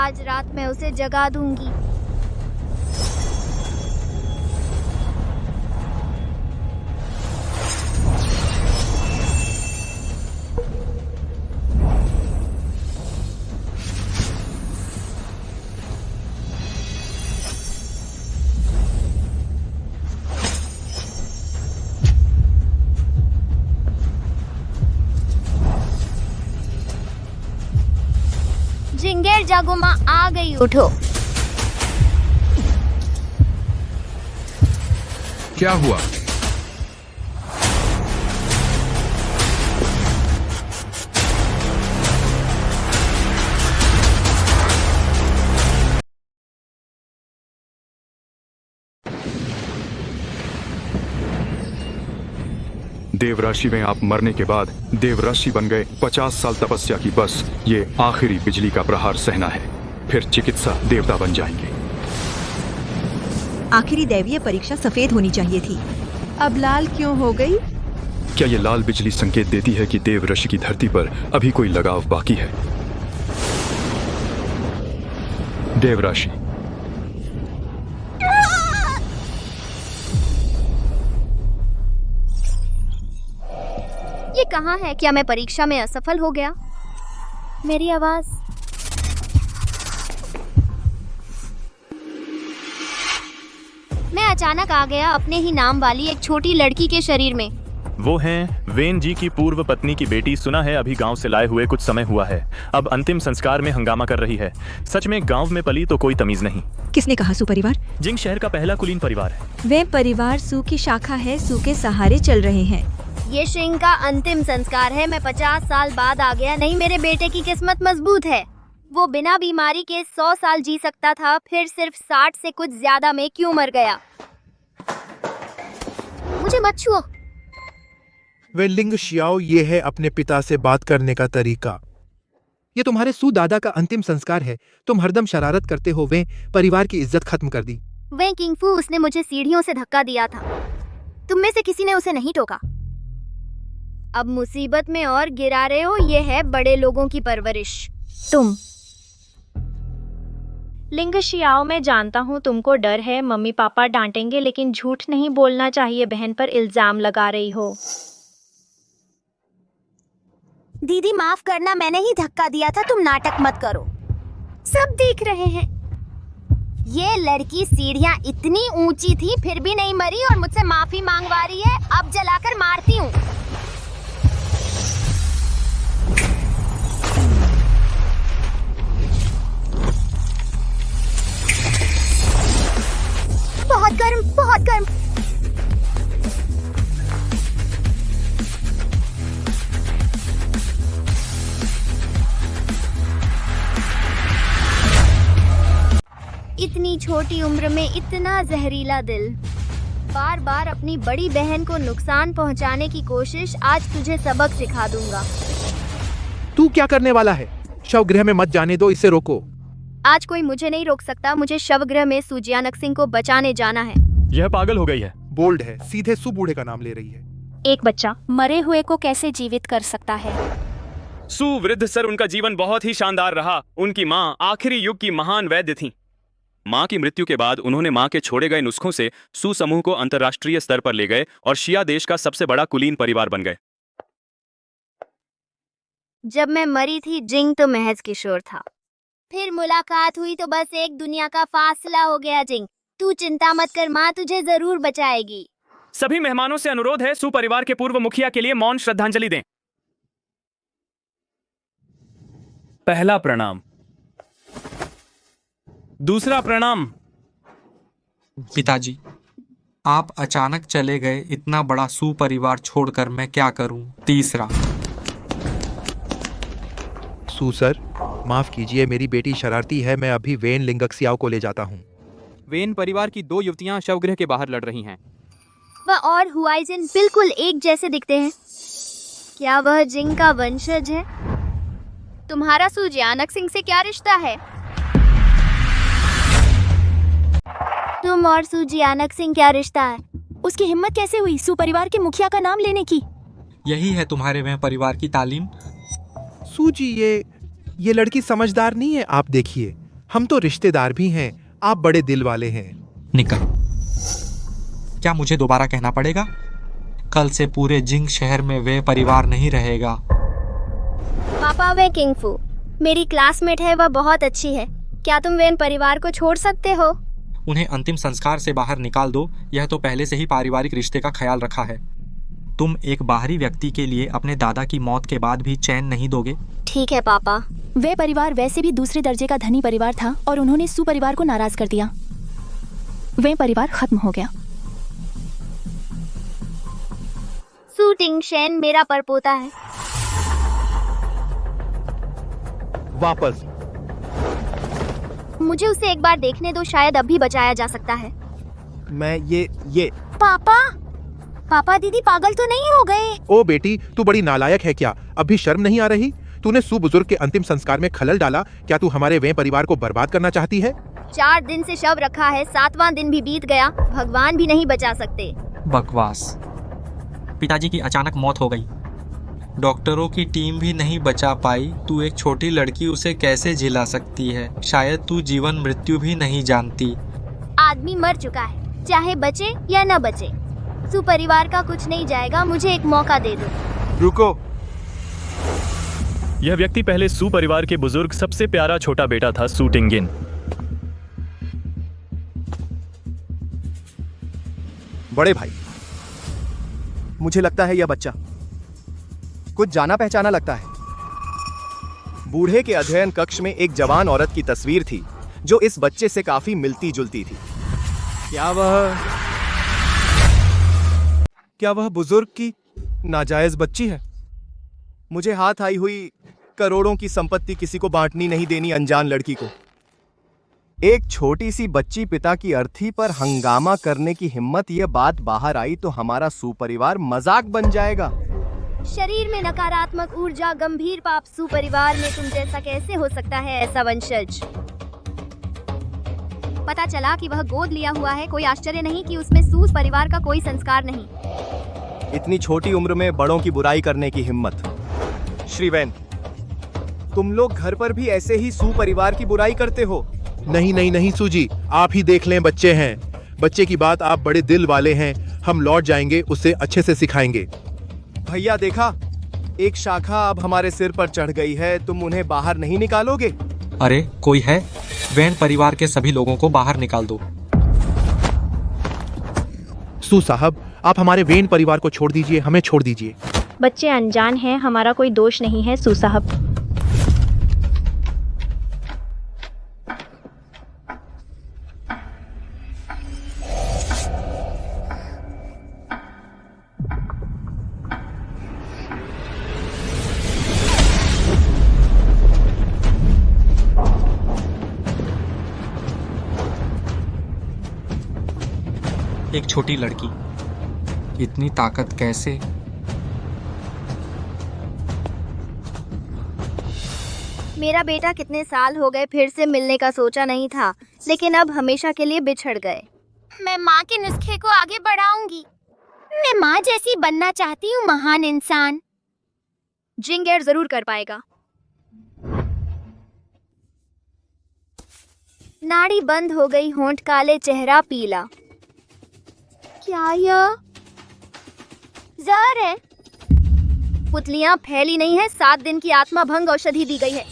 आज रात मैं उसे जगा दूंगी। जिंगेर जागुमा आ गई, उठो। क्या हुआ? देवराशि में आप मरने के बाद देवराशि बन गए। 50 साल तपस्या की, बस ये आखिरी बिजली का प्रहार सहना है, फिर चिकित्सा देवता बन जाएंगे। आखिरी दैवीय परीक्षा सफेद होनी चाहिए थी। अब लाल क्यों हो गई? क्या ये लाल बिजली संकेत देती है कि देवऋषि की धरती पर अभी कोई लगाव बाकी है? देवराशि, ये कहाँ है? क्या मैं परीक्षा में असफल हो गया? मेरी आवाज। मैं अचानक आ गया अपने ही नाम वाली एक छोटी लड़की के शरीर में। वो हैं वेन जी की पूर्व पत्नी की बेटी। सुना है अभी गांव से लाए हुए कुछ समय हुआ है। अब अंतिम संस्कार में हंगामा कर रही है। सच में गांव में पली तो कोई तमीज नहीं। किसने कहा सू परिवार? जिंग शहर का पहला कुलीन परिवार है। वे परिवार सू की शाखा है। सू के सहारे चल रहे हैं। ये शिंग का अंतिम संस्कार है। मैं 50 साल बाद आ गया। नहीं, मेरे बेटे की किस्मत मजबूत है। वो बिना बीमारी के 100 साल जी सकता था, फिर सिर्फ 60 से कुछ ज्यादा में क्यों मर गया? मुझे मत छुओ। वे लिंग शियाओ, ये है अपने पिता से बात करने का तरीका। ये तुम्हारे सू दादा का अंतिम संस्कार है। तुम हरदम शरारत करते हो। वे परिवार की इज्जत खत्म कर दी। वे किंगफू, उसने मुझे सीढ़ियों से धक्का दिया था। तुम में से किसी ने उसे नहीं टोका। अब मुसीबत में और गिरा रहे हो। ये है बड़े लोगों की परवरिश। तुम लिंग शियाओ, मैं जानता हूँ तुमको डर है, मम्मी पापा डांटेंगे, लेकिन झूठ नहीं बोलना चाहिए। बहन पर इल्जाम लगा रही हो। दीदी माफ करना, मैंने ही धक्का दिया था। तुम नाटक मत करो, सब देख रहे हैं। ये लड़की सीढ़ियाँ इतनी ऊंची थी फिर भी नहीं मरी और मुझसे माफी मांगवा रही है। अब जलाकर मारती हूँ। बहुत गर्म, बहुत गर्म। इतनी छोटी उम्र में इतना जहरीला दिल। बार बार अपनी बड़ी बहन को नुकसान पहुंचाने की कोशिश। आज तुझे सबक सिखा दूंगा। तू क्या करने वाला है? शवगृह में मत जाने दो, इसे रोको। आज कोई मुझे नहीं रोक सकता। मुझे शवगृह में सुजियानक सिंह को बचाने जाना है। यह पागल हो गई है। बोल्ड है, सीधे सू बूढ़े का नाम ले रही है। एक बच्चा मरे हुए को कैसे जीवित कर सकता है? सुवृद्ध सर, उनका जीवन बहुत ही शानदार रहा। उनकी माँ आखिरी युग की महान वैद्य थी। माँ की मृत्यु के बाद उन्होंने माँ के छोड़े गए नुस्खों से सू समूह को अंतर्राष्ट्रीय स्तर पर ले गए और शिया देश का सबसे बड़ा कुलीन परिवार बन गए। जब मैं मरी थी जिंग तो महज किशोर था। फिर मुलाकात हुई तो बस एक दुनिया का फासला हो गया। जिंग, तू चिंता मत कर, माँ तुझे जरूर बचाएगी। सभी मेहमानों से अनुरोध है, सू परिवार के पूर्व मुखिया के लिए मौन श्रद्धांजलि दें। पहला प्रणाम। दूसरा प्रणाम। पिताजी, आप अचानक चले गए। इतना बड़ा सू परिवार छोड़कर मैं क्या करूं? तीसरा। सू सर, माफ कीजिए, मेरी बेटी शरारती है। मैं अभी वेन लिंगक्सियाओ को ले जाता हूँ। वेन परिवार की 2 युवतियां शवगृह के बाहर लड़ रही हैं। वह और हुआइजिन बिल्कुल एक जैसे दिखते हैं। क्या वह जिंग का वंशज है? तुम्हारा सुजियानक सिंह से क्या रिश्ता है? तुम और सुजियानक सिंह क्या रिश्ता है? उसकी हिम्मत कैसे हुई सू परिवार के मुखिया का नाम लेने की? यही है तुम्हारे वह परिवार की तालीम। सू जी, ये लड़की समझदार नहीं है। आप देखिए, हम तो रिश्तेदार भी हैं, आप बड़े दिल वाले हैं। निकल। क्या मुझे दोबारा कहना पड़ेगा? कल से पूरे जिंग शहर में वे परिवार नहीं रहेगा। पापा, वे किंगफू मेरी क्लासमेट है, वह बहुत अच्छी है। क्या तुम वेन परिवार को छोड़ सकते हो? उन्हें अंतिम संस्कार से बाहर निकाल दो। यह तो पहले से ही पारिवारिक रिश्ते का ख्याल रखा है। तुम एक बाहरी व्यक्ति के लिए अपने दादा की मौत के बाद भी चैन नहीं दोगे? ठीक है पापा। वे परिवार वैसे भी दूसरे दर्जे का धनी परिवार था और उन्होंने सू परिवार को नाराज कर दिया। वे परिवार खत्म हो गया। सू टिंगशेन मेरा परपोता है। वापस। मुझे उसे एक बार देखने दो, शायद अब भी बचाया जा सकता है। मैं ये पापा, पापा दीदी पागल तो नहीं हो गए? ओ बेटी, तू बड़ी नालायक है क्या? अब भी शर्म नहीं आ रही? तूने सू बुजुर्ग के अंतिम संस्कार में खलल डाला। क्या तू हमारे वे परिवार को बर्बाद करना चाहती है? 4 दिन से शव रखा है, 7वां दिन भी बीत गया, भगवान भी नहीं बचा सकते। बकवास। पिताजी की अचानक मौत हो गई, डॉक्टरों की टीम भी नहीं बचा पाई। तू एक छोटी लड़की, उसे कैसे झिला सकती है? शायद तू जीवन मृत्यु भी नहीं जानती। आदमी मर चुका है, चाहे बचे या न बचे। सू परिवार का कुछ नहीं जाएगा, मुझे एक मौका दे दो। रुको। यह व्यक्ति पहले सू परिवार के बुजुर्ग सबसे प्यारा छोटा बेटा था, सू टिंगिन। बड़े भाई, मुझे लगता है यह बच्चा कुछ जाना पहचाना लगता है। बूढ़े के अध्ययन कक्ष में एक जवान औरत की तस्वीर थी जो इस बच्चे से काफी मिलती जुलती थी। क्या वह बुजुर्ग की नाजायज बच्ची है? मुझे हाथ आई हुई करोड़ों की संपत्ति किसी को बांटनी नहीं देनी अनजान लड़की को। एक छोटी सी बच्ची पिता की अर्थी पर हंगामा करने की हिम्मत, यह बात बाहर आई तो हमारा सू परिवार मजाक बन जाएगा। शरीर में नकारात्मक ऊर्जा, गंभीर पाप। सू परिवार में तुम जैसा कैसे हो सकता है ऐसा वंशज? पता चला कि वह गोद लिया हुआ है। कोई आश्चर्य नहीं कि उसमें सू परिवार का कोई संस्कार नहीं। इतनी छोटी उम्र में बड़ों की बुराई करने की हिम्मत। श्री वैन, तुम लोग घर पर भी ऐसे ही सू परिवार की बुराई करते हो? नहीं सूजी, आप ही देख लें, बच्चे हैं। बच्चे की बात, आप बड़े दिल वाले हैं। हम लौट जाएंगे, उसे अच्छे से सिखाएंगे। भैया देखा, एक शाखा अब हमारे सिर पर चढ़ गई है। तुम उन्हें बाहर नहीं निकालोगे? अरे कोई है? वैन परिवार के सभी लोगों को बाहर निकाल दो। सू साहब, आप हमारे वेन परिवार को छोड़ दीजिए, हमें छोड़ दीजिए। बच्चे अनजान हैं, हमारा कोई दोष नहीं है सू साहब। एक छोटी लड़की, इतनी ताकत कैसे? मेरा बेटा कितने साल हो गए फिर से मिलने का सोचा नहीं था, लेकिन अब हमेशा के लिए बिछड़ गए। मैं माँ के नुस्खे को आगे बढ़ाऊंगी। मैं माँ जैसी बनना चाहती हूँ, महान इंसान। जिंगेर जरूर कर पाएगा। नाड़ी बंद हो गई, होंठ काले, चेहरा पीला। क्या यह जहर है? पुतलियां फैली नहीं है। 7 दिन की आत्मा भंग औषधि दी गई है।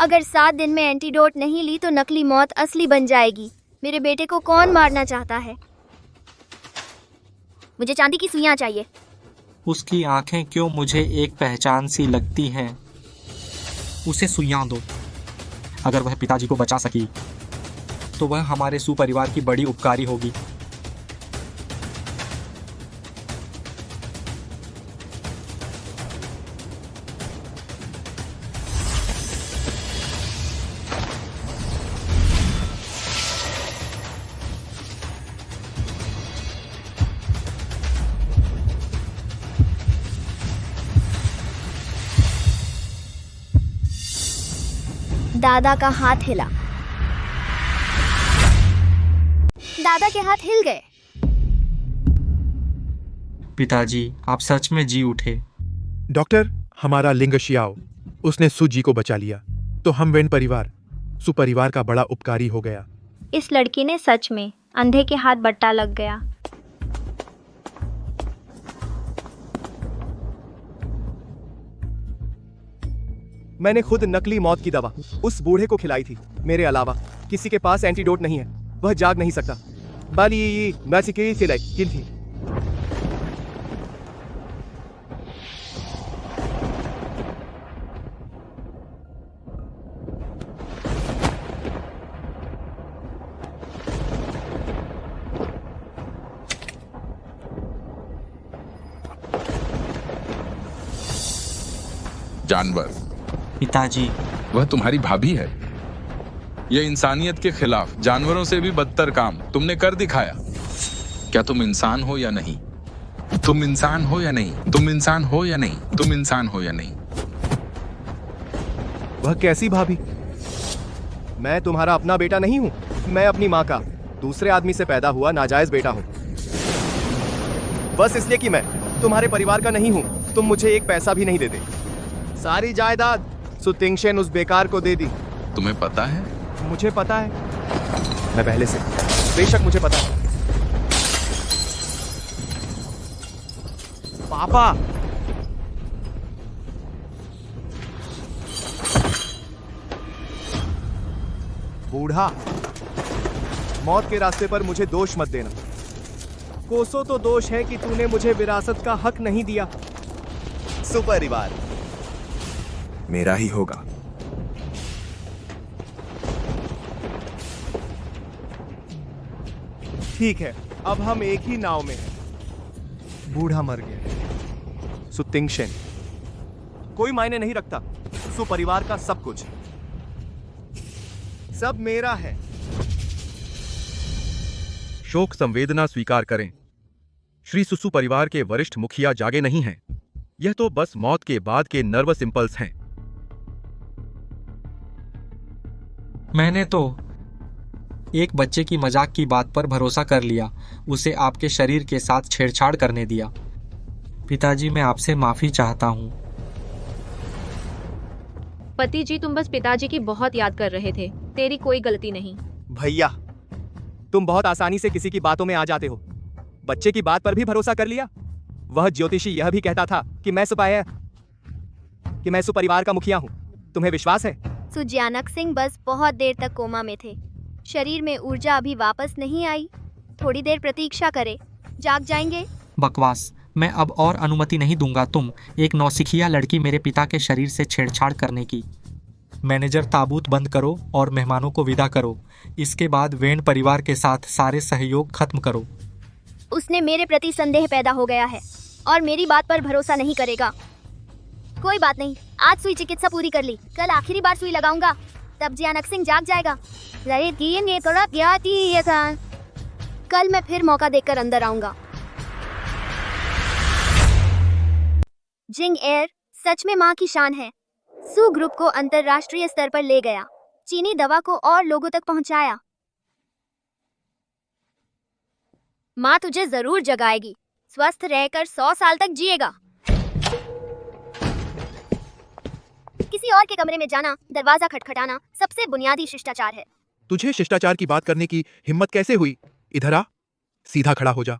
अगर 7 दिन में एंटीडोट नहीं ली तो नकली मौत असली बन जाएगी। मेरे बेटे को कौन मारना चाहता है? मुझे चांदी की सुइयां चाहिए। उसकी आंखें क्यों मुझे एक पहचान सी लगती हैं। उसे सुइयां दो। अगर वह पिताजी को बचा सकी तो वह हमारे सू परिवार की बड़ी उपकारी होगी। दादा का हाथ हिला। दादा के हाथ हिल गए। पिताजी, आप सच में जी उठे। डॉक्टर, हमारा लिंग शियाओ, उसने सूजी को बचा लिया। तो हम वेन परिवार सुपरिवार का बड़ा उपकारी हो गया। इस लड़की ने सच में अंधे के हाथ बट्टा लग गया। मैंने खुद नकली मौत की दवा उस बूढ़े को खिलाई थी। मेरे अलावा किसी के पास एंटीडोट नहीं है, वह जाग नहीं सकता। बाली मैसिकी सिलाई किन थी। जानवर, पिताजी, वह तुम्हारी भाभी है। यह इंसानियत के खिलाफ जानवरों से भी बदतर काम तुमने कर दिखाया। क्या तुम इंसान हो या नहीं? तुम इंसान हो या नहीं? तुम इंसान हो या नहीं? तुम इंसान हो या नहीं? वह कैसी भाभी? मैं तुम्हारा अपना बेटा नहीं हूं। मैं अपनी माँ का दूसरे आदमी से पैदा हुआ नाजायज बेटा हूं। बस इसलिए कि मैं तुम्हारे परिवार का नहीं हूं, तुम मुझे एक पैसा भी नहीं देते। सारी जायदाद सुतिंगशेन उस बेकार को दे दी। तुम्हें पता है? मुझे पता है। मैं पहले से, बेशक मुझे पता है। पापा, बूढ़ा, मौत के रास्ते पर मुझे दोष मत देना। कोसों तो दोष है कि तूने मुझे विरासत का हक नहीं दिया। सुपरिवार मेरा ही होगा। ठीक है, अब हम एक ही नाव में हैं। बूढ़ा मर गया। सुतिंगशेन कोई मायने नहीं रखता। सुपरिवार का सब कुछ, सब मेरा है। शोक संवेदना स्वीकार करें। श्री सुसु परिवार के वरिष्ठ मुखिया जागे नहीं हैं। यह तो बस मौत के बाद के नर्वस इंपल्स हैं। मैंने तो एक बच्चे की मजाक की बात पर भरोसा कर लिया, उसे आपके शरीर के साथ छेड़छाड़ करने दिया। पिताजी, मैं आपसे माफी चाहता हूँ। पति जी, तुम बस पिताजी की बहुत याद कर रहे थे, तेरी कोई गलती नहीं। भैया, तुम बहुत आसानी से किसी की बातों में आ जाते हो। बच्चे की बात पर भी भरोसा कर लिया। वह ज्योतिषी यह भी कहता था कि मैं सुपरिवार का मुखिया हूँ। तुम्हें विश्वास है? सुजानक सिंह बस बहुत देर तक कोमा में थे। शरीर में ऊर्जा अभी वापस नहीं आई। थोड़ी देर प्रतीक्षा करें, जाग जाएंगे। बकवास, मैं अब और अनुमति नहीं दूंगा तुम एक नौसिखिया लड़की मेरे पिता के शरीर से छेड़छाड़ करने की। मैनेजर, ताबूत बंद करो और मेहमानों को विदा करो। इसके बाद वेन परिवार के साथ सारे सहयोग खत्म करो। उसने मेरे प्रति संदेह पैदा हो गया है और मेरी बात पर भरोसा नहीं करेगा। कोई बात नहीं, आज सुई चिकित्सा पूरी कर ली, कल आखिरी बार सुई लगाऊंगा, तब जियानक सिंह जाग जाएगा। कल मैं फिर मौका देखकर अंदर आऊंगा। जिंग एयर सच में माँ की शान है। सू ग्रुप को अंतरराष्ट्रीय स्तर पर ले गया, चीनी दवा को और लोगों तक पहुंचाया। माँ तुझे जरूर जगाएगी, स्वस्थ रहकर 100 साल तक जिएगा। किसी और के कमरे में जाना, दरवाजा खटखटाना सबसे बुनियादी शिष्टाचार है। तुझे शिष्टाचार की बात करने की हिम्मत कैसे हुई? इधर आ, सीधा खड़ा हो जा।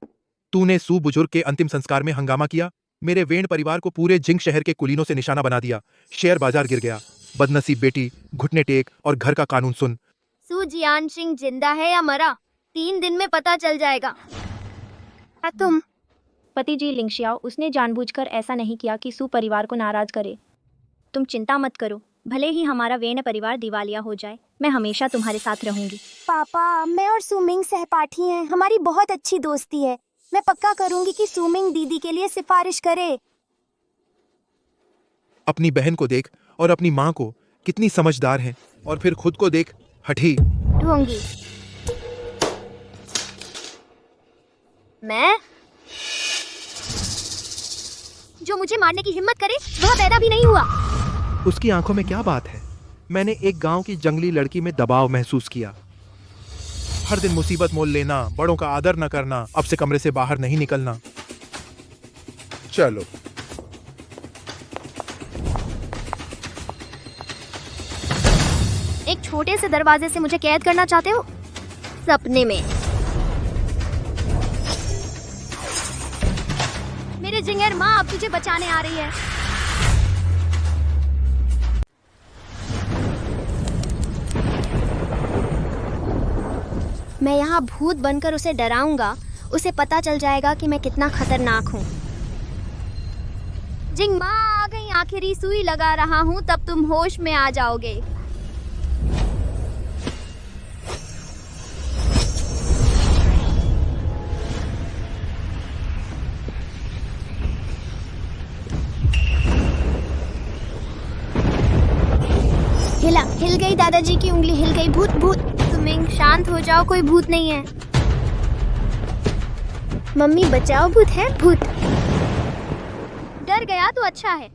तूने सू बुजुर्ग के अंतिम संस्कार में हंगामा किया, मेरे वेण परिवार को पूरे जिंग शहर के कुलीनों से निशाना बना दिया। शेयर बाजार गिर गया। बदनसीब बेटी, घुटने टेक और घर का कानून सुन। सू जियान सिंह जिंदा है या मरा, 3 दिन में पता चल जाएगा। तुम पति जी, लिंगशियाओ, उसने जानबूझकर ऐसा नहीं किया कि सू परिवार को नाराज करे। तुम चिंता मत करो, भले ही हमारा वेन परिवार दिवालिया हो जाए, मैं हमेशा तुम्हारे साथ रहूंगी। पापा, मैं और सुमिंग सहपाठी हैं, हमारी बहुत अच्छी दोस्ती है। मैं पक्का करूंगी कि सुमिंग दीदी के लिए सिफारिश करे। अपनी बहन को देख और अपनी माँ को, कितनी समझदार है, और फिर खुद को देख, हठी। ढूंढूंगी। मैं जो मुझे मारने की हिम्मत करे वह पैदा भी नहीं हुआ। उसकी आंखों में क्या बात है? मैंने एक गांव की जंगली लड़की में दबाव महसूस किया। हर दिन मुसीबत मोल लेना, बड़ों का आदर न करना, अब से कमरे से बाहर नहीं निकलना। चलो। एक छोटे से दरवाजे से मुझे कैद करना चाहते हो? सपने में। मेरे जिंगर माँ अब तुझे बचाने आ रही है। मैं यहाँ भूत बनकर उसे डराऊंगा। उसे पता चल जाएगा कि मैं कितना खतरनाक हूँ। जिंग माँ आ गई, आखिरी सुई लगा रहा हूँ, तब तुम होश में आ जाओगे। हिल गई दादाजी की उंगली, हिल गई। भूत भूत। तुम शांत हो जाओ, कोई भूत नहीं है। मम्मी बचाओ, भूत है, भूत। डर गया तो अच्छा है,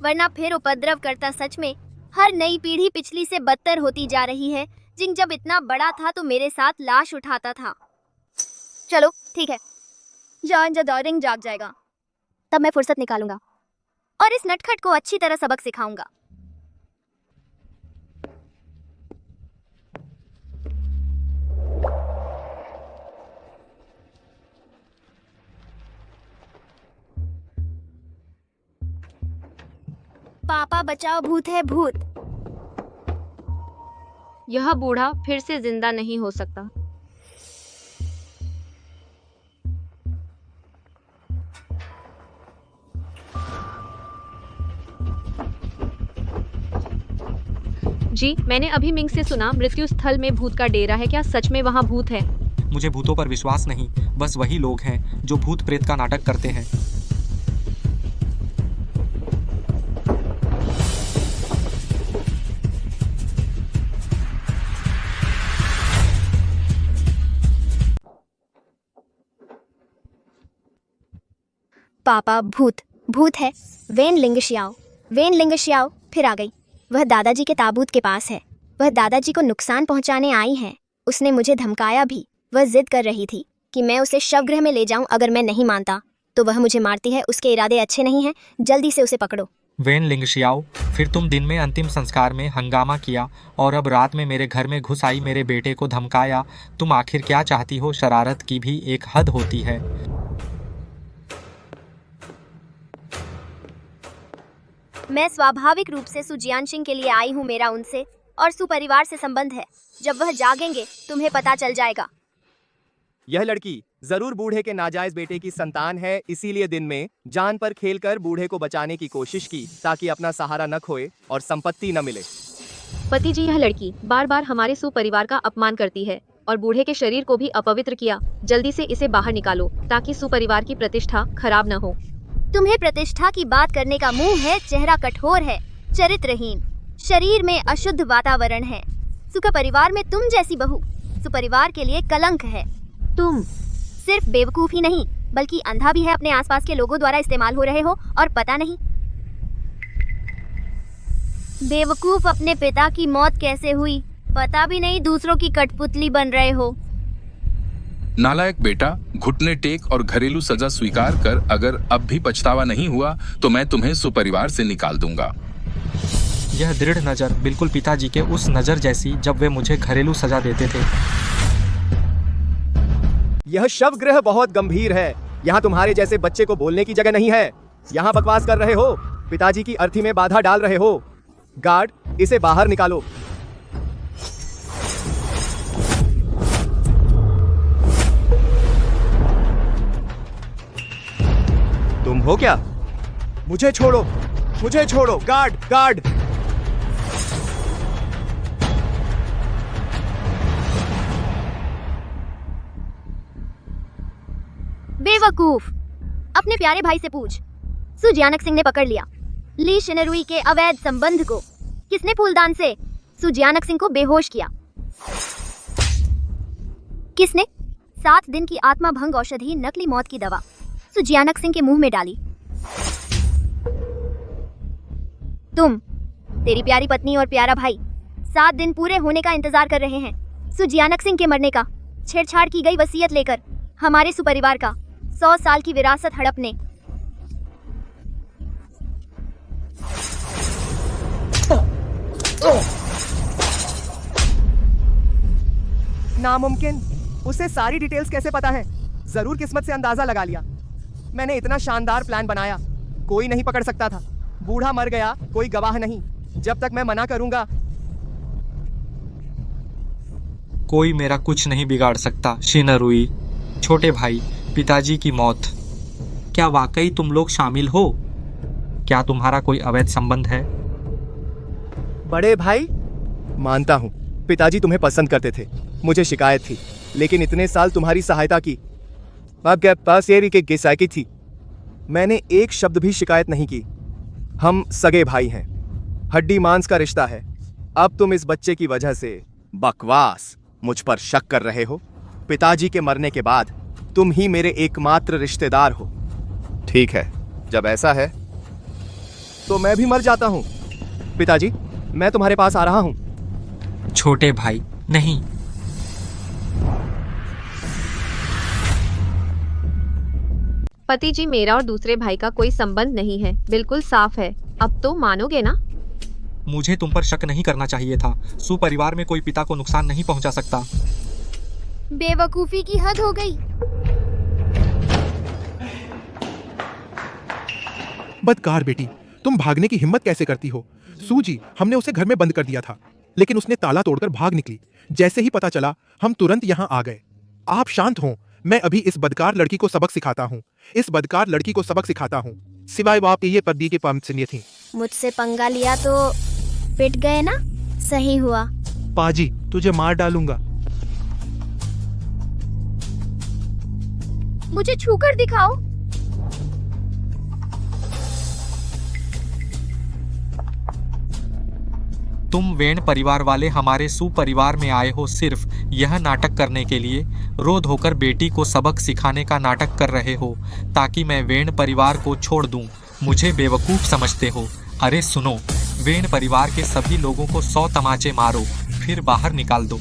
वरना फिर उपद्रव करता। सच में हर नई पीढ़ी पिछली से बदतर होती जा रही है। जिंग जब इतना बड़ा था तो मेरे साथ लाश उठाता था। चलो ठीक है, जब रिंग जाग जाएगा तब मैं फुर्सत निकालूंगा और इस नटखट को अच्छी तरह सबक सिखाऊंगा। पापा बचाओ, भूत है, भूत। यह बूढ़ा फिर से जिंदा नहीं हो सकता। जी, मैंने अभी मिंग से सुना मृत्यु स्थल में भूत का डेरा है। क्या सच में वहाँ भूत है? मुझे भूतों पर विश्वास नहीं, बस वही लोग हैं जो भूत प्रेत का नाटक करते हैं। पापा भूत भूत है। वेन लिंगशियाओ फिर आ गई। वह दादाजी के ताबूत के पास है। वह दादाजी को नुकसान पहुंचाने आई है। उसने मुझे धमकाया भी। वह जिद कर रही थी कि मैं उसे शवगृह में ले जाऊं। अगर मैं नहीं मानता तो वह मुझे मारती है। उसके इरादे अच्छे नहीं हैं। जल्दी से उसे पकड़ो। वेन लिंगशियाओ, फिर तुम दिन में अंतिम संस्कार में हंगामा किया और अब रात में मेरे घर में घुस आई, मेरे बेटे को धमकाया। तुम आखिर क्या चाहती हो? शरारत की भी एक हद होती है। मैं स्वाभाविक रूप से सुजियानशिंग के लिए आई हूँ। मेरा उनसे और सुपरिवार से संबंध है। जब वह जागेंगे तुम्हें पता चल जाएगा। यह लड़की जरूर बूढ़े के नाजायज बेटे की संतान है, इसीलिए दिन में जान पर खेलकर बूढ़े को बचाने की कोशिश की ताकि अपना सहारा न खोए और संपत्ति न मिले। पति जी, यह लड़की बार बार हमारे सुपरिवार का अपमान करती है और बूढ़े के शरीर को भी अपवित्र किया। जल्दी से इसे बाहर निकालो ताकि सुपरिवार की प्रतिष्ठा खराब न हो। तुम्हें प्रतिष्ठा की बात करने का मुंह है, चेहरा कठोर है, चरित्रहीन, शरीर में अशुद्ध वातावरण है। सुका परिवार में तुम जैसी बहू सुपरिवार के लिए कलंक है। तुम सिर्फ बेवकूफ ही नहीं बल्कि अंधा भी है। अपने आसपास के लोगों द्वारा इस्तेमाल हो रहे हो और पता नहीं। बेवकूफ अपने पिता की मौत कैसे हुई पता भी नहीं, दूसरों की कठपुतली बन रहे हो। नालायक बेटा, घुटने टेक और घरेलू सजा स्वीकार कर। अगर अब भी पछतावा नहीं हुआ तो मैं तुम्हें सुपरिवार से निकाल दूंगा। यह दृढ़ नजर बिल्कुल पिताजी के उस नजर जैसी जब वे मुझे घरेलू सजा देते थे। यह शवगृह बहुत गंभीर है। यहाँ तुम्हारे जैसे बच्चे को बोलने की जगह नहीं है। यहाँ बकवास कर रहे हो, पिताजी की अर्थी में बाधा डाल रहे हो। गार्ड, इसे बाहर निकालो। तुम हो क्या? मुझे छोड़ो, मुझे छोड़ो। Guard, guard. बेवकूफ, अपने प्यारे भाई से पूछ। सुजियानक सिंह ने पकड़ लिया ली शिनरुई के अवैध संबंध को। किसने फूलदान से सुजियानक सिंह को बेहोश किया? किसने 7 दिन की आत्मा भंग औषधि नकली मौत की दवा सुजियानक सिंह के मुंह में डाली? तुम, तेरी प्यारी पत्नी और प्यारा भाई 7 दिन पूरे होने का इंतजार कर रहे हैं सुजियानक सिंह के मरने का। छेड़छाड़ की गई वसीयत लेकर हमारे सुपरिवार का 100 साल की विरासत हड़पने। नामुमकिन। उसे सारी डिटेल्स कैसे पता है? जरूर किस्मत से अंदाजा लगा लिया। मैंने इतना शानदार प्लान बनाया, कोई नहीं पकड़ सकता था। बूढ़ा मर गया, कोई गवाह नहीं। जब तक मैं मना करूंगा कोई मेरा कुछ नहीं बिगाड़ सकता। शिनरुई, छोटे भाई, पिताजी की मौत। क्या वाकई तुम लोग शामिल हो? क्या तुम्हारा कोई अवैध संबंध है? बड़े भाई, मानता हूँ पिताजी तुम्हें पसंद करते थे, मुझे शिकायत थी, लेकिन इतने साल तुम्हारी सहायता की। आपके पास ये के गिसाकी थी, मैंने एक शब्द भी शिकायत नहीं की। हम सगे भाई हैं, हड्डी मांस का रिश्ता है। अब तुम इस बच्चे की वजह से बकवास मुझ पर शक कर रहे हो। पिताजी के मरने के बाद तुम ही मेरे एकमात्र रिश्तेदार हो। ठीक है, जब ऐसा है तो मैं भी मर जाता हूँ। पिताजी, मैं तुम्हारे पास आ रहा हूँ। छोटे भाई, नहीं। पति जी, मेरा और दूसरे भाई का कोई संबंध नहीं है, बिल्कुल साफ है। अब तो मानोगे ना? मुझे तुम पर शक नहीं करना चाहिए था। सुपरिवार में कोई पिता को नुकसान नहीं पहुंचा सकता। बेवकूफी की हद हो गई। बदकार बेटी, तुम भागने की हिम्मत कैसे करती हो? सूजी, हमने उसे घर में बंद कर दिया था, लेकिन उसने ताला तोड़कर भाग निकली। जैसे ही पता चला, हम तुरंत यहाँ आ गए। आप शांत हों, मैं अभी इस बदकार लड़की को सबक सिखाता हूँ। इस बदकार लड़की को सबक सिखाता हूँ। सिवाय बाप के ये पद्दी के पंचनीय थी। मुझसे पंगा लिया तो पिट गए ना? सही हुआ। पाजी, तुझे मार डालूंगा। मुझे छूकर दिखाओ। तुम वेन परिवार वाले हमारे सुपरिवार में आए हो सिर्फ यह नाटक करने के लिए। रो धोकर बेटी को सबक सिखाने का नाटक कर रहे हो ताकि मैं वेन परिवार को छोड़ दूं। मुझे बेवकूफ समझते हो? अरे सुनो, वेन परिवार के सभी लोगों को 100 तमाचे मारो, फिर बाहर निकाल दो।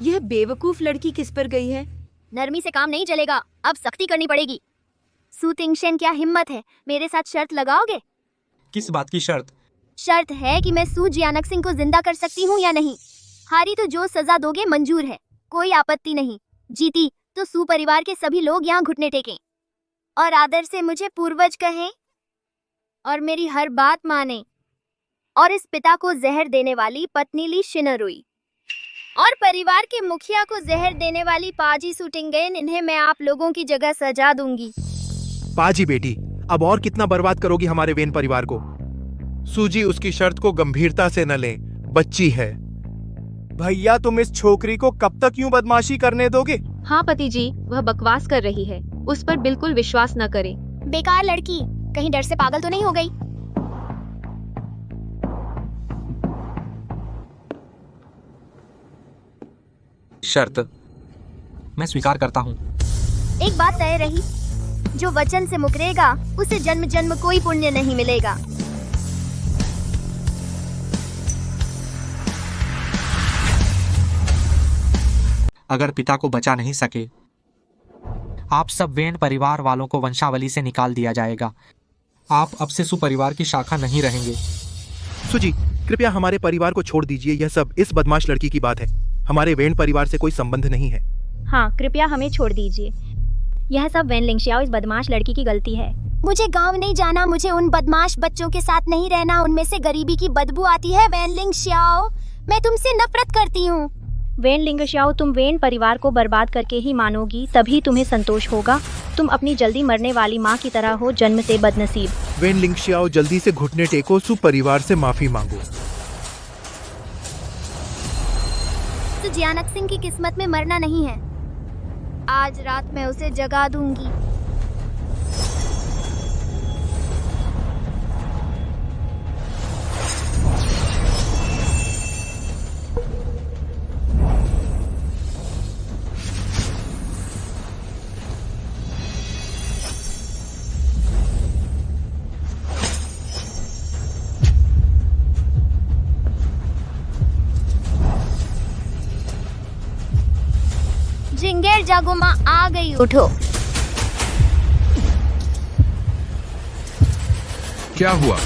यह बेवकूफ लड़की किस पर गई है? नरमी से काम नहीं चलेगा, अब सख्ती करनी पड़ेगी। सू तिंगशेन, क्या हिम्मत है? मेरे साथ शर्त लगाओगे? किस बात की शर्त? शर्त है कि मैं सू जियानक सिंह को जिंदा कर सकती हूँ या नहीं। हारी तो जो सजा दोगे मंजूर है, कोई आपत्ति नहीं। जीती तो सू परिवार के सभी लोग यहाँ घुटने टेकें और आदर से मुझे पूर्वज कहें और मेरी हर बात माने। और इस पिता को जहर देने वाली पत्नी ली शिनरुई और परिवार के मुखिया को जहर देने वाली पाजी सुटिंगेन, इन्हें मैं आप लोगों की जगह सजा दूंगी। पाजी बेटी, अब और कितना बर्बाद करोगी हमारे वेन परिवार को? सूजी, उसकी शर्त को गंभीरता से न लें, बच्ची है। भैया, तुम इस छोकरी को कब तक यूं बदमाशी करने दोगे? हाँ पति जी, वह बकवास कर रही है, उस पर बिल्कुल विश्वास न करें। बेकार लड़की, कहीं डर से पागल तो नहीं हो गई? शर्त मैं स्वीकार करता हूँ। एक बात तय रही, जो वचन से मुकरेगा उसे जन्म जन्म कोई पुण्य नहीं मिलेगा। अगर पिता को बचा नहीं सके, आप सब वेन परिवार वालों को वंशावली से निकाल दिया जाएगा। आप अब से सुपरिवार की शाखा नहीं रहेंगे। सूजी, कृपया हमारे परिवार को छोड़ दीजिए। यह सब इस बदमाश लड़की की बात है। हमारे वेन परिवार से कोई संबंध नहीं है। हाँ, कृपया हमें छोड़ दीजिए। यह सब वेन लिंगशियाओ, इस बदमाश लड़की की गलती है। मुझे गांव नहीं जाना, मुझे उन बदमाश बच्चों के साथ नहीं रहना। उनमें से गरीबी की बदबू आती है। वेन लिंगशियाओ, मैं तुमसे नफरत करती हूँ। वेन लिंगशियाओ, तुम वेन परिवार को बर्बाद करके ही मानोगी, तभी तुम्हें संतोष होगा। तुम अपनी जल्दी मरने वाली माँ की तरह हो, जन्म से बदनसीब। वेन लिंगशियाओ, जल्दी से घुटने टेको, सुपरिवार से माफी मांगो। तो जियानक सिंह की किस्मत में मरना नहीं है। आज रात मैं उसे जगा दूंगी। जिंगेर जागोमा आ गई, उठो। क्या हुआ?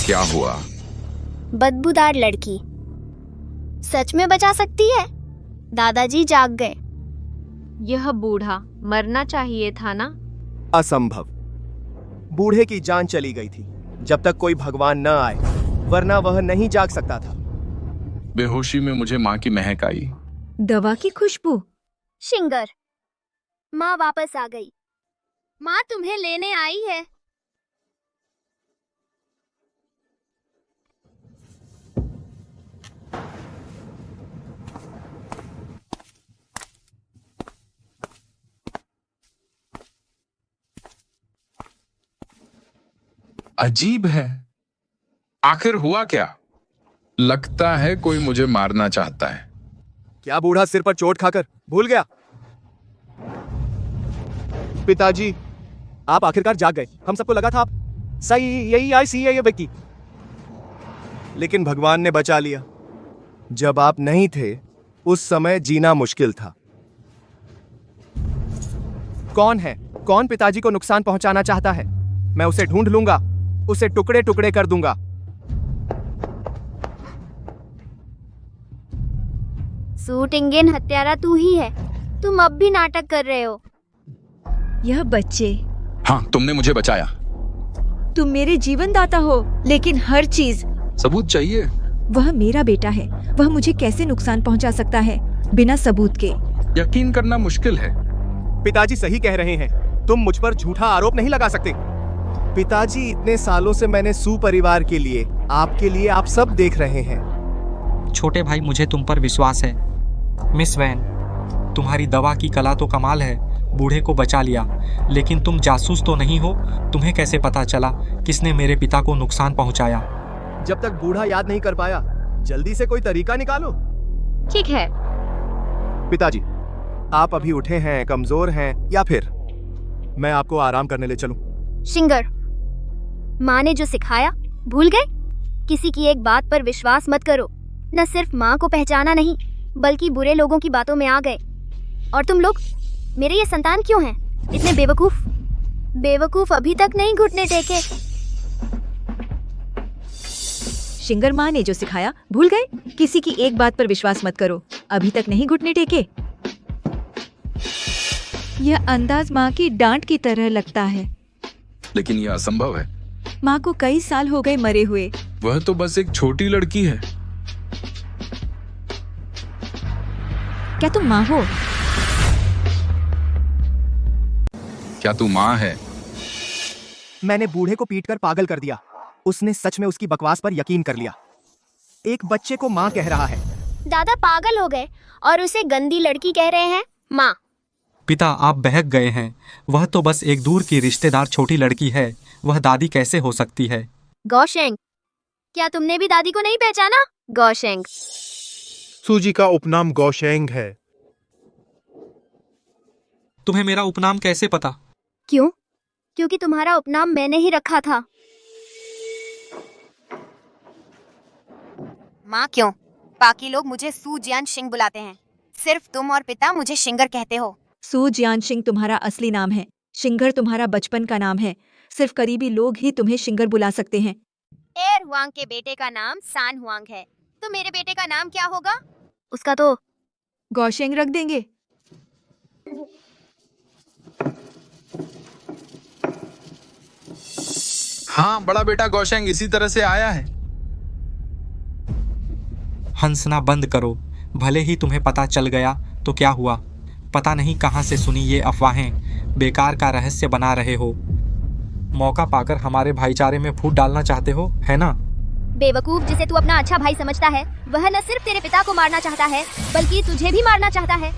क्या हुआ? बदबूदार लड़की सच में बचा सकती है? दादाजी जाग गए। यह बूढ़ा मरना चाहिए था ना? असंभव। बूढ़े की जान चली गई थी जब तक कोई भगवान न आए, वरना वह नहीं जाग सकता था। बेहोशी में मुझे माँ की महक आई। दवा की खुशबू। शिंगर, माँ वापस आ गई। माँ तुम्हें लेने आई है। अजीब है, आखिर हुआ क्या? लगता है कोई मुझे मारना चाहता है। क्या बूढ़ा सिर पर चोट खाकर भूल गया? पिताजी, आप आखिरकार जाग गए। हम सबको लगा था आप सही यही आई है ये व्यक्ति, लेकिन भगवान ने बचा लिया। जब आप नहीं थे उस समय जीना मुश्किल था। कौन है? कौन पिताजी को नुकसान पहुंचाना चाहता है? मैं उसे ढूंढ लूंगा, उसे टुकड़े टुकड़े कर दूंगा। शूटिंगेन हत्यारा तू ही है। तुम अब भी नाटक कर रहे हो। यह बच्चे, हाँ, तुमने मुझे बचाया। तुम मेरे जीवन दाता हो, लेकिन हर चीज सबूत चाहिए। वह मेरा बेटा है। वह मुझे कैसे नुकसान पहुंचा सकता है बिना सबूत के? यकीन करना मुश्किल है। पिताजी सही कह रहे हैं। तुम मुझ पर झूठा आरोप नहीं लगा सकते। पिताजी, इतने सालों से मैंने सू परिवार के लिए, आपके लिए, आप सब देख रहे हैं। छोटे भाई, मुझे तुम पर विश्वास है। मिस वैन, तुम्हारी दवा की कला तो कमाल है। बूढ़े को बचा लिया, लेकिन तुम जासूस तो नहीं हो? तुम्हें कैसे पता चला किसने मेरे पिता को नुकसान पहुंचाया? जब तक बूढ़ा याद नहीं कर पाया, जल्दी से कोई तरीका निकालो। ठीक है। पिताजी, आप अभी उठे हैं, कमजोर हैं, या फिर मैं आपको आराम करने ले चलूं? शिंगर, माँ ने जो सिखाया भूल गए? किसी की एक बात पर विश्वास मत करो। न सिर्फ माँ को पहचाना नहीं, बल्कि बुरे लोगों की बातों में आ गए। और तुम लोग मेरे ये संतान क्यों हैं? इतने बेवकूफ। बेवकूफ अभी तक नहीं घुटने टेके। शिंगर, माँ ने जो सिखाया भूल गए? किसी की एक बात पर विश्वास मत करो। अभी तक नहीं घुटने टेके। यह अंदाज माँ की डांट की तरह लगता है, लेकिन यह असंभव है। माँ को कई साल हो गए मरे हुए। वह तो बस एक छोटी लड़की है। क्या तुम माँ हो? क्या तू माँ है? मैंने बूढ़े को पीटकर पागल कर दिया। उसने सच में उसकी बकवास पर यकीन कर लिया। एक बच्चे को माँ कह रहा है। दादा पागल हो गए और उसे गंदी लड़की कह रहे हैं माँ। पिता, आप बहक गए हैं। वह तो बस एक दूर की रिश्तेदार छोटी लड़की है। वह दादी कैसे हो सकती है? गौशेंग, क्या तुमने भी दादी को नहीं पहचाना? गौशेंग। सूजी का उपनाम गौशेंग है। तुम्हें मेरा उपनाम कैसे पता? क्यों? क्योंकि तुम्हारा उपनाम मैंने ही रखा था। माँ क्यों? बाकी लोग मुझे सू जियान सिंह बुलाते हैं। सिर्फ तुम और पिता मुझे शिंगर कहते हो। सू जियान सिंह तुम्हारा असली नाम है। शिंगर तुम्हारा बचपन का नाम है। सिर्फ करीबी लोग ही तुम्हें शिंगर बुला सकते हैं। एर हुआंग के बेटे का नाम सान हुआंग है, तो मेरे बेटे का नाम क्या होगा? उसका तो गौशेंग रख देंगे। हाँ, बड़ा बेटा गौशेंग इसी तरह से आया है। हंसना बंद करो। भले ही तुम्हें पता चल गया तो क्या हुआ? पता नहीं कहाँ से सुनी ये अफवाहें। बेकार का रहस्य बना रहे हो। मौका पाकर हमारे भाईचारे में फूट डालना चाहते हो, है ना? बेवकूफ, जिसे तू अपना अच्छा भाई समझता है, वह न सिर्फ तेरे पिता को मारना चाहता है, बल्कि तुझे भी मारना चाहता है।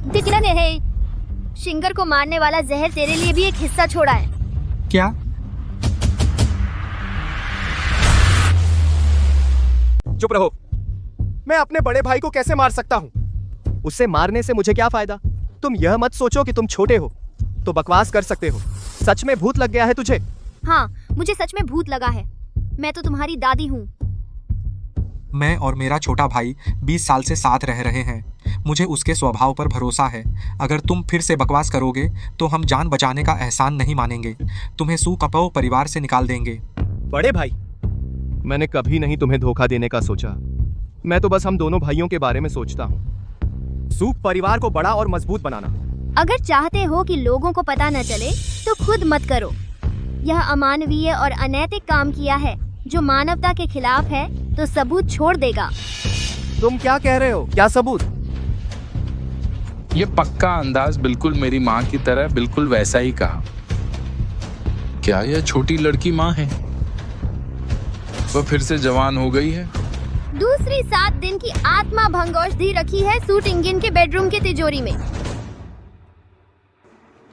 दिक्कत है, शिंगर को मारने वाला जहर तेरे लिए भी एक हिस्सा छोड़ा है। क्या? चुप रहो। मैं अपने बड़े भाई को कैसे मार सकता हूँ? उसे मारने से मुझे क्या फायदा? तुम यह मत सोचो कि तुम छोटे हो तो बकवास कर सकते हो। सच में भूत लग गया है तुझे? हाँ, मुझे सच में भूत लगा है। मैं तो तुम्हारी दादी हूँ। मैं और मेरा छोटा भाई 20 साल से साथ रह रहे हैं। मुझे उसके स्वभाव पर भरोसा है। अगर तुम फिर से बकवास करोगे तो हम जान बचाने का एहसान नहीं मानेंगे। तुम्हें सू कपो परिवार से निकाल देंगे। बड़े भाई, मैंने कभी नहीं तुम्हें धोखा देने का सोचा। मैं तो बस हम दोनों भाइयों के बारे में सोचता हूँ। सू परिवार को बड़ा और मजबूत बनाना। अगर चाहते हो कि लोगों को पता न चले तो खुद मत करो। यह अमानवीय और अनैतिक काम किया है जो मानवता के खिलाफ है, तो सबूत छोड़ देगा। तुम क्या कह रहे हो? क्या सबूत? ये पक्का अंदाज बिल्कुल मेरी माँ की तरह, बिल्कुल वैसा ही कहा। क्या यह छोटी लड़की माँ है? वह फिर से जवान हो गई है। दूसरी 7 दिन की आत्मा भंग औषधि रखी है सूट इंगिन के बेडरूम की तिजोरी में।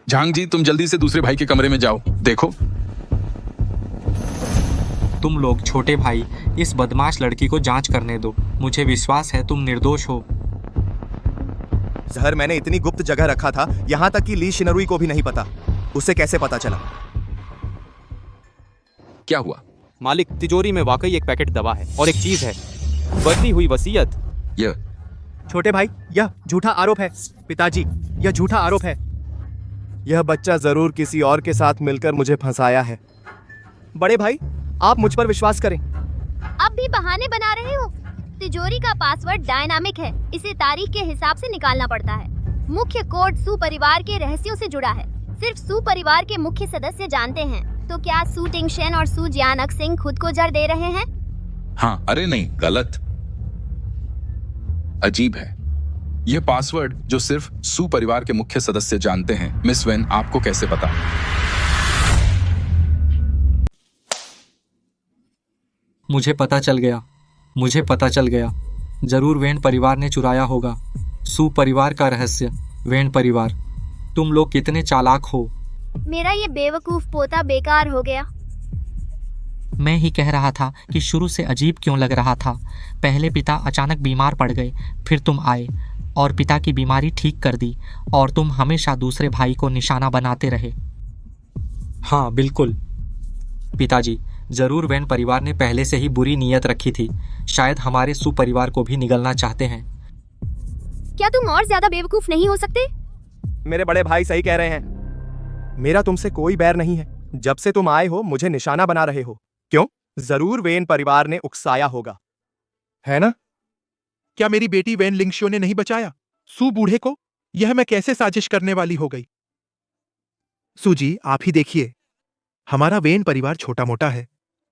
झांग जी, तुम जल्दी से दूसरे भाई के कमरे में जाओ। देखो, तुम लोग छोटे भाई इस बदमाश लड़की को जांच करने दो। मुझे विश्वास है तुम निर्दोष हो। जहर मैंने इतनी गुप्त जगह रखा था, यहाँ तक कि ली शिनरुई को भी नहीं पता। उसे कैसे पता चला? क्या हुआ? मालिक, तिजोरी में वाकई एक पैकेट दवा है और एक चीज है, बदली हुई वसीयत। यह छोटे भाई, यह झूठा आरोप है। पिताजी, यह झूठा आरोप है। यह बच्चा जरूर किसी और के साथ मिलकर मुझे फंसाया है। बड़े भाई, आप मुझ पर विश्वास करें। अब भी बहाने बना रहे हो? तिजोरी का पासवर्ड डायनामिक है, इसे तारीख के हिसाब से निकालना पड़ता है। मुख्य कोड सू परिवार के रहस्यों से जुड़ा है, सिर्फ सू परिवार के मुख्य सदस्य जानते हैं। तो क्या सू टिंगशेन और सू जियानक सिंह खुद को जड़ दे रहे हैं? हाँ, अरे नहीं, गलत। अजीब है। यह पासवर्ड जो सिर्फ सू परिवार के मुख्य सदस्य जानते हैं। मिस वेन, आपको कैसे पता? मुझे पता चल गया। मुझे पता चल गया। जरूर वेन परिवार ने चुराया होगा। सू परिवार का रहस्य। वेन परिवार, तुम लोग कितने चालाक हो। मेरा ये बेवकूफ पोता बेकार हो गया। मैं ही कह रहा था कि शुरू से अजीब क्यों लग रहा था। पहले पिता अचानक बीमार पड़ गए, फिर तुम आए और पिता की बीमारी ठीक कर दी, और तुम हमेशा दूसरे भाई को निशाना बनाते रहे। हाँ बिल्कुल पिताजी, जरूर वेन परिवार ने पहले से ही बुरी नीयत रखी थी। शायद हमारे सू परिवार को भी निगलना चाहते हैं। क्या तुम और ज्यादा बेवकूफ नहीं हो सकते? मेरे बड़े भाई सही कह रहे हैं। मेरा तुमसे कोई बैर नहीं है। जब से तुम आए हो मुझे निशाना बना रहे हो। क्यों? जरूर वेन परिवार ने उकसाया होगा, है ना? क्या मेरी बेटी वेन लिंगशियो ने नहीं बचाया सू बूढ़े को? यह मैं कैसे साजिश करने वाली हो गई? सूजी, आप ही देखिए, हमारा वेन परिवार छोटा मोटा है।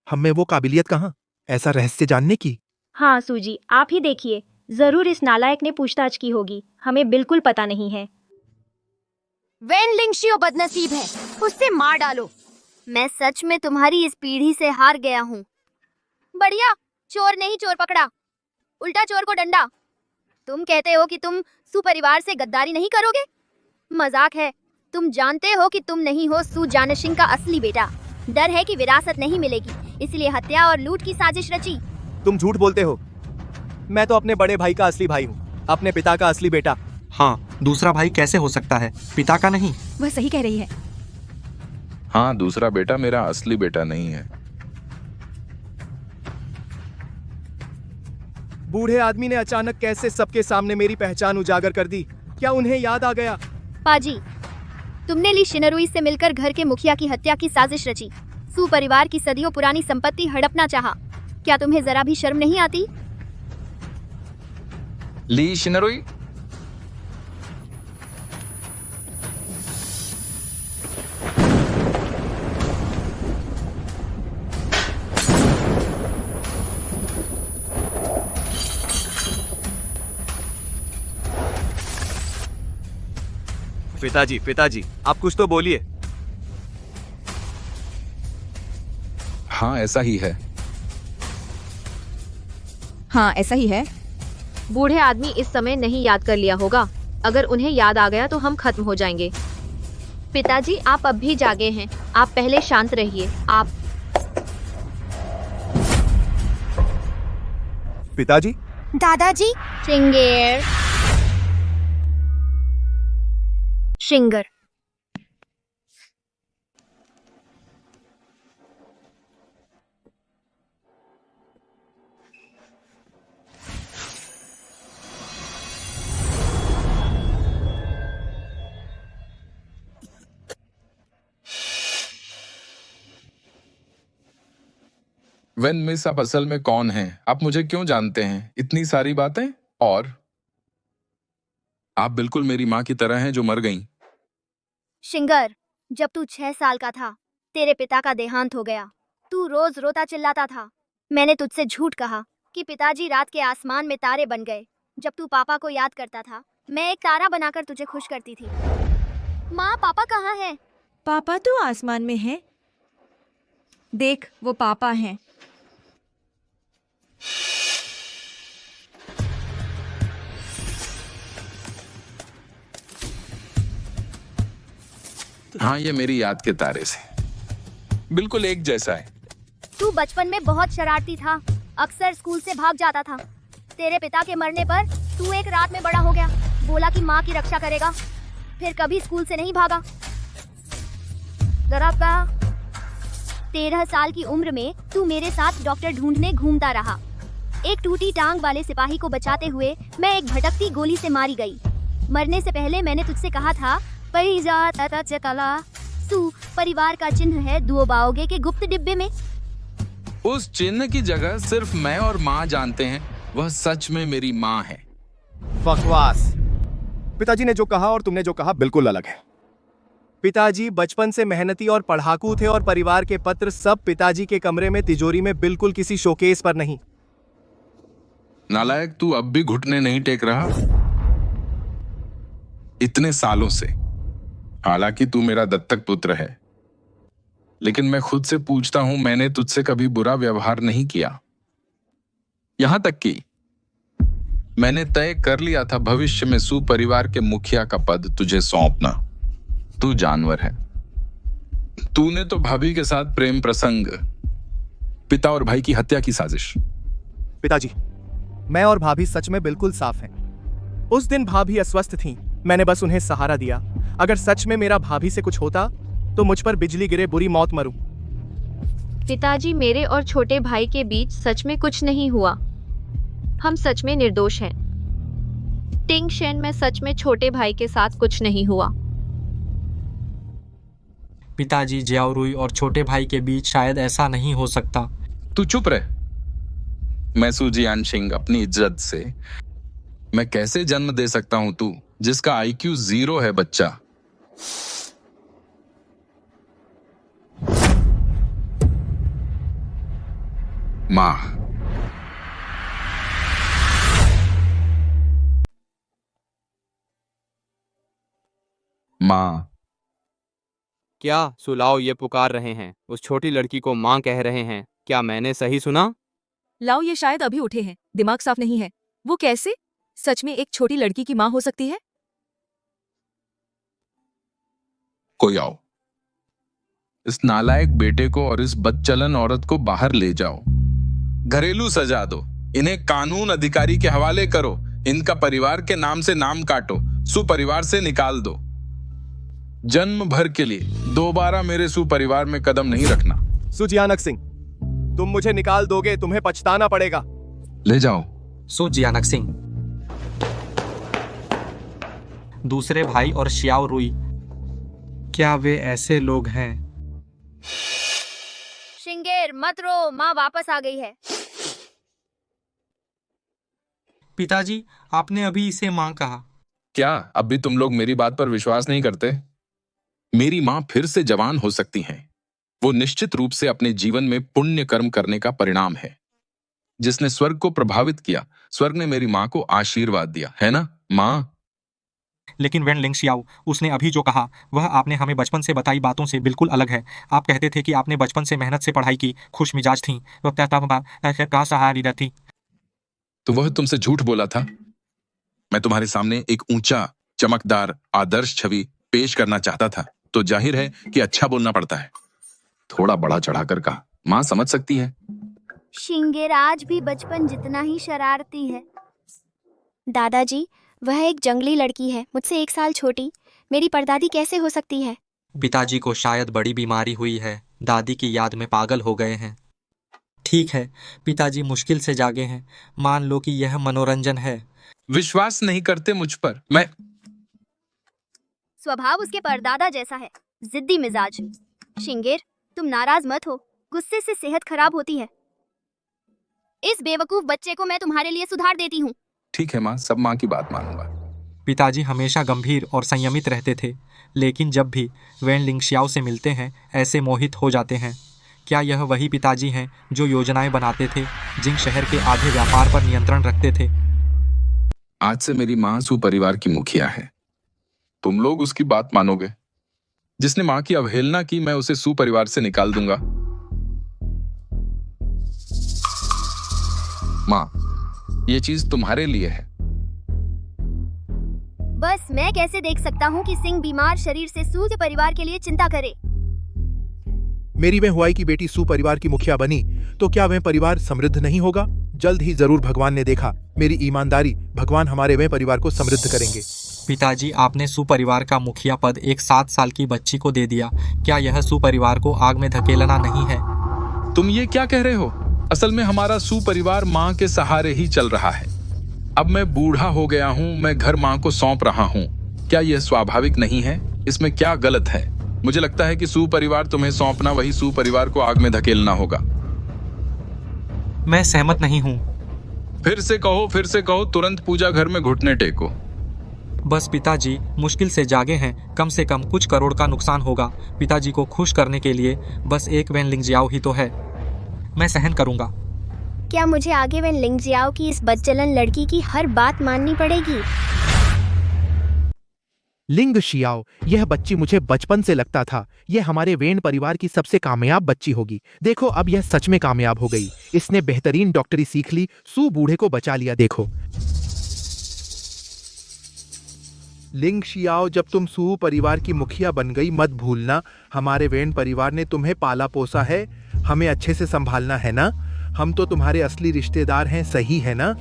हम में वो काबिलियत कहाँ ऐसा रहस्य जानने की। हाँ सूजी, आप ही देखिए, जरूर इस नालायक ने पूछताछ की होगी। हमें बिल्कुल पता नहीं है। वेन लिंगशियो बदनसीब है, उससे मार डालो। मैं सच में तुम्हारी इस पीढ़ी से हार गया हूँ। बढ़िया, चोर नहीं चोर पकड़ा, उल्टा चोर को डंडा। तुम कहते हो कि तुम सू परिवार से गद्दारी नहीं करोगे? मजाक है। तुम जानते हो कि तुम नहीं हो सू जानशिंग का असली बेटा। डर है कि विरासत नहीं मिलेगी, इसलिए हत्या और लूट की साजिश रची। तुम झूठ बोलते हो। मैं तो अपने बड़े भाई का असली भाई हूँ, अपने पिता का असली बेटा। हाँ, दूसरा भाई कैसे हो सकता है, पिता का नहीं? वह सही कह रही है। हाँ, दूसरा बेटा मेरा असली बेटा नहीं है। बूढ़े आदमी ने अचानक कैसे सबके सामने मेरी पहचान उजागर कर दी? क्या उन्हें याद आ गया? पाजी, तुमने ली शिनरुई से मिलकर घर के मुखिया की हत्या की साजिश रची। सू परिवार की सदियों पुरानी संपत्ति हड़पना चाहा। क्या तुम्हें जरा भी शर्म नहीं आती? ली शिनरुई, पिताजी, पिताजी, आप कुछ तो बोलिए। हाँ ऐसा ही है। हाँ ऐसा ही है। बूढ़े आदमी इस समय नहीं याद कर लिया होगा। अगर उन्हें याद आ गया तो हम खत्म हो जाएंगे। पिताजी, आप अब भी जागे हैं। आप पहले शांत रहिए। आप पिताजी, दादाजी। शिंगर। वेन मिस आप असल में कौन हैं? आप मुझे क्यों जानते हैं? इतनी सारी बातें? और आप बिल्कुल मेरी माँ की तरह हैं जो मर गईं। शिंगर, जब तू 6 साल का था तेरे पिता का देहांत हो गया। तू रोज रोता चिल्लाता था। मैंने तुझसे झूठ कहा कि पिताजी रात के आसमान में तारे बन गए। जब तू पापा को याद करता था मैं एक तारा बनाकर तुझे खुश करती थी। माँ, पापा कहाँ हैं? पापा तो आसमान में हैं। देख, वो पापा हैं। हाँ, ये मेरी याद के तारे से बिल्कुल एक जैसा है। तू बचपन में बहुत शरारती था, अक्सर स्कूल से भाग जाता था। तेरे पिता के मरने पर तू एक रात में बड़ा हो गया, बोला कि माँ की रक्षा करेगा, फिर कभी स्कूल से नहीं भागा। जरा का 13 साल की उम्र में तू मेरे साथ डॉक्टर ढूंढने घूमता रहा। एक टूटी टांग वाले सिपाही को बचाते हुए मैं एक भटकती गोली से मारी गई। मरने से पहले मैंने तुझसे कहा था सू परिवार का चिन्ह है दुओबाओगे के गुप्त डिब्बे में। उस चिन्ह की जगह सिर्फ मैं और माँ जानते हैं। वह सच में मेरी माँ है। बकवास। पिताजी ने जो कहा और तुमने जो कहा बिल्कुल अलग है। पिताजी बचपन से मेहनती और पढ़ाकू थे और परिवार के पत्र सब पिताजी के कमरे में तिजोरी में, बिल्कुल किसी शोकेस पर नहीं। नालायक, तू अब भी घुटने नहीं टेक रहा इतने सालों से। हालांकि तू मेरा दत्तक पुत्र है, लेकिन मैं खुद से पूछता हूं, मैंने तुझसे कभी बुरा व्यवहार नहीं किया। यहां तक कि मैंने तय कर लिया था भविष्य में सू परिवार के मुखिया का पद तुझे सौंपना। तू जानवर है। तूने तो भाभी के साथ प्रेम प्रसंग, पिता और भाई की हत्या की साजिश। पिताजी, मैं और भाभी सच में बिल्कुल साफ हैं। उस दिन भाभी अस्वस्थ थीं, मैंने बस उन्हें सहारा दिया। अगर सच में मेरा भाभी से कुछ होता तो मुझ पर बिजली गिरे बुरी मौत मरूं। पिताजी, मेरे और छोटे भाई के बीच सच में कुछ नहीं हुआ। हम सच में निर्दोष हैं। टिंग शेन में सच में छोटे भाई के साथ कुछ नहीं हुआ। पिताजी, जियाओरुई और छोटे भाई के बीच शायद ऐसा नहीं हो सकता। तू चुप रहे। मैं सू जियानशिंग अपनी इज्जत से मैं कैसे जन्म दे सकता हूं तू जिसका IQ 0 है बच्चा। मां, मां। क्या सुलाओ ये पुकार रहे हैं? उस छोटी लड़की को माँ कह रहे हैं। क्या मैंने सही सुना? लाओ, ये शायद अभी उठे हैं, दिमाग साफ नहीं है। वो कैसे सच में एक छोटी लड़की की माँ हो सकती है? कोई आओ, इस नालायक बेटे को और इस बदचलन औरत को बाहर ले जाओ। घरेलू सजा दो। इन्हें कानून अधिकारी के हवाले करो। इनका परिवार के नाम से नाम काटो। सुपरिवार से निकाल दो। जन्म भर के लिए दोबारा मेरे सुपरिवार में कदम नहीं रखना। सुजियानक सिंह, तुम मुझे निकाल दोगे, तुम्हें पछताना पड़ेगा। ले जाओ। सुजियानक सिंह, दूसरे भाई और शियाओ रुई, क्या वे ऐसे लोग हैं? शिंगेर, मत रो, माँ वापस आ गई है। पिताजी, आपने अभी इसे माँ कहा। क्या अब भी तुम लोग मेरी बात पर विश्वास नहीं करते? मेरी मां फिर से जवान हो सकती हैं। वो निश्चित रूप से अपने जीवन में पुण्य कर्म करने का परिणाम है, जिसने स्वर्ग को प्रभावित किया। स्वर्ग ने मेरी मां को आशीर्वाद दिया, है ना मां? लेकिन वेन लिंगशियाओ, उसने अभी जो कहा वह आपने हमें बचपन से बताई बातों से बिल्कुल अलग है। आप कहते थे कि आपने बचपन से मेहनत से पढ़ाई की, खुश मिजाज थी, वह सहारी थी। तो वह तुमसे झूठ बोला था। मैं तुम्हारे सामने एक ऊंचा, चमकदार, आदर्श छवि पेश करना चाहता था, तो जाहिर है कि अच्छा बोलना पड़ता है। थोड़ा बड़ा चढ़ाकर कहा, मां समझ सकती है। शिंगेर आज भी बचपन जितना ही शरारती है। दादाजी, वह एक जंगली लड़की है, मुझसे 1 साल छोटी। मेरी परदादी कैसे हो सकती है? पिताजी को शायद बड़ी बीमारी हुई है, दादी की याद में पागल हो गए हैं। ठीक है, पिताजी मुश्किल से जागे हैं, मान लो कि यह मनोरंजन है। विश्वास नहीं करते मुझ पर। मैं स्वभाव उसके परदादा जैसा है, जिद्दी मिजाज। शिंगेर, तुम नाराज मत हो, गुस्से से सेहत खराब होती है। इस बेवकूफ बच्चे को मैं तुम्हारे लिए सुधार देती हूँ। ठीक है माँ, सब माँ की बात मानूंगा। पिताजी हमेशा गंभीर और संयमित रहते थे, लेकिन जब भी वैन लिंगशियाओ से मिलते हैं ऐसे मोहित हो जाते हैं। क्या यह वही पिताजी हैं जो योजनाएं बनाते थे, जिंग शहर के आधे व्यापार पर नियंत्रण रखते थे? आज से मेरी माँ सू परिवार की मुखिया है। तुम लोग उसकी बात मानोगे? जिसने माँ की अवहेलना की, मैं उसे सू परिवार से निकाल दूंगा। माँ, ये चीज तुम्हारे लिए है। बस मैं कैसे देख सकता हूँ कि सिंह बीमार शरीर से सू के परिवार के लिए चिंता करे। मेरी वह हुआई की बेटी सू परिवार की मुखिया बनी तो क्या वह परिवार समृद्ध नहीं होगा? जल्द ही जरूर भगवान ने देखा मेरी ईमानदारी, भगवान हमारे वह परिवार को समृद्ध करेंगे। पिताजी, आपने सुपरिवार का मुखिया पद एक 7 साल की बच्ची को दे दिया। क्या यह सुपरिवार को आग में धकेलना नहीं है? तुम ये क्या कह रहे हो? असल में हमारा सू परिवार माँ के सहारे ही चल रहा है। अब मैं बूढ़ा हो गया हूँ, मैं घर माँ को सौंप रहा हूँ। क्या यह स्वाभाविक नहीं है? इसमें क्या गलत है? मुझे लगता है कि सू परिवार तुम्हें सौंपना वही सू परिवार को आग में धकेलना होगा। मैं सहमत नहीं हूँ। फिर से कहो, तुरंत पूजा घर में घुटने टेको। बस पिताजी मुश्किल से जागे हैं, कम से कम कुछ करोड़ का नुकसान होगा। पिताजी को खुश करने के लिए बस एक वैन लिंगजियाओ ही तो है। मैं सहन करूंगा। क्या मुझे आगे वैन लिंगजियाओ की इस बदचलन लड़की की हर बात माननी पड़ेगी? लिंग शियाओ, यह बच्ची मुझे बचपन से लगता था यह हमारे वेन परिवार की सबसे कामयाब बच्ची होगी। देखो अब यह सच में कामयाब हो गई। इसने बेहतरीन डॉक्टरी सीख ली, सू बूढ़े को बचा लिया। देखो लिंग शियाओ, जब तुम सू परिवार की मुखिया बन गई, मत भूलना हमारे वेन परिवार ने तुम्हें पाला पोसा है। हमें अच्छे से संभालना है ना? हम तो तुम्हारे असली रिश्तेदार हैं, सही है ना?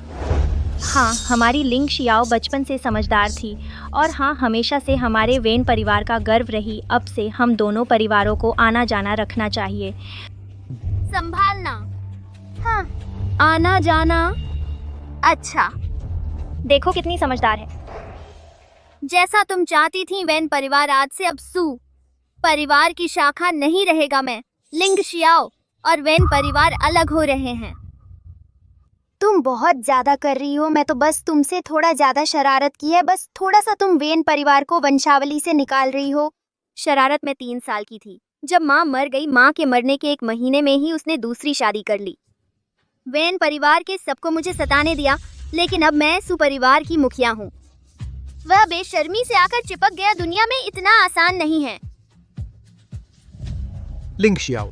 हाँ, हमारी लिंग शियाओ बचपन से समझदार थी और हाँ, हमेशा से हमारे वेन परिवार का गर्व रही। अब से हम दोनों परिवारों को आना जाना रखना चाहिए। संभालना? हाँ, आना जाना। अच्छा, देखो कितनी समझदार है। जैसा तुम चाहती थी वेन परिवार आज से अब सू परिवार की शाखा नहीं रहेगा। मैं लिंग शियाओ और वेन परिवार अलग हो रहे हैं। तुम बहुत ज्यादा कर रही हो। मैं तो बस तुमसे थोड़ा ज्यादा शरारत की है। बस थोड़ा सा तुम वेन परिवार को वंशावली से निकाल रही हो। शरारत में 3 साल की थी जब माँ मर गई। माँ के मरने के 1 महीने में ही उसने दूसरी शादी कर ली। वेन परिवार के सबको मुझे सताने दिया, लेकिन अब मैं सुपरिवार की मुखिया हूँ। वह बेशर्मी से आकर चिपक गया। दुनिया में इतना आसान नहीं है। लिंग शियाओ,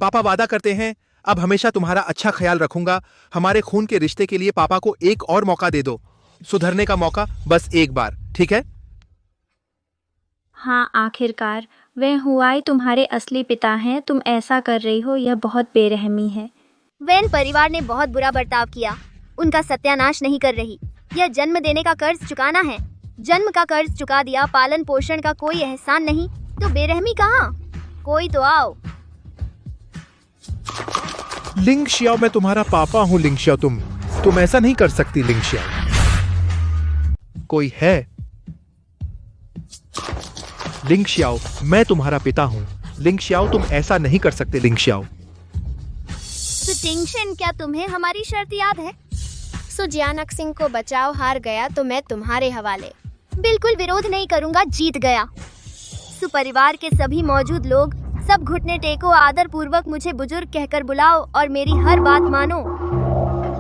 पापा वादा करते हैं अब हमेशा तुम्हारा अच्छा ख्याल रखूंगा। हमारे खून के रिश्ते के लिए पापा को एक और मौका दे दो, सुधरने का मौका, बस एक बार, ठीक है? हाँ, आखिरकार वह हुआई तुम्हारे असली पिता हैं। तुम ऐसा कर रही हो, यह बहुत बेरहमी है। वेन परिवार ने बहुत बुरा बर्ताव किया। उनका सत्यानाश नहीं कर रही। यह जन्म देने का कर्ज चुकाना है। जन्म का कर्ज चुका दिया, पालन पोषण का कोई एहसान नहीं, तो बेरहमी कहाँ? कोई तो आओ। लिंग शियाओ, मैं तुम्हारा पापा हूँ। लिंग शियाओ, तुम ऐसा नहीं कर सकती। लिंग शियाओ, कोई है? लिंग शियाओ, मैं तुम्हारा पिता हूँ। लिंग शियाओ, तुम ऐसा नहीं कर सकते। लिंग शियाओ। टिंगशन, क्या तुम्हें हमारी शर्त याद है? सुजियानक सिंह को बचाओ, हार गया तो मैं तुम्हारे हवाले। बिल्कुल विरोध नहीं करूंगा, जीत गया। सुपरिवार के सभी मौजूद लोग सब घुटने टेको, आदर पूर्वक मुझे बुजुर्ग कहकर बुलाओ और मेरी हर बात मानो।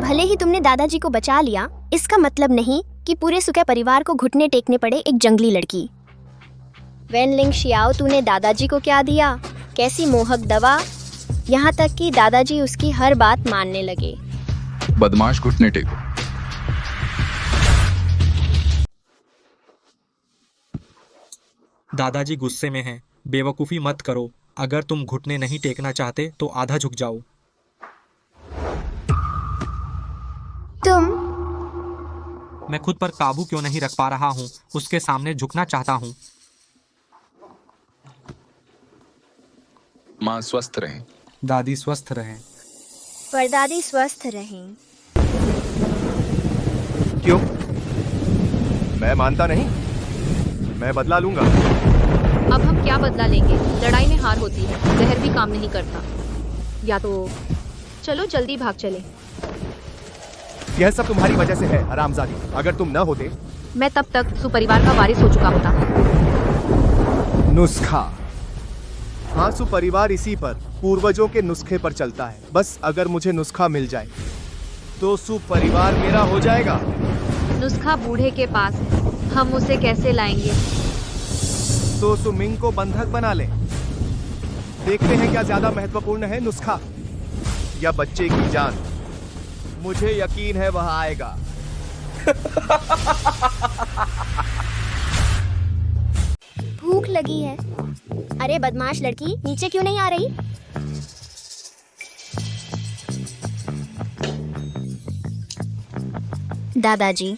भले ही तुमने दादाजी को बचा लिया, इसका मतलब नहीं कि पूरे सुके परिवार को घुटने टेकने पड़े एक जंगली लड़की। वेन लिंग शियाओ, तूने दादाजी को क्या दिया? कैसी मोहक दवा! यहाँ तक कि दादाजी उसकी हर बात मानने लगे। बदमाश, घुटने टेको। दादाजी गुस्से में हैं। बेवकूफ़ी मत करो। अगर तुम घुटने नहीं टेकना चाहते तो आधा झुक जाओ। मैं खुद पर काबू क्यों नहीं रख पा रहा हूँ, उसके सामने झुकना चाहता हूँ। माँ स्वस्थ रहें। दादी स्वस्थ रहें। परदादी स्वस्थ रहें। क्यों? मैं मानता नहीं। मैं बदला लूंगा। अब हम क्या बदला लेंगे? लड़ाई में हार होती है, जहर भी काम नहीं करता। या तो चलो जल्दी भाग चले। यह सब तुम्हारी वजह से है हरामजादी। अगर तुम न होते। मैं तब तक सुपरिवार का वारिस हो चुका होता। नुस्खा। हाँ, सुपरिवार इसी पर पूर्वजों के नुस्खे पर चलता है। बस अगर मुझे नुस्खा मिल जाए तो सुपरिवार मेरा हो जाएगा। नुस्खा बूढ़े के पास है, हम उसे कैसे लाएंगे? तो सुमिंग को बंधक बना ले। देखते हैं क्या ज्यादा महत्वपूर्ण है, नुस्खा या बच्चे की जान। मुझे यकीन है वह आएगा। भूख लगी है। अरे बदमाश लड़की, नीचे क्यों नहीं आ रही? दादाजी।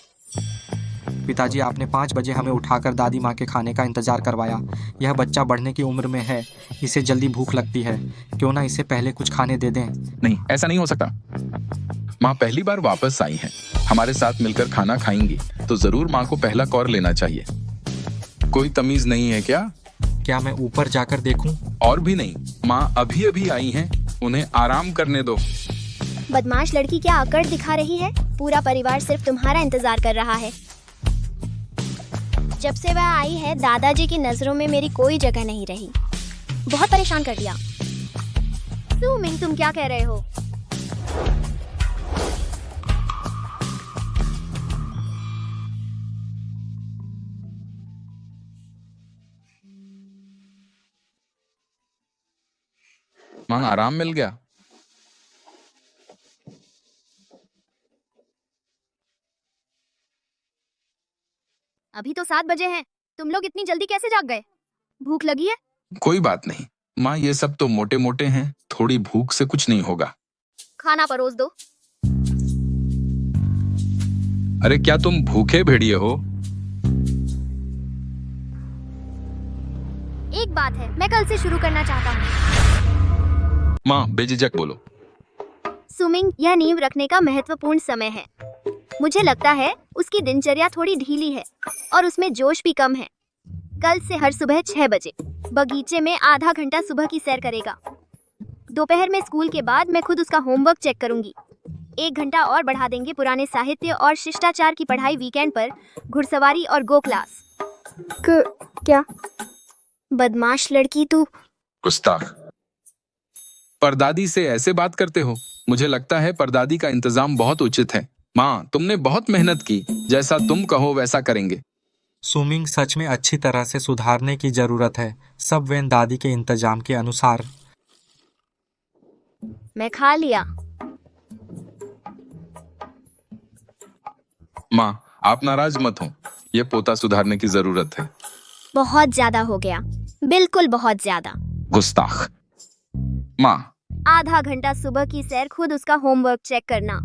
पिताजी, आपने 5 बजे हमें उठाकर दादी माँ के खाने का इंतजार करवाया। यह बच्चा बढ़ने की उम्र में है, इसे जल्दी भूख लगती है। क्यों ना इसे पहले कुछ खाने दे दें? नहीं, ऐसा नहीं हो सकता। माँ पहली बार वापस आई हैं, हमारे साथ मिलकर खाना खाएंगी तो जरूर माँ को पहला कौर लेना चाहिए। कोई तमीज नहीं है क्या? क्या मैं ऊपर जाकर देखूं? और भी नहीं, माँ अभी अभी आई हैं, उन्हें आराम करने दो। बदमाश लड़की क्या अकड़ दिखा रही है? पूरा परिवार सिर्फ तुम्हारा इंतजार कर रहा है। जब से वह आई है, दादाजी की नजरों में मेरी कोई जगह नहीं रही। बहुत परेशान कर दिया। सुमिंग, तुम क्या कह रहे हो? माँ, आराम मिल गया? अभी तो 7 बजे हैं। तुम लोग इतनी जल्दी कैसे जाग गए? भूख लगी है? कोई बात नहीं माँ, ये सब तो मोटे मोटे हैं, थोड़ी भूख से कुछ नहीं होगा। खाना परोस दो। अरे क्या तुम भूखे भेड़िए हो? एक बात है, मैं कल से शुरू करना चाहता हूँ। माँ बेझिझक बोलो। सुमिंग, यह नींव रखने का महत्वपूर्ण समय है। मुझे लगता है उसकी दिनचर्या थोड़ी ढीली है और उसमें जोश भी कम है। कल से हर सुबह 6 बजे बगीचे में आधा घंटा सुबह की सैर करेगा। दोपहर में स्कूल के बाद मैं खुद उसका होमवर्क चेक करूंगी। 1 घंटा और बढ़ा देंगे पुराने साहित्य और शिष्टाचार की पढ़ाई वीकेंड पर, घुड़सवारी और गो क्लास। क्या? बदमाश लड़की तू। गुस्ताख। परदादी से ऐसे बात करते हो? मुझे लगता है परदादी का इंतजाम बहुत उचित है। माँ, तुमने बहुत मेहनत की, जैसा तुम कहो वैसा करेंगे। सुमिंग, सच में अच्छी तरह से सुधारने की जरूरत है, सब वेन दादी के इंतजाम के अनुसार। मैं खा लिया। माँ, आप नाराज मत हो, ये पोता सुधारने की जरूरत है। बहुत ज्यादा हो गया, बिल्कुल बहुत ज्यादा। गुस्ताख। माँ, आधा घंटा सुबह की सैर, खुद उसका होमवर्क चेक करना।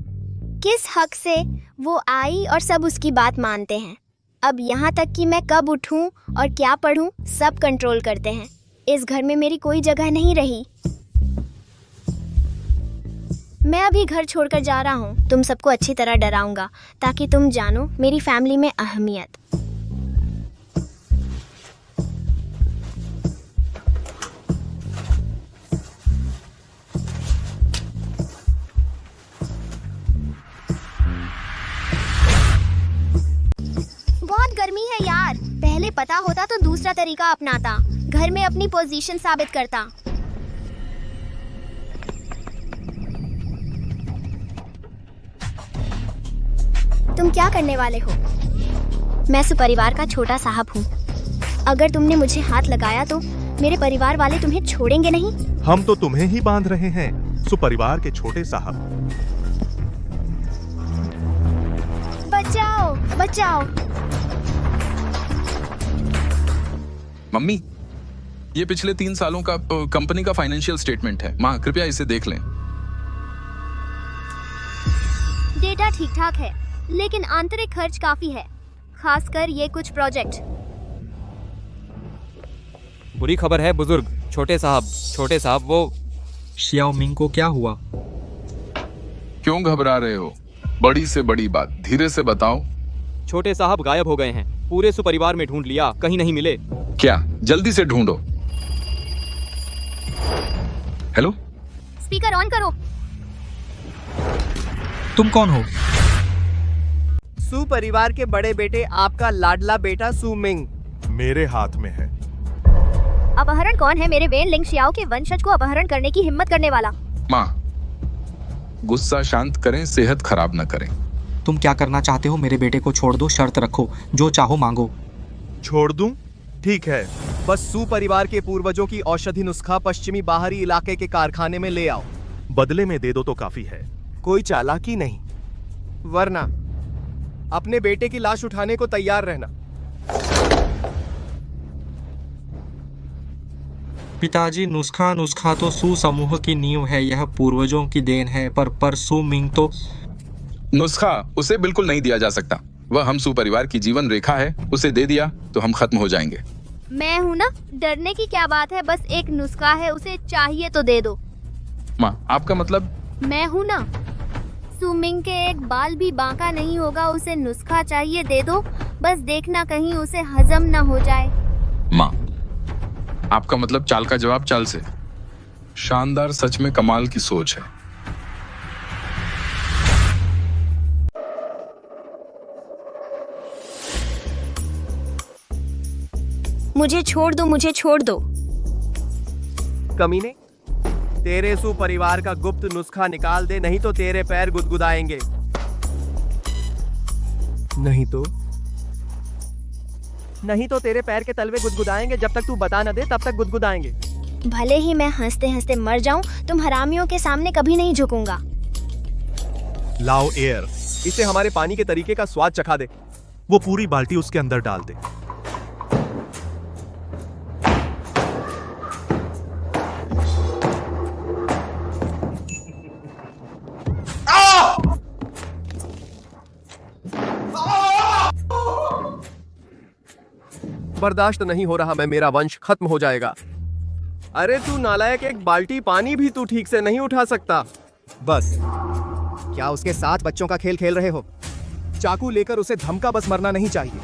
किस हक से वो आई और सब उसकी बात मानते हैं? अब यहाँ तक कि मैं कब उठूं और क्या पढूं, सब कंट्रोल करते हैं। इस घर में मेरी कोई जगह नहीं रही। मैं अभी घर छोड़कर जा रहा हूँ। तुम सबको अच्छी तरह डराऊंगा ताकि तुम जानो मेरी फैमिली में अहमियत। बहुत गर्मी है यार। पहले पता होता तो दूसरा तरीका अपनाता, घर में अपनी पोजीशन साबित करता। तुम क्या करने वाले हो? मैं सुपरिवार का छोटा साहब हूँ। अगर तुमने मुझे हाथ लगाया तो मेरे परिवार वाले तुम्हें छोड़ेंगे नहीं। हम तो तुम्हें ही बांध रहे हैं, सुपरिवार के छोटे साहब। बचाओ, बचाओ। मम्मी, ये पिछले 3 सालों का कंपनी का फाइनेंशियल स्टेटमेंट है। माँ, कृपया इसे देख लें। डेटा ठीक ठाक है, लेकिन आंतरिक खर्च काफी है, खासकर ये कुछ प्रोजेक्ट। बुरी खबर है बुजुर्ग। छोटे साहब वो। शियाओ मिंग को क्या हुआ? क्यों घबरा रहे हो? बड़ी से बड़ी बात, धीरे से बताओ। छोटे साहब गायब हो गए हैं। पूरे सुपरिवार में ढूंढ लिया, कहीं नहीं मिले। क्या? जल्दी से ढूंढो। हेलो, स्पीकर ऑन करो। तुम कौन हो? सू परिवार के बड़े बेटे आपका लाडला बेटा सू मिंग मेरे हाथ में है। अपहरण कौन है? मेरे वेन लिंग शियाओ के वंशज को अपहरण करने की हिम्मत करने वाला। माँ, गुस्सा शांत करें, सेहत खराब न करें। तुम क्या करना चाहते हो? मेरे बेटे को छोड़ दो, शर्त रखो, जो चाहो मांगो। छोड़ दूं? ठीक है, बस सू परिवार के पूर्वजों की औषधि नुस्खा पश्चिमी बाहरी इलाके के कारखाने में ले आओ। बदले में दे दो तो काफी है। कोई चालाकी नहीं, वरना अपने बेटे की लाश उठाने को तैयार रहना। पिताजी, नुस्खा तो सू समूह की नींव है, यह पूर्वजों की देन है, पर सू मिंग तो। नुस्खा उसे बिल्कुल नहीं दिया जा सकता। वह हम सू परिवार की जीवन रेखा है, उसे दे दिया तो हम खत्म हो जाएंगे। मैं हूँ ना, डरने की क्या बात है? बस एक नुस्खा है, उसे चाहिए तो दे दो। माँ, आपका मतलब? मैं हूँ ना, सुमिंग के एक बाल भी बांका नहीं होगा, उसे नुस्खा चाहिए, दे दो। बस देखना कहीं उसे हजम ना हो जाए। माँ, आपका मतलब चाल का जवाब चाल से। शानदार, सच में कमाल की सोच है। मुझे छोड़ दो, मुझे छोड़ दो। कमीने, तेरे सू परिवार का गुप्त नुस्खा निकाल दे, नहीं तो तेरे पैर गुदगुदाएंगे। नहीं तो तेरे पैर के तलवे गुदगुदाएंगे। जब तक तू बता न दे तब तक गुदगुदाएंगे। भले ही मैं हंसते हंसते मर जाऊं, तुम हरामियों के सामने कभी नहीं झुकूंगा। लाओ एयर। इसे हमारे पानी के तरीके का स्वाद चखा दे। वो पूरी बाल्टी उसके अंदर डाल दे। बर्दाश्त नहीं हो रहा, मैं, मेरा वंश खत्म हो जाएगा। अरे तू नालायक, एक बाल्टी पानी भी तू ठीक से नहीं उठा सकता। बस, क्या उसके साथ बच्चों का खेल खेल रहे हो? चाकू लेकर उसे धमका, बस मरना नहीं चाहिए।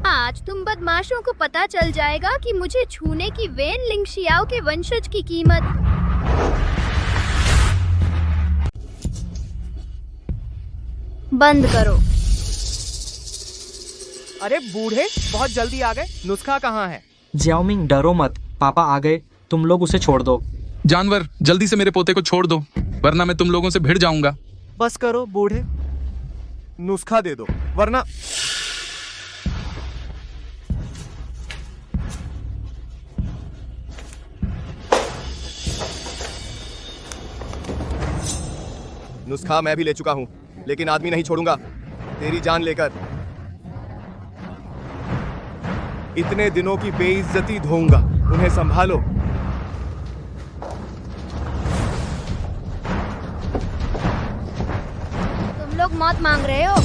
आज तुम बदमाशों को पता चल जाएगा कि मुझे छूने की वेन लिंग शियाओ के वंशज की कीमत। बंद करो। अरे बूढ़े, बहुत जल्दी आ गए। नुस्खा कहाँ है? जियाओमिंग, डरो मत, पापा आ गए, तुम लोग उसे छोड़ दो। जानवर, जल्दी से मेरे पोते को छोड़ दो, वरना मैं तुम लोगों से भिड़ जाऊंगा। बस करो बूढ़े, नुस्खा दे दो, वरना। नुस्खा मैं भी ले चुका हूं, लेकिन आदमी नहीं छोड़ूंगा, तेरी जान लेकर। इतने दिनों की बेइज्जती धोऊंगा, उन्हें संभालो। तुम लोग मौत मांग रहे हो?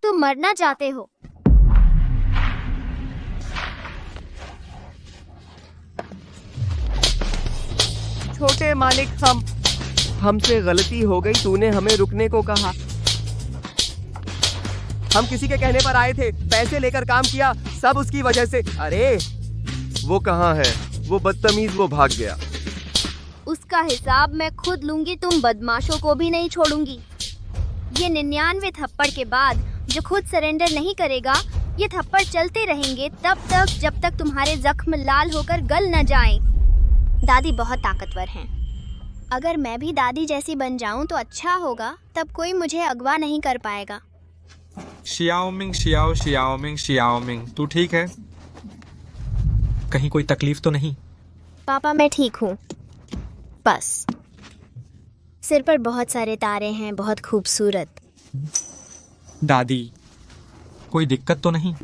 तुम मरना चाहते हो? छोटे मालिक, हमसे गलती हो गई, तूने हमें रुकने को कहा। हम किसी के कहने पर आए थे, पैसे लेकर काम किया, सब उसकी वजह से। अरे वो कहाँ है? वो बदतमीज, वो भाग गया। उसका हिसाब मैं खुद लूंगी, तुम बदमाशों को भी नहीं छोड़ूंगी। ये 99 थप्पड़ के बाद जो खुद सरेंडर नहीं करेगा, ये थप्पड़ चलते रहेंगे तब तक जब तक तुम्हारे जख्म लाल होकर गल न जाएं। दादी बहुत ताकतवर हैं। अगर मैं भी दादी जैसी बन जाऊं तो अच्छा होगा, तब कोई मुझे अगवा नहीं कर पाएगा। शियाओमिंग, शियाओमिंग, तू ठीक है? कहीं कोई तकलीफ तो नहीं? पापा, मैं ठीक हूँ। बस सिर पर बहुत सारे तारे हैं, बहुत खूबसूरत। दादी, कोई दिक्कत तो नहीं?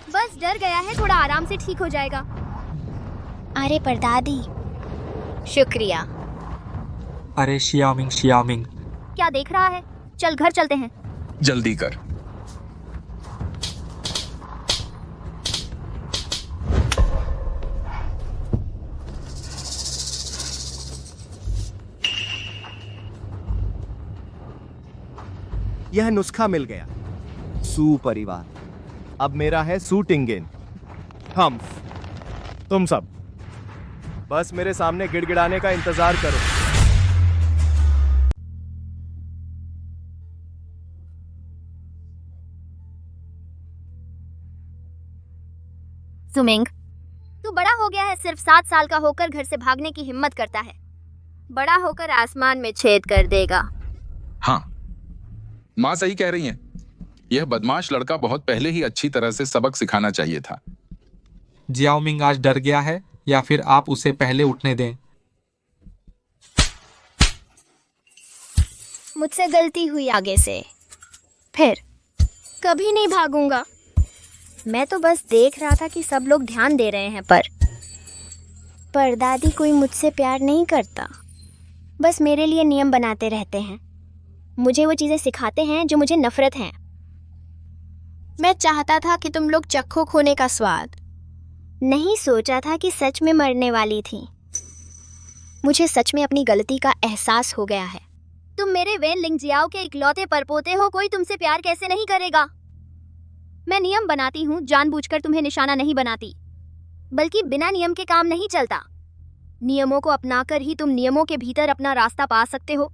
बस डर गया है, थोड़ा आराम से ठीक हो जाएगा। अरे पर दादी, शुक्रिया। अरे शियाओमिंग, क्या देख रहा है? चल घर चलते हैं। जल्दी कर। यह नुस्खा मिल गया। सू परिवार अब मेरा है सू टिंगेन। हम तुम सब बस मेरे सामने गिड़गिड़ाने का इंतजार करो। सुमिंग, तू बड़ा हो गया है, सिर्फ 7 साल का होकर घर से भागने की हिम्मत करता है। बड़ा होकर आसमान में छेद कर देगा। हाँ, माँ सही कह रही हैं। यह बदमाश लड़का बहुत पहले ही अच्छी तरह से सबक सिखाना चाहिए था। जियाओमिंग आज डर गया है या फिर आप उसे पहले उठने दें? मुझसे गलती हुई आगे से, फिर कभी नहीं भागूंगा। मैं तो बस देख रहा था कि सब लोग ध्यान दे रहे हैं, पर दादी कोई मुझसे प्यार नहीं करता, बस मेरे लिए नियम बनाते रहते हैं। मुझे वो चीज़ें सिखाते हैं जो मुझे नफरत हैं। मैं चाहता था कि तुम लोग चखो खोने का स्वाद, नहीं सोचा था कि सच में मरने वाली थी। मुझे सच में अपनी गलती का एहसास हो गया है। तुम मेरे वेन लिंगजियाओ के इकलौते परपोते हो, कोई तुमसे प्यार कैसे नहीं करेगा। मैं नियम बनाती हूँ, जानबूझकर तुम्हें निशाना नहीं बनाती, बल्कि बिना नियम के काम नहीं चलता। नियमों को अपनाकर ही तुम नियमों के भीतर अपना रास्ता पा सकते हो।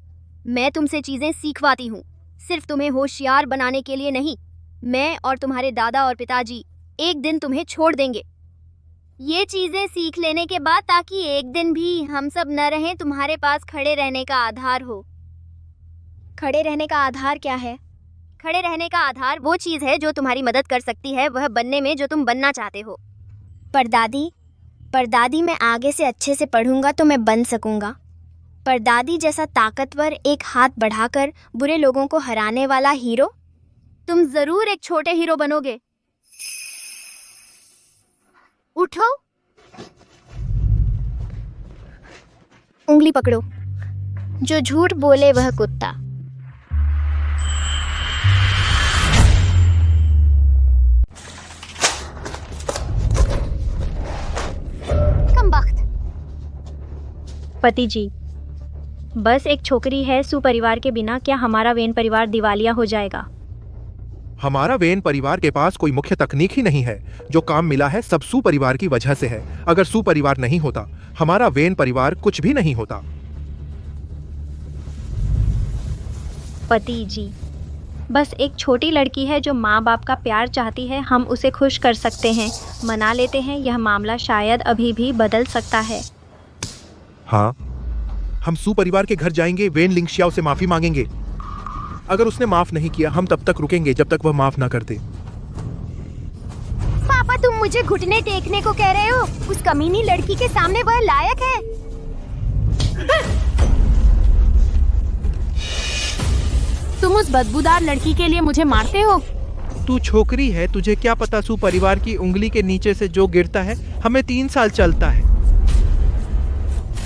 मैं तुमसे चीजें सीखवाती हूँ, सिर्फ तुम्हें होशियार बनाने के लिए नहीं। मैं और तुम्हारे दादा और पिताजी एक दिन तुम्हें छोड़ देंगे, ये चीजें सीख लेने के बाद, ताकि एक दिन भी हम सब न रहें, तुम्हारे पास खड़े रहने का आधार हो। खड़े रहने का आधार क्या है? खड़े रहने का आधार वो चीज़ है जो तुम्हारी मदद कर सकती है वह बनने में जो तुम बनना चाहते हो। पर दादी मैं आगे से अच्छे से पढ़ूंगा तो मैं बन सकूंगा। पर दादी जैसा ताकतवर, एक हाथ बढ़ाकर बुरे लोगों को हराने वाला हीरो, तुम जरूर एक छोटे हीरो बनोगे। उठो, उंगली पकड़ो। जो झूठ बोले वह कुत्ता। पति जी, बस एक छोकरी है सू परिवार के बिना क्या हमारा वेन परिवार दिवालिया हो जाएगा? हमारा वेन परिवार के पास कोई मुख्य तकनीक ही नहीं है। जो काम मिला है सब सू परिवार की वजह से है। अगर सू परिवार नहीं होता, हमारा वेन परिवार कुछ भी नहीं होता। पति जी, बस एक छोटी लड़की है जो माँ बाप का प्यार चाहती है। हम उसे खुश कर सकते हैं, मना लेते हैं। यह मामला शायद अभी भी बदल सकता है। हाँ, हम सू परिवार के घर जाएंगे, वेन लिंगशियाओ से माफी मांगेंगे। अगर उसने माफ नहीं किया, हम तब तक रुकेंगे जब तक वह माफ ना कर दे। पापा, तुम मुझे घुटने टेकने को कह रहे हो? उस कमीनी लड़की के सामने वह लायक है? तुम उस बदबूदार लड़की के लिए मुझे मारते हो? तू छोकरी है, तुझे क्या पता सू परिवार की उंगली के नीचे से जो गिरता है हमें 3 साल चलता है।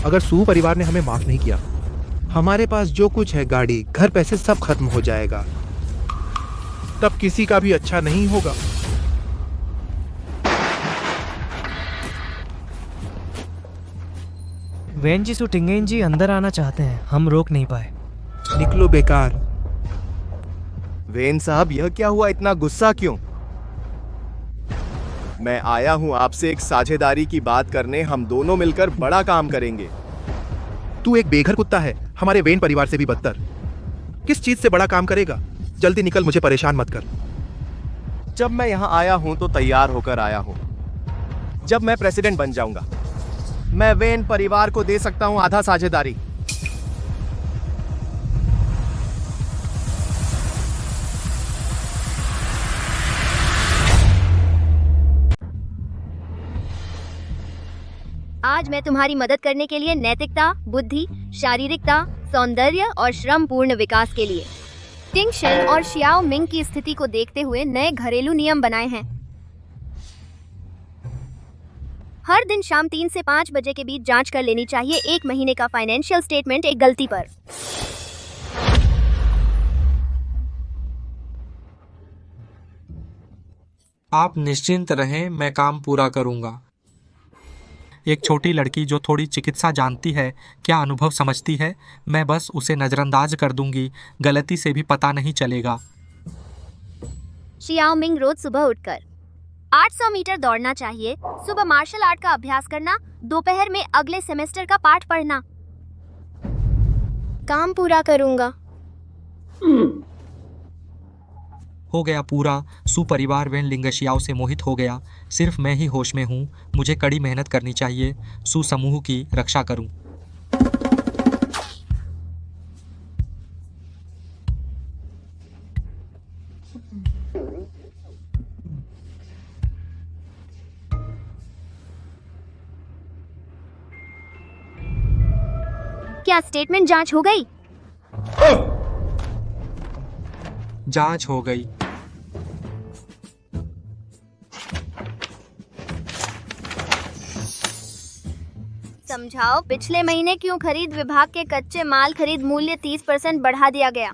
अगर सू परिवार ने हमें माफ नहीं किया, हमारे पास जो कुछ है, गाड़ी, घर, पैसे, सब खत्म हो जाएगा। तब किसी का भी अच्छा नहीं होगा। वेन जी, सू टिंगेन जी अंदर आना चाहते हैं, हम रोक नहीं पाए। निकलो बेकार। वेन साहब, यह क्या हुआ? इतना गुस्सा क्यों? मैं आया हूं आपसे एक साझेदारी की बात करने। हम दोनों मिलकर बड़ा काम करेंगे। तू एक बेघर कुत्ता है, हमारे वेन परिवार से भी बदतर। किस चीज से बड़ा काम करेगा? जल्दी निकल, मुझे परेशान मत कर। जब मैं यहाँ आया हूं तो तैयार होकर आया हूं। जब मैं प्रेसिडेंट बन जाऊंगा, मैं वेन परिवार को दे सकता हूं आधा साझेदारी। आज मैं तुम्हारी मदद करने के लिए नैतिकता, बुद्धि, शारीरिकता, सौंदर्य और श्रम पूर्ण विकास के लिए टिंग शेन और शियाओ मिंग की स्थिति को देखते हुए नए घरेलू नियम बनाए हैं। हर दिन शाम 3 से 5 बजे के बीच जांच कर लेनी चाहिए 1 महीने का फाइनेंशियल स्टेटमेंट एक गलती पर। आप निश्चिंत रहें, मैं काम पूरा करूंगा। एक छोटी लड़की जो थोड़ी चिकित्सा जानती है, क्या अनुभव समझती है? मैं बस उसे नज़रअंदाज कर दूंगी, गलती से भी पता नहीं चलेगा। शियाओ मिंग रोज सुबह उठकर 800 मीटर दौड़ना चाहिए, सुबह मार्शल आर्ट का अभ्यास करना, दोपहर में अगले सेमेस्टर का पाठ पढ़ना। काम पूरा करूंगा। हो गया पूरा। सुपरिवार वेन लिंगशियाओ से मोहित हो गया। सिर्फ मैं ही होश में हूँ। मुझे कड़ी मेहनत करनी चाहिए, सुसमूह की रक्षा करूँ। क्या स्टेटमेंट जांच हो गई? जांच हो गई। समझाओ, पिछले महीने क्यों खरीद विभाग के कच्चे माल खरीद मूल्य 30% बढ़ा दिया गया?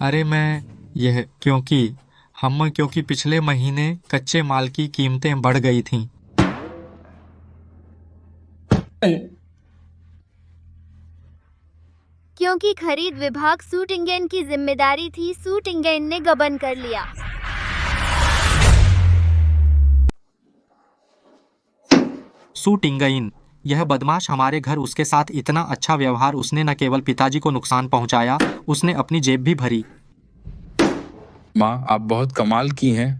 अरे मैं यह क्योंकि पिछले महीने कच्चे माल की कीमतें बढ़ गई थीं। क्योंकि खरीद विभाग सूटिंगेन की जिम्मेदारी थी, सूटिंगेन ने गबन कर लिया। सूटिंगइन, यह बदमाश हमारे घर उसके साथ इतना अच्छा व्यवहार, उसने न केवल पिताजी को नुकसान पहुंचाया, उसने अपनी जेब भी भरी। माँ, आप बहुत कमाल की हैं।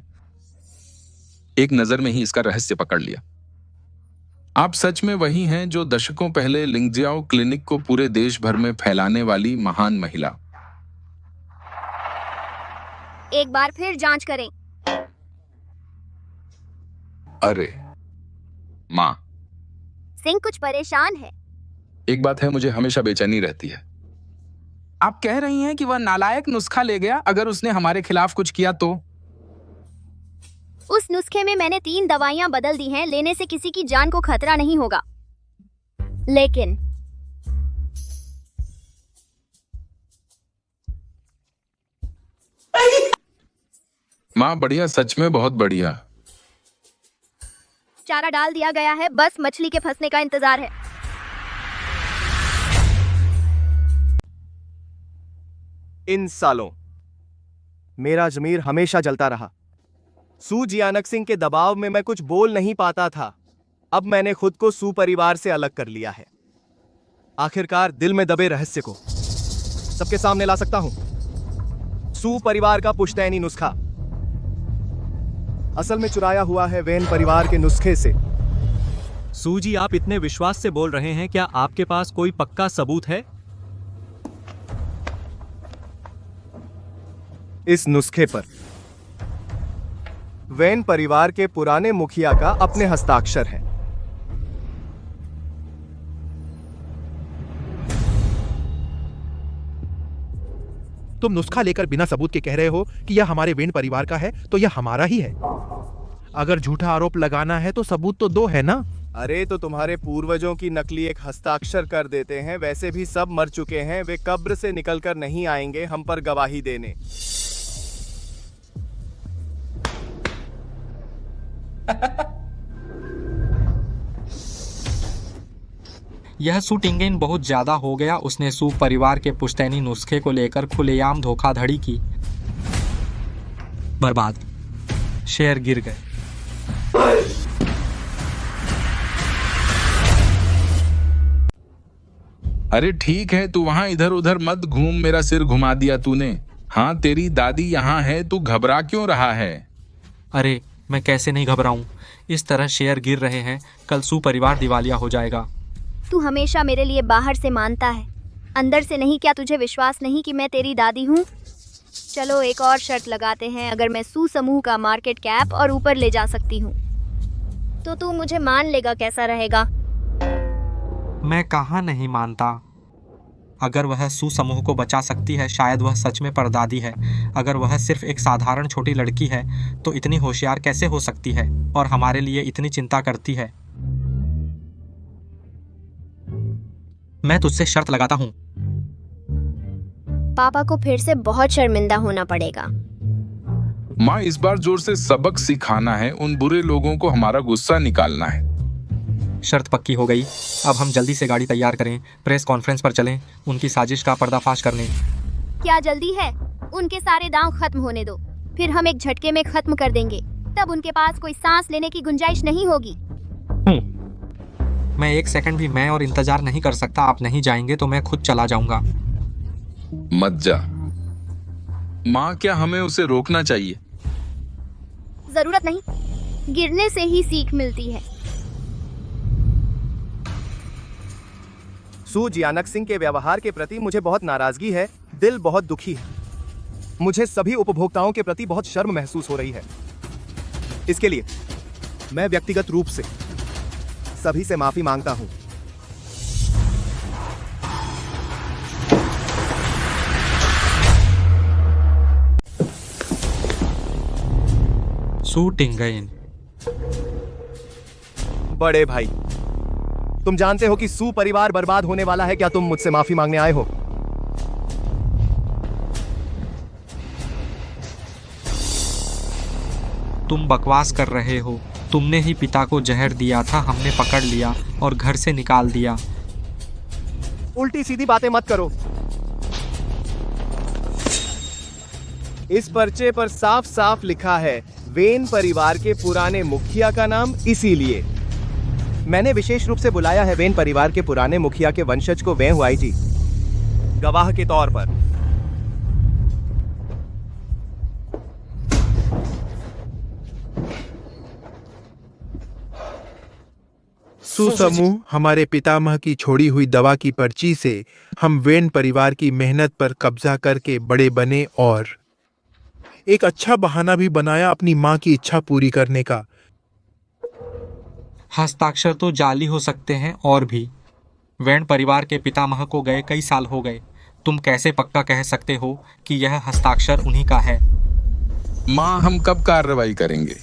एक नजर में ही इसका रहस्य पकड़ लिया। आप सच में वही हैं जो दशकों पहले लिंगजियाओ क्लिनिक को पूरे देश भर में फैलाने वाली महान महिला। एक बार फिर जांच करें। अरे माँ, सिंह कुछ परेशान है। एक बात है, मुझे हमेशा बेचैनी रहती है। आप कह रही हैं कि वह नालायक नुस्खा ले गया? अगर उसने हमारे खिलाफ कुछ किया तो? उस नुस्खे में मैंने 3 दवाइयां बदल दी हैं, लेने से किसी की जान को खतरा नहीं होगा। लेकिन माँ बढ़िया, सच में बहुत बढ़िया। चारा डाल दिया गया है, बस मछली के फंसने का इंतजार है। इन सालों मेरा ज़मीर हमेशा जलता रहा। सू जियानक सिंह के दबाव में मैं कुछ बोल नहीं पाता था। अब मैंने खुद को सू परिवार से अलग कर लिया है। आखिरकार दिल में दबे रहस्य को सबके सामने ला सकता हूं। सू परिवार का पुश्तैनी नुस्खा असल में चुराया हुआ है वेन परिवार के नुस्खे से। सू जी, आप इतने विश्वास से बोल रहे हैं, क्या आपके पास कोई पक्का सबूत है? इस नुस्खे पर वेन परिवार के पुराने मुखिया का अपने हस्ताक्षर है। तुम नुस्खा लेकर बिना सबूत के कह रहे हो कि यह हमारे वेन परिवार का है, तो यह हमारा ही है। अगर झूठा आरोप लगाना है तो सबूत तो 2 है ना? अरे तो तुम्हारे पूर्वजों की नकली एक हस्ताक्षर कर देते हैं। वैसे भी सब मर चुके हैं, वे कब्र से निकलकर नहीं आएंगे हम पर गवाही देने। यह सूटिंगेन बहुत ज्यादा हो गया। उसने सू परिवार के पुश्तैनी नुस्खे को लेकर खुलेआम धोखाधड़ी की। बर्बाद। शेयर गिर गए। अरे ठीक है, तू वहां इधर उधर मत घूम, मेरा सिर घुमा दिया तूने। हाँ, तेरी दादी यहाँ है, तू घबरा क्यों रहा है? अरे मैं कैसे नहीं घबराऊं, इस तरह शेयर गिर रहे हैं, कल सू परिवार दिवालिया हो जाएगा। तू हमेशा मेरे लिए बाहर से मानता है, अंदर से नहीं। क्या तुझे विश्वास नहीं कि मैं तेरी दादी हूँ? चलो एक और शर्त लगाते हैं। अगर मैं सू समूह का मार्केट कैप और ऊपर ले जा सकती हूँ तो तू मुझे मान लेगा? कैसा रहेगा? मैं कहाँ नहीं मानता। अगर वह सू समूह को बचा सकती है, शायद वह सच में परदादी है। अगर वह सिर्फ एक साधारण छोटी लड़की है तो इतनी होशियार कैसे हो सकती है और हमारे लिए इतनी चिंता करती है? मैं तुझसे शर्त लगाता हूँ। पापा को फिर से बहुत शर्मिंदा होना पड़ेगा। माँ, इस बार जोर से सबक सिखाना है, उन बुरे लोगों को हमारा गुस्सा निकालना है। शर्त पक्की हो गई। अब हम जल्दी से गाड़ी तैयार करें, प्रेस कॉन्फ्रेंस पर चलें, उनकी साजिश का पर्दाफाश करने। क्या जल्दी है? उनके सारे दांव खत्म होने दो, फिर हम एक झटके में खत्म कर देंगे। तब उनके पास कोई सांस लेने की गुंजाइश नहीं होगी। मैं एक सेकंड भी मैं और इंतजार नहीं कर सकता। आप नहीं जाएंगे तो मैं खुद चला जाऊंगा। मत जा माँ, क्या हमें उसे रोकना चाहिए? जरूरत नहीं, गिरने से ही सीख मिलती है। सू जियानक सिंह के व्यवहार के प्रति मुझे बहुत नाराजगी है, दिल बहुत दुखी है। मुझे सभी उपभोक्ताओं के प्रति बहुत शर्म महसूस हो रही है। इसके लिए मैं व्यक्तिगत रूप से सभी से माफी मांगता हूं। सू टिंगयन। बड़े भाई, तुम जानते हो कि सू परिवार बर्बाद होने वाला है। क्या तुम मुझसे माफी मांगने आए हो? तुम बकवास कर रहे हो। तुमने ही पिता को जहर दिया था, हमने पकड़ लिया और घर से निकाल दिया। उल्टी सीधी बातें मत करो। इस पर्चे पर साफ साफ लिखा है वेन परिवार के पुराने मुखिया का नाम, इसीलिए मैंने विशेष रूप से बुलाया है वेन परिवार के पुराने मुखिया के वंशज को वें हुआई जी, गवाह के तौर पर। सुसमूह हमारे पितामह की छोड़ी हुई दवा की पर्ची से हम वेन परिवार की मेहनत पर कब्जा करके बड़े बने और एक अच्छा बहाना भी बनाया अपनी माँ की इच्छा पूरी करने का। हस्ताक्षर तो जाली हो सकते हैं और भी। वेन परिवार के पितामह को गए कई साल हो गए। तुम कैसे पक्का कह सकते हो कि यह हस्ताक्षर उन्हीं का है? माँ, हम कब कार्रवाई करेंगे?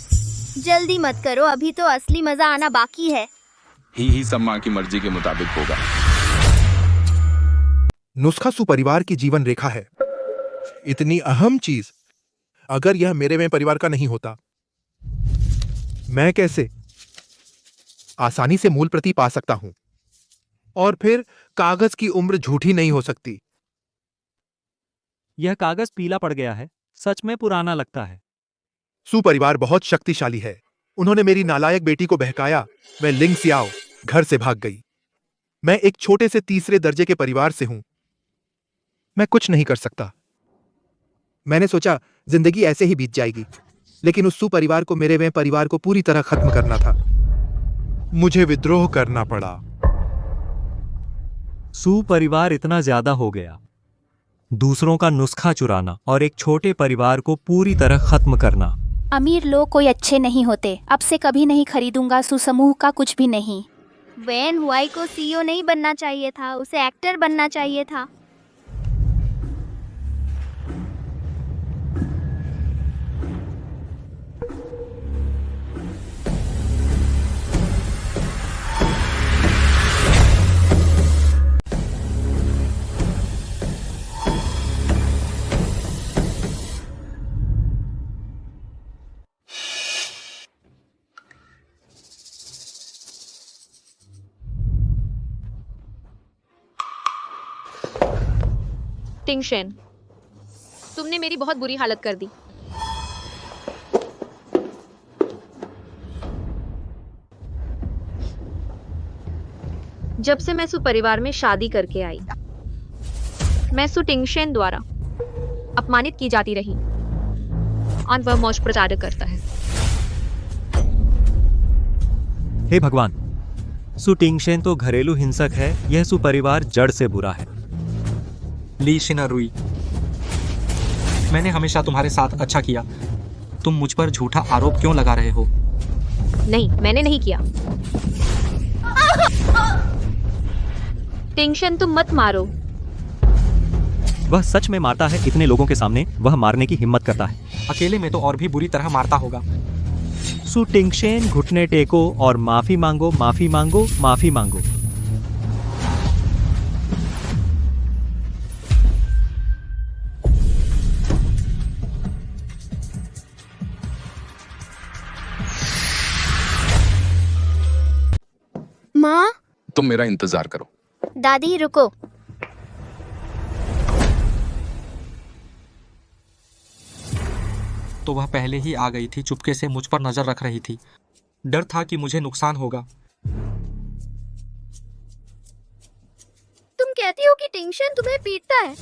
जल्दी मत करो, अभी तो असली मजा आना बाकी है। ही सब माँ की मर्जी के मुताबिक होगा। नुस्खा सुपरिवार की जीवन रेखा है। इतनी अहम चीज अगर यह मेरे वें परिवार का नहीं होता, मैं कैसे आसानी से मूल प्रति पा सकता हूं? और फिर कागज की उम्र झूठी नहीं हो सकती। यह कागज पीला पड़ गया है, सच में पुराना लगता है। सुपरिवार बहुत शक्तिशाली है। उन्होंने मेरी नालायक बेटी को बहकाया। मैं लिंग सियाओ घर से भाग गई। मैं एक छोटे से तीसरे दर्जे के परिवार से हूं। मैं कुछ नहीं कर सकता। मैंने सोचा जिंदगी ऐसे ही बीत जाएगी, लेकिन उस सुपरिवार को, मेरे वें परिवार को पूरी तरह खत्म करना था। मुझे विद्रोह करना पड़ा। सुपरिवार इतना ज्यादा हो गया। दूसरों का नुस्खा चुराना और एक छोटे परिवार को पूरी तरह खत्म करना। अमीर लोग कोई अच्छे नहीं होते। अब से कभी नहीं खरीदूंगा सुसमूह का कुछ भी नहीं। वेन हुआई को सीईओ नहीं बनना चाहिए था, उसे एक्टर बनना चाहिए था। टिंगशेन, तुमने मेरी बहुत बुरी हालत कर दी। जब से मैं सु परिवार में शादी करके आई, मैं सु टिंगशेन द्वारा अपमानित की जाती रही और वह मौज प्रचार करता है। हे भगवान, सु टिंगशेन तो घरेलू हिंसक है। यह सुपरिवार जड़ से बुरा है। ली शिनरुई, मैंने हमेशा तुम्हारे साथ अच्छा किया। तुम मुझ पर झूठा आरोप क्यों लगा रहे हो? नहीं, मैंने नहीं किया। टिंगशेन, तुम मत मारो। वह सच में मारता है। इतने लोगों के सामने वह मारने की हिम्मत करता है। अकेले में तो और भी बुरी तरह मारता होगा। सु टिंगशेन, घुटने टेको और माफी मांगो, माफी मांगो, माफी मांगो। माँ। तुम मेरा इंतजार करो। दादी रुको। तो वह पहले ही आ गई थी, चुपके से मुझ पर नजर रख रही थी। डर था कि मुझे नुकसान होगा। तुम कहती हो कि टिंगशेन तुम्हें पीटता है।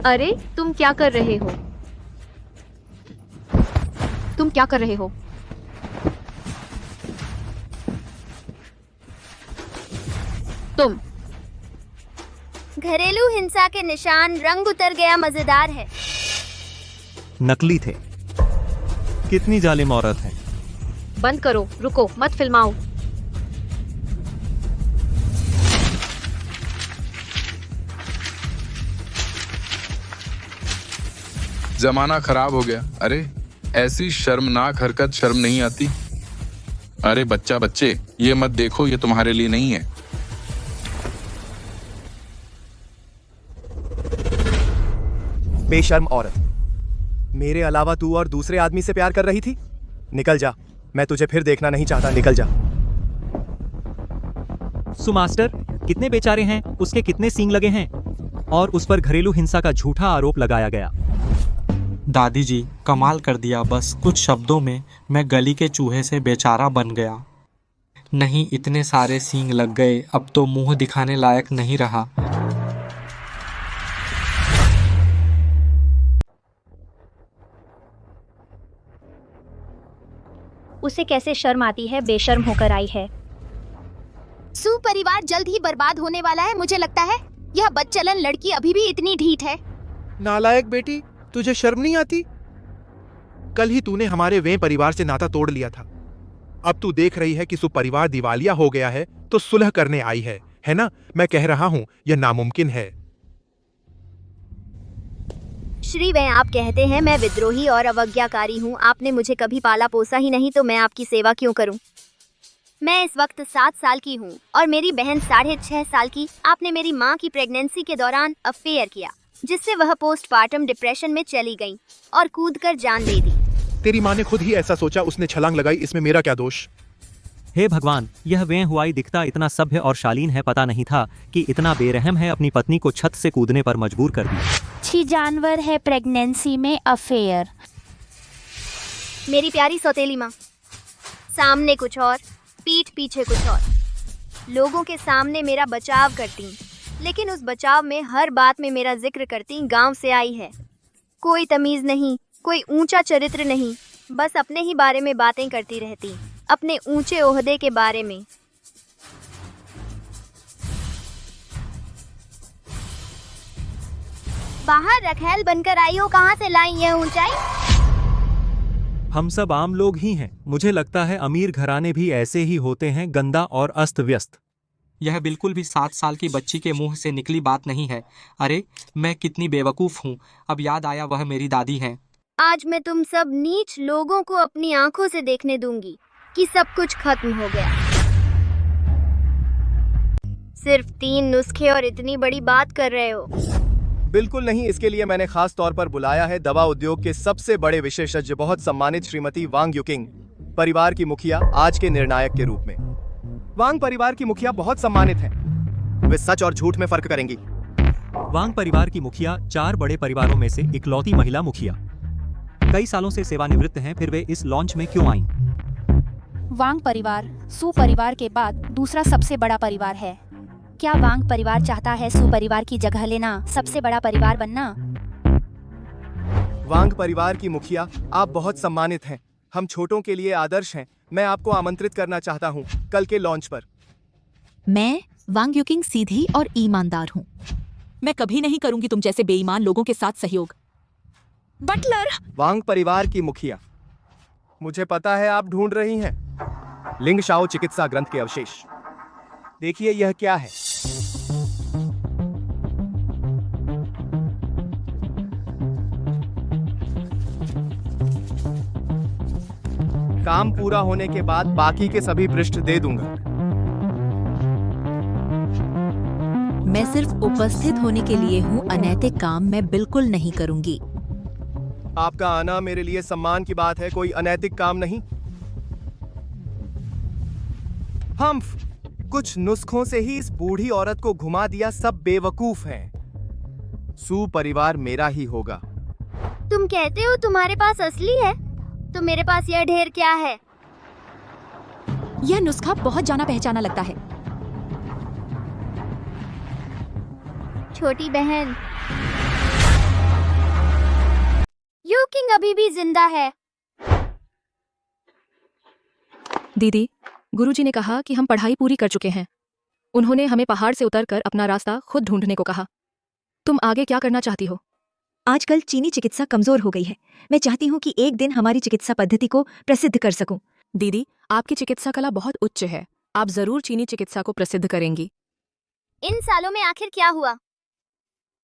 अरे तुम क्या कर रहे हो? तुम क्या कर रहे हो? तुम घरेलू हिंसा के निशान, रंग उतर गया, मजेदार है। नकली थे। कितनी जालिम औरत है। बंद करो, रुको, मत फिल्माओ। जमाना खराब हो गया। अरे ऐसी शर्मनाक हरकत शर्म नहीं आती? अरे बच्चे, ये मत देखो, ये तुम्हारे लिए नहीं है। बेशर्म औरत, मेरे अलावा तू और दूसरे आदमी से प्यार कर रही थी? निकल जा, मैं तुझे फिर देखना नहीं चाहता, निकल जा। सुमास्टर, कितने बेचारे हैं, उसके कितने सींग लगे हैं और उस पर घरेलू हिंसा का झूठा आरोप लगाया गया। दादी जी, कमाल कर दिया। बस कुछ शब्दों में मैं गली के चूहे से बेचारा बन गया। नहीं, इतने सारे सींग लग गए, अब तो मुंह दिखाने लायक नहीं रहा। उसे कैसे शर्म आती है, बेशर्म होकर आई है। सू परिवार जल्द ही बर्बाद होने वाला है। मुझे लगता है यह बदचलन लड़की अभी भी इतनी ढीठ है। नालायक बेटी, तुझे शर्म नहीं आती? कल ही तूने हमारे वे परिवार से नाता तोड़ लिया था। अब तू देख रही है कि सु परिवार दिवालिया हो गया है तो सुलह करने आई है ना? मैं कह रहा हूं यह नामुमकिन है। श्री वे, आप कहते हैं मैं विद्रोही और अवज्ञाकारी हूँ। आपने मुझे कभी पाला पोसा ही नहीं, तो मैं आपकी सेवा क्यों करूँ? मैं इस वक्त 7 साल की हूँ और मेरी बहन 6.5 साल की। आपने मेरी माँ की प्रेगनेंसी के दौरान अफेयर किया, जिससे वह पोस्टपार्टम डिप्रेशन में चली गई और कूदकर जान दे दी। तेरी माँ ने खुद ही ऐसा सोचा, उसने छलांग लगाई, इसमें मेरा क्या दोष? हे भगवान, यह वे हुआई दिखता इतना सभ्य और शालीन है, पता नहीं था कि इतना बेरहम है। अपनी पत्नी को छत से कूदने पर मजबूर कर दिया। अच्छी जानवर है, प्रेगनेंसी में अफेयर। मेरी प्यारी सौतेली माँ, सामने कुछ और, पीठ पीछे कुछ और। लोगों के सामने मेरा बचाव करती, लेकिन उस बचाव में हर बात में मेरा जिक्र करती। गांव से आई है, कोई तमीज नहीं, कोई ऊंचा चरित्र नहीं, बस अपने ही बारे में बातें करती रहती, अपने ऊंचे ओहदे के बारे में। बाहर रखेल बनकर आई हो, कहाँ से लाई यह ऊंचाई? हम सब आम लोग ही हैं। मुझे लगता है अमीर घराने भी ऐसे ही होते हैं, गंदा और अस्त व्यस्त। यह बिल्कुल भी 7 साल की बच्ची के मुंह से निकली बात नहीं है। अरे मैं कितनी बेवकूफ हूँ। अब याद आया, वह मेरी दादी हैं। आज मैं तुम सब नीच लोगों को अपनी आंखों से देखने दूंगी कि सब कुछ खत्म हो गया। सिर्फ 3 नुस्खे और इतनी बड़ी बात कर रहे हो। बिल्कुल नहीं, इसके लिए मैंने खास तौर पर बुलाया है दवा उद्योग के सबसे बड़े विशेषज्ञ, बहुत सम्मानित श्रीमती वांग युकिंग, परिवार की मुखिया, आज के निर्णायक के रूप में। वांग परिवार की मुखिया बहुत सम्मानित हैं। वे सच और झूठ में फर्क करेंगी। वांग परिवार की मुखिया 4 बड़े परिवारों में से इकलौती महिला मुखिया। कई सालों से सेवानिवृत्त हैं, फिर वे इस लॉन्च में क्यों आईं? वांग परिवार सु परिवार के बाद दूसरा सबसे बड़ा परिवार है। क्या वांग परिवार चाहता है सु परिवार की जगह लेना, सबसे बड़ा परिवार बनना? वांग परिवार की मुखिया, आप बहुत सम्मानित हैं। हम छोटों के लिए आदर्श हैं। मैं आपको आमंत्रित करना चाहता हूं कल के लॉन्च पर। मैं वांग युकिंग सीधी और ईमानदार हूँ। मैं कभी नहीं करूंगी तुम जैसे बेईमान लोगों के साथ सहयोग। बटलर! वांग परिवार की मुखिया, मुझे पता है आप ढूंढ रही हैं लिंग शाओ चिकित्सा ग्रंथ के अवशेष। देखिए यह क्या है। काम पूरा होने के बाद बाकी के सभी पृष्ठ दे दूंगा। मैं सिर्फ उपस्थित होने के लिए हूँ, अनैतिक काम मैं बिल्कुल नहीं करूंगी। आपका आना मेरे लिए सम्मान की बात है, कोई अनैतिक काम नहीं। हम्फ, कुछ नुस्खों से ही इस बूढ़ी औरत को घुमा दिया। सब बेवकूफ हैं। सू परिवार मेरा ही होगा। तुम कहते हो तुम्हारे पास असली है, तो मेरे पास यह ढेर क्या है? यह नुस्खा बहुत जाना पहचाना लगता है। छोटी बहन, यू किंग अभी भी जिंदा है। दीदी, गुरुजी ने कहा कि हम पढ़ाई पूरी कर चुके हैं। उन्होंने हमें पहाड़ से उतरकर अपना रास्ता खुद ढूंढने को कहा। तुम आगे क्या करना चाहती हो? आजकल चीनी चिकित्सा कमजोर हो गई है। मैं चाहती हूँ कि एक दिन हमारी चिकित्सा पद्धति को प्रसिद्ध कर सकूं। दीदी, आपकी चिकित्सा कला बहुत उच्च है। आप जरूर चीनी चिकित्सा को प्रसिद्ध करेंगी। इन सालों में आखिर क्या हुआ?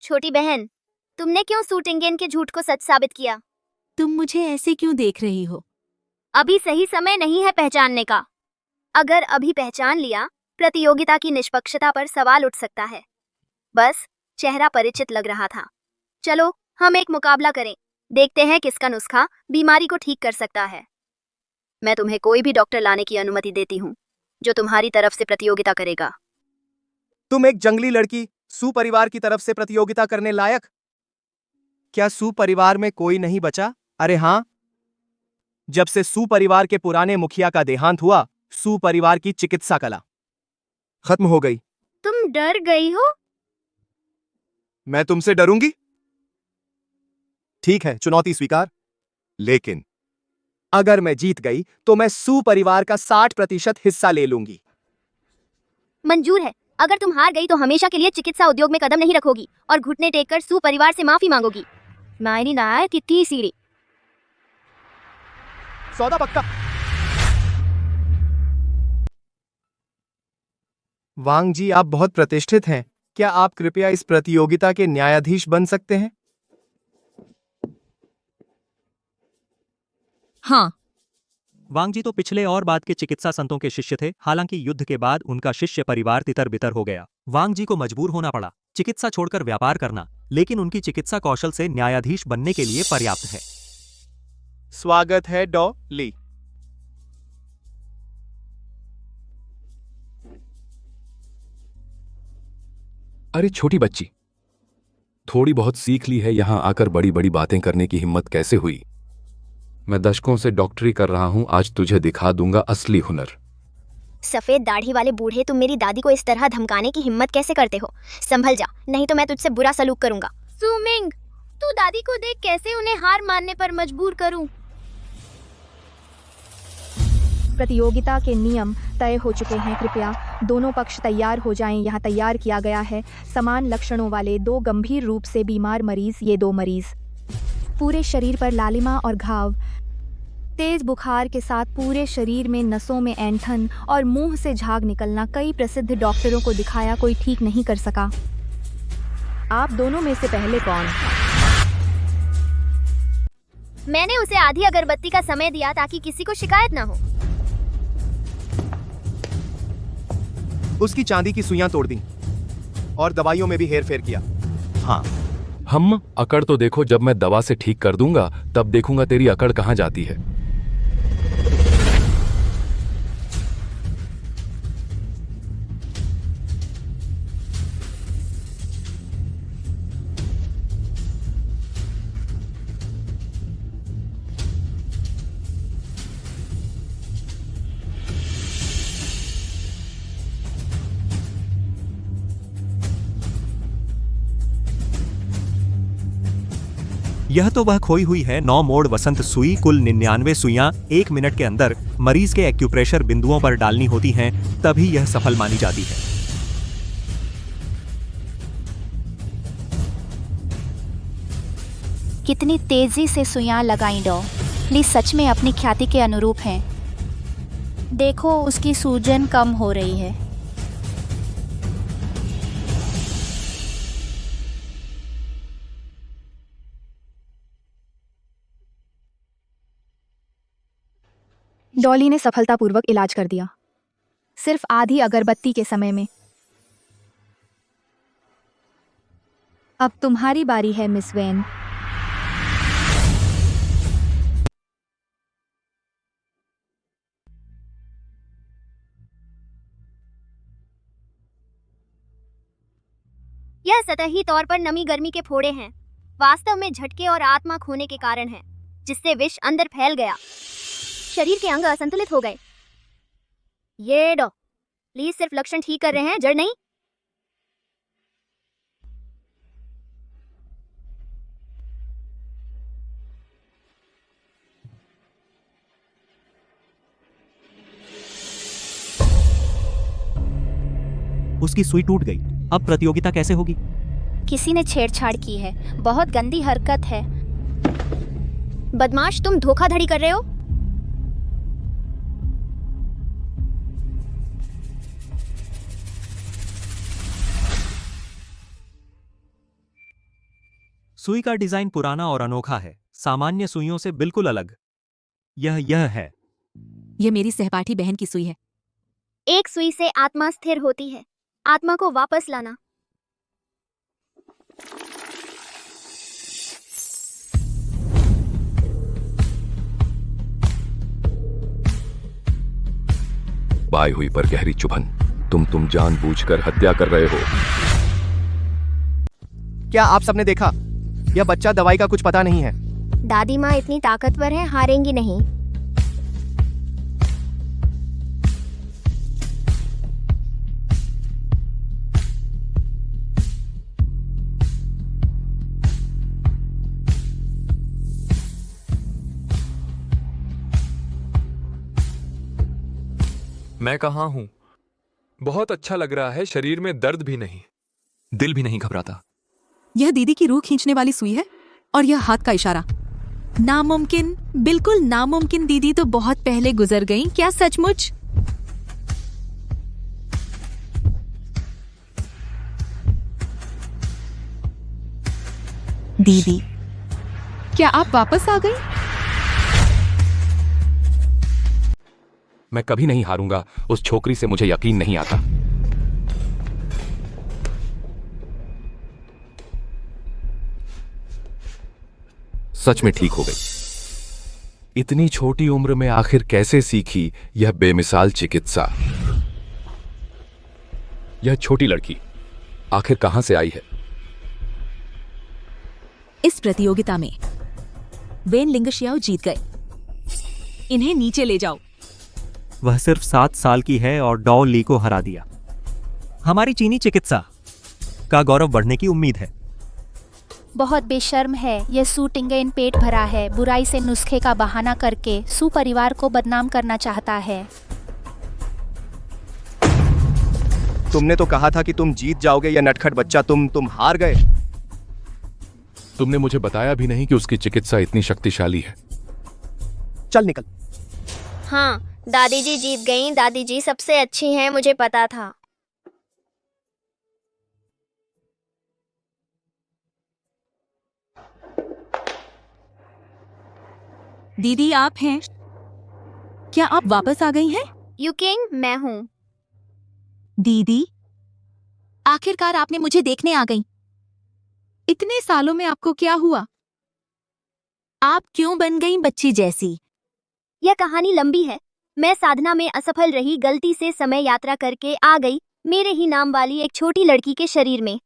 छोटी बहन, तुमने क्यों सूटिंगेन के झूठ को सच साबित किया? तुम मुझे ऐसे क्यों देख रही हो? अभी सही समय नहीं है पहचानने का। अगर अभी पहचान लिया, प्रतियोगिता की निष्पक्षता पर सवाल उठ सकता है। बस चेहरा परिचित लग रहा था। चलो हम एक मुकाबला करें, देखते हैं किसका नुस्खा बीमारी को ठीक कर सकता है। मैं तुम्हें कोई भी डॉक्टर लाने की अनुमति देती हूँ जो तुम्हारी तरफ से प्रतियोगिता करेगा। तुम एक जंगली लड़की सू परिवार की तरफ से प्रतियोगिता करने लायक? क्या सू परिवार में कोई नहीं बचा? अरे हाँ, जब से सू परिवार के पुराने मुखिया का देहांत हुआ, सू परिवार की चिकित्सा कला खत्म हो गई। तुम डर गई हो? मैं तुमसे डरूंगी? ठीक है, चुनौती स्वीकार। लेकिन अगर मैं जीत गई तो मैं सू परिवार का 60% हिस्सा ले लूंगी। मंजूर है। अगर तुम हार गई तो हमेशा के लिए चिकित्सा उद्योग में कदम नहीं रखोगी और घुटने टेककर सू परिवार से माफी मांगोगी। मायनी ना तिथि सीढ़ी। सौदा पक्का। वांग जी, आप बहुत प्रतिष्ठित हैं। क्या आप कृपया इस प्रतियोगिता के न्यायाधीश बन सकते हैं? हाँ। वांग जी तो पिछले और बाद के चिकित्सा संतों के शिष्य थे। हालांकि युद्ध के बाद उनका शिष्य परिवार तितर बितर हो गया। वांग जी को मजबूर होना पड़ा चिकित्सा छोड़कर व्यापार करना, लेकिन उनकी चिकित्सा कौशल से न्यायाधीश बनने के लिए पर्याप्त है। स्वागत है डॉ ली। अरे छोटी बच्ची, थोड़ी बहुत सीख ली है, यहां आकर बड़ी बड़ी बातें करने की हिम्मत कैसे हुई? मैं दशकों से डॉक्टरी कर रहा हूं, आज तुझे दिखा दूंगा असली हुनर। सफेद दाढ़ी वाले बूढ़े, तुम मेरी दादी को इस तरह धमकाने की हिम्मत कैसे करते हो? संभल जा, नहीं तो मैं तुझसे बुरा सलूक करूंगा। सुमिंग, तू दादी को देख कैसे उन्हें हार मानने पर मजबूर करूं? प्रतियोगिता के नियम तय हो चुके हैं। कृपया दोनों पक्ष तैयार हो जाएं। यहाँ तैयार किया गया है समान लक्षणों वाले 2 गंभीर रूप से बीमार मरीज। ये 2 मरीज पूरे शरीर पर लालिमा और घाव, तेज बुखार के साथ पूरे शरीर में नसों में ऐंठन और मुंह से झाग निकलना। कई प्रसिद्ध डॉक्टरों को दिखाया, कोई ठीक नहीं कर सका। आप दोनों में से पहले कौन? मैंने उसे आधी अगरबत्ती का समय दिया ताकि किसी को शिकायत ना हो। उसकी चांदी की सुइयां तोड़ दी और दवाइयों में भी हेरफेर किया। हाँ, हम अकड़ तो देखो, जब मैं दवा से ठीक कर दूंगा तब देखूंगा तेरी अकड़ कहां जाती है। यह तो वह खोई हुई है 9 मोड़ वसंत सुई। कुल 99 सुइयां 1 मिनट के अंदर मरीज के एक्यूप्रेशर बिंदुओं पर डालनी होती हैं, तभी यह सफल मानी जाती है। कितनी तेजी से सुइयां लगाई डॉ ली, सच में अपनी ख्याति के अनुरूप हैं। देखो, उसकी सूजन कम हो रही है। डॉली ने सफलतापूर्वक इलाज कर दिया, सिर्फ आधी अगरबत्ती के समय में। अब तुम्हारी बारी है मिस वेन। यह सतही तौर पर नमी गर्मी के फोड़े हैं, वास्तव में झटके और आत्मा खोने के कारण है, जिससे विष अंदर फैल गया। शरीर के अंग असंतुलित हो गए। ये डॉ प्लीज सिर्फ लक्षण ठीक कर रहे हैं, जड़ नहीं। उसकी सुई टूट गई। अब प्रतियोगिता कैसे होगी? किसी ने छेड़छाड़ की है, बहुत गंदी हरकत है। बदमाश, तुम धोखाधड़ी कर रहे हो। सुई का डिजाइन पुराना और अनोखा है, सामान्य सुइयों से बिल्कुल अलग। यह है। यह मेरी सहपाठी बहन की सुई है। एक सुई से आत्मा स्थिर होती है। आत्मा को वापस लाना। बाई हुई पर गहरी चुभन। तुम जानबूझकर हत्या कर रहे हो। क्या आप सबने देखा? यह बच्चा दवाई का कुछ पता नहीं है। दादी माँ इतनी ताकतवर है, हारेंगी नहीं। मैं कहाँ हूं? बहुत अच्छा लग रहा है, शरीर में दर्द भी नहीं, दिल भी नहीं घबराता। यह दीदी की रूह खींचने वाली सुई है और यह हाथ का इशारा। नामुमकिन, बिल्कुल नामुमकिन। दीदी तो बहुत पहले गुजर गई। क्या सचमुच? दीदी, क्या आप वापस आ गई? मैं कभी नहीं हारूंगा। उस छोकरी से मुझे यकीन नहीं आता। सच में ठीक हो गई। इतनी छोटी उम्र में आखिर कैसे सीखी यह बेमिसाल चिकित्सा? यह छोटी लड़की आखिर कहां से आई है? इस प्रतियोगिता में वेन लिंगशियाओ जीत गए। इन्हें नीचे ले जाओ। वह सिर्फ 7 साल की है और डॉ ली को हरा दिया। हमारी चीनी चिकित्सा का गौरव बढ़ने की उम्मीद है। बहुत बेशर्म है। यह सू टिंगेन पेट भरा है, बुराई से नुस्खे का बहाना करके सू परिवार को बदनाम करना चाहता है। तुमने तो कहा था कि तुम जीत जाओगे। यह नटखट बच्चा, तुम हार गए। तुमने मुझे बताया भी नहीं कि उसकी चिकित्सा इतनी शक्तिशाली है। चल निकल। हाँ, दादी जी जीत गईं। दादी जी सबसे अच्छी हैं, मुझे पता था। दीदी, आप हैं? क्या आप वापस आ गई हैं? यूकिंग, मैं हूँ। दीदी, आखिरकार आपने मुझे देखने आ गई। इतने सालों में आपको क्या हुआ? आप क्यों बन गई बच्ची जैसी? यह कहानी लंबी है। मैं साधना में असफल रही, गलती से समय यात्रा करके आ गई मेरे ही नाम वाली एक छोटी लड़की के शरीर में।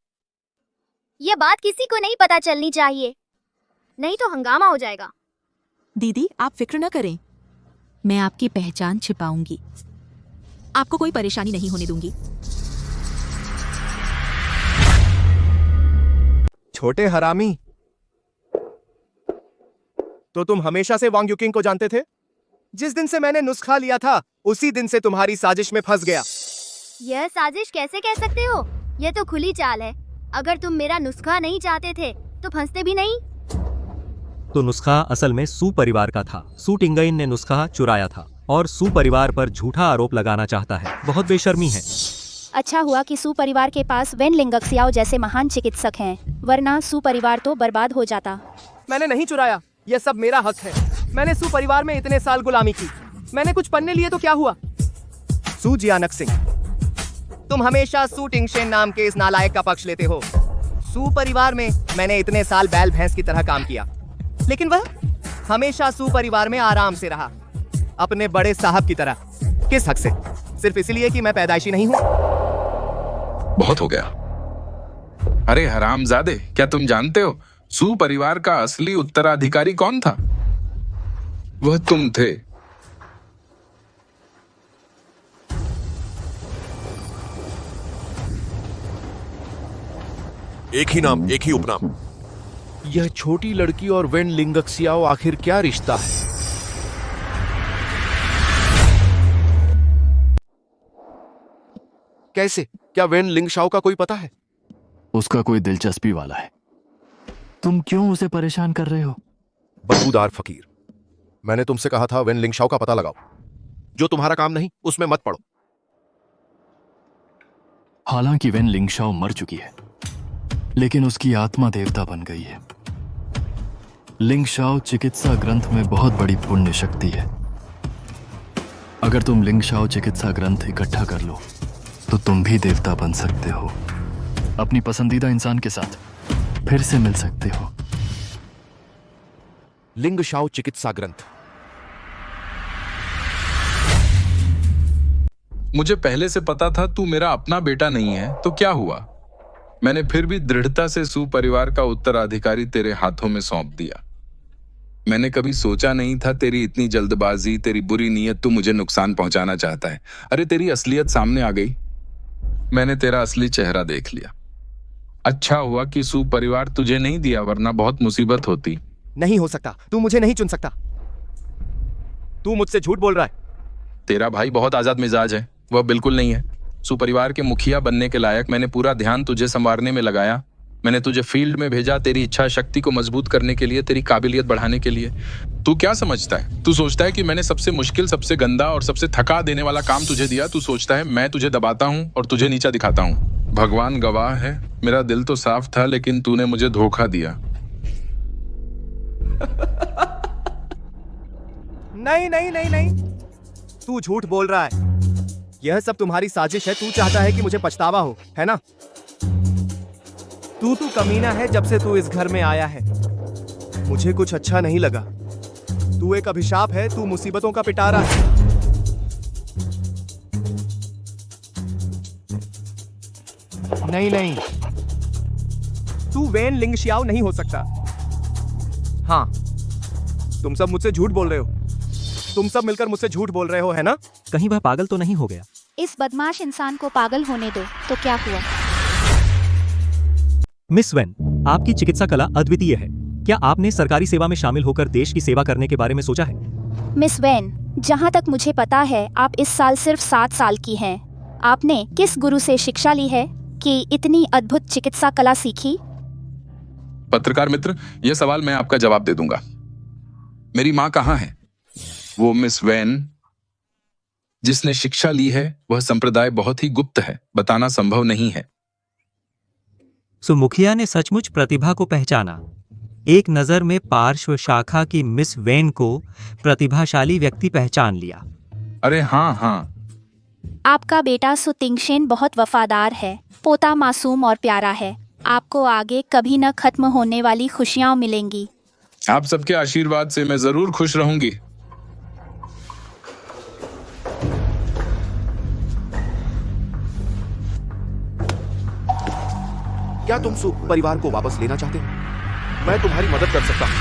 यह बात किसी को नहीं पता चलनी चाहिए, नहीं तो हंगामा हो जाएगा। दीदी, आप फिक्र न करें, मैं आपकी पहचान छिपाऊंगी। आपको कोई परेशानी नहीं होने दूंगी। छोटे हरामी, तो तुम हमेशा से वांग युकिंग को जानते थे? जिस दिन से मैंने नुस्खा लिया था, उसी दिन से तुम्हारी साजिश में फंस गया। यह साजिश कैसे कह सकते हो? यह तो खुली चाल है। अगर तुम मेरा नुस्खा नहीं चाहते थे तो फंसते भी नहीं। तो नुस्खा असल में सू परिवार का था। सू टिंगेन ने नुस्खा चुराया था और सू परिवार पर झूठा आरोप लगाना चाहता है। बहुत बेशर्मी है। अच्छा हुआ कि सू परिवार के पास वेन लिंगक्सियाओ जैसे महान चिकित्सक हैं, वरना सू परिवार तो बर्बाद हो जाता। मैंने नहीं चुराया, यह सब मेरा हक है। मैंने सू परिवार में इतने साल गुलामी की। मैंने कुछ पन्ने लिए तो क्या हुआ? सू जियानक सिंह, तुम हमेशा सू टिंगशेन नाम के इस नालायक का पक्ष लेते हो। सू परिवार में मैंने इतने साल बैल भैंस की तरह काम किया, लेकिन वह हमेशा सू परिवार में आराम से रहा, अपने बड़े साहब की तरह। किस हक से? सिर्फ इसलिए कि मैं पैदाइशी नहीं हूं? बहुत हो गया। अरे हरामजादे, क्या तुम जानते हो सू परिवार का असली उत्तराधिकारी कौन था? वह तुम थे। एक ही नाम, एक ही उपनाम। यह छोटी लड़की और वेन लिंगक्सियाओ आखिर क्या रिश्ता है? कैसे? क्या वेन लिंगशाओ का कोई पता है? उसका कोई दिलचस्पी वाला है। तुम क्यों उसे परेशान कर रहे हो? बदबूदार फकीर, मैंने तुमसे कहा था वेन लिंगशाओ का पता लगाओ। जो तुम्हारा काम नहीं उसमें मत पड़ो। हालांकि वेन लिंगशाओ मर चुकी है, लेकिन उसकी आत्मा देवता बन गई है। लिंगशाओ चिकित्सा ग्रंथ में बहुत बड़ी पुण्य शक्ति है। अगर तुम लिंगशाओ चिकित्सा ग्रंथ इकट्ठा कर लो तो तुम भी देवता बन सकते हो। अपनी पसंदीदा इंसान के साथ फिर से मिल सकते हो। लिंगशाओ चिकित्सा ग्रंथ। मुझे पहले से पता था तू मेरा अपना बेटा नहीं है, तो क्या हुआ? मैंने फिर भी दृढ़ता से सू परिवार का उत्तराधिकारी तेरे हाथों में सौंप दिया। मैंने कभी सोचा नहीं था तेरी इतनी जल्दबाजी, तेरी बुरी नीयत, तू मुझे नुकसान पहुंचाना चाहता है। अरे तेरी असलियत सामने आ गई। मैंने तेरा असली चेहरा देख लिया। अच्छा हुआ कि सू परिवार तुझे नहीं दिया, वरना बहुत मुसीबत होती। नहीं हो सकता, तू मुझे नहीं चुन सकता। तू मुझसे झूठ बोल रहा है। तेरा भाई बहुत आजाद मिजाज है, वह बिल्कुल नहीं है। सू परिवार के मुखिया बनने के लायक। मैंने पूरा ध्यान तुझे संवारने में लगाया। मैंने तुझे फील्ड में भेजा तेरी इच्छा शक्ति को मजबूत करने के लिए, तेरी काबिलियत बढ़ाने के लिए। तू क्या समझता है? तू सोचता है कि मैंने सबसे मुश्किल, सबसे गंदा और सबसे थका देने वाला काम तुझे दिया? तू सोचता है मैं तुझे दबाता हूँ और तुझे नीचा दिखाता हूँ? भगवान गवाह है, मेरा दिल तो साफ था, लेकिन तूने मुझे धोखा दिया। नहीं नहीं नहीं नहीं, तू झूठ बोल रहा है। यह सब तुम्हारी साजिश है। तू चाहता है कि मुझे पछतावा हो, है ना? तू कमीना है जब से तू इस घर में आया है। मुझे कुछ अच्छा नहीं लगा। तू एक अभिशाप है, तू मुसीबतों का पिटारा है। नहीं नहीं, तू वेन लिंगशियाओ नहीं हो सकता। हाँ, तुम सब मुझसे झूठ बोल रहे हो। तुम सब मिलकर मुझसे झूठ बोल रहे हो, है ना? कहीं वह पागल तो नहीं हो गया? इस बदमाश इंसान को पागल होने दो। तो क्या हुआ? मिस वेन, आपकी चिकित्सा कला अद्वितीय है। क्या आपने सरकारी सेवा में शामिल होकर देश की सेवा करने के बारे में सोचा है? मिस वेन, जहाँ तक मुझे पता है आप इस साल सिर्फ 7 साल की हैं। आपने किस गुरु से शिक्षा ली है कि इतनी अद्भुत चिकित्सा कला सीखी? पत्रकार मित्र, यह सवाल मैं आपका जवाब दे दूंगा। मेरी माँ कहाँ है? वो मिस वैन जिसने शिक्षा ली है, वह संप्रदाय बहुत ही गुप्त है, बताना संभव नहीं है। सुमुखिया ने सचमुच प्रतिभा को पहचाना। एक नजर में पार्श्व शाखा की मिस वेन को प्रतिभाशाली व्यक्ति पहचान लिया। अरे हाँ हाँ, आपका बेटा सु तिंगशेन बहुत वफादार है। पोता मासूम और प्यारा है। आपको आगे कभी न खत्म होने वाली खुशियां मिलेंगी। आप सबके आशीर्वाद से मैं जरूर खुश रहूंगी। क्या तुम सु परिवार को वापस लेना चाहते हो? मैं तुम्हारी मदद कर सकता हूं।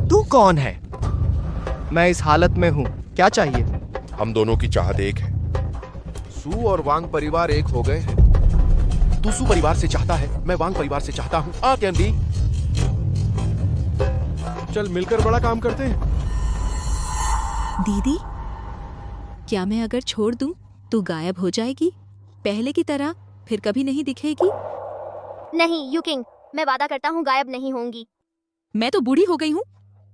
तू कौन है? मैं इस हालत में हूं, क्या चाहिए? हम दोनों की चाहत एक है। सु और वांग परिवार एक हो गए हैं। तू सु परिवार से चाहता है, मैं वांग परिवार से चाहता हूं। आ कैंडी, चल मिलकर बड़ा काम करते हैं। दीदी, क्या मैं अगर छोड़ दूं तो गायब हो जाएगी? पहले की तरह फिर कभी नहीं दिखेगी? नहीं यूकिंग, मैं वादा करता हूँ गायब नहीं होंगी। मैं तो बूढ़ी हो गई हूँ।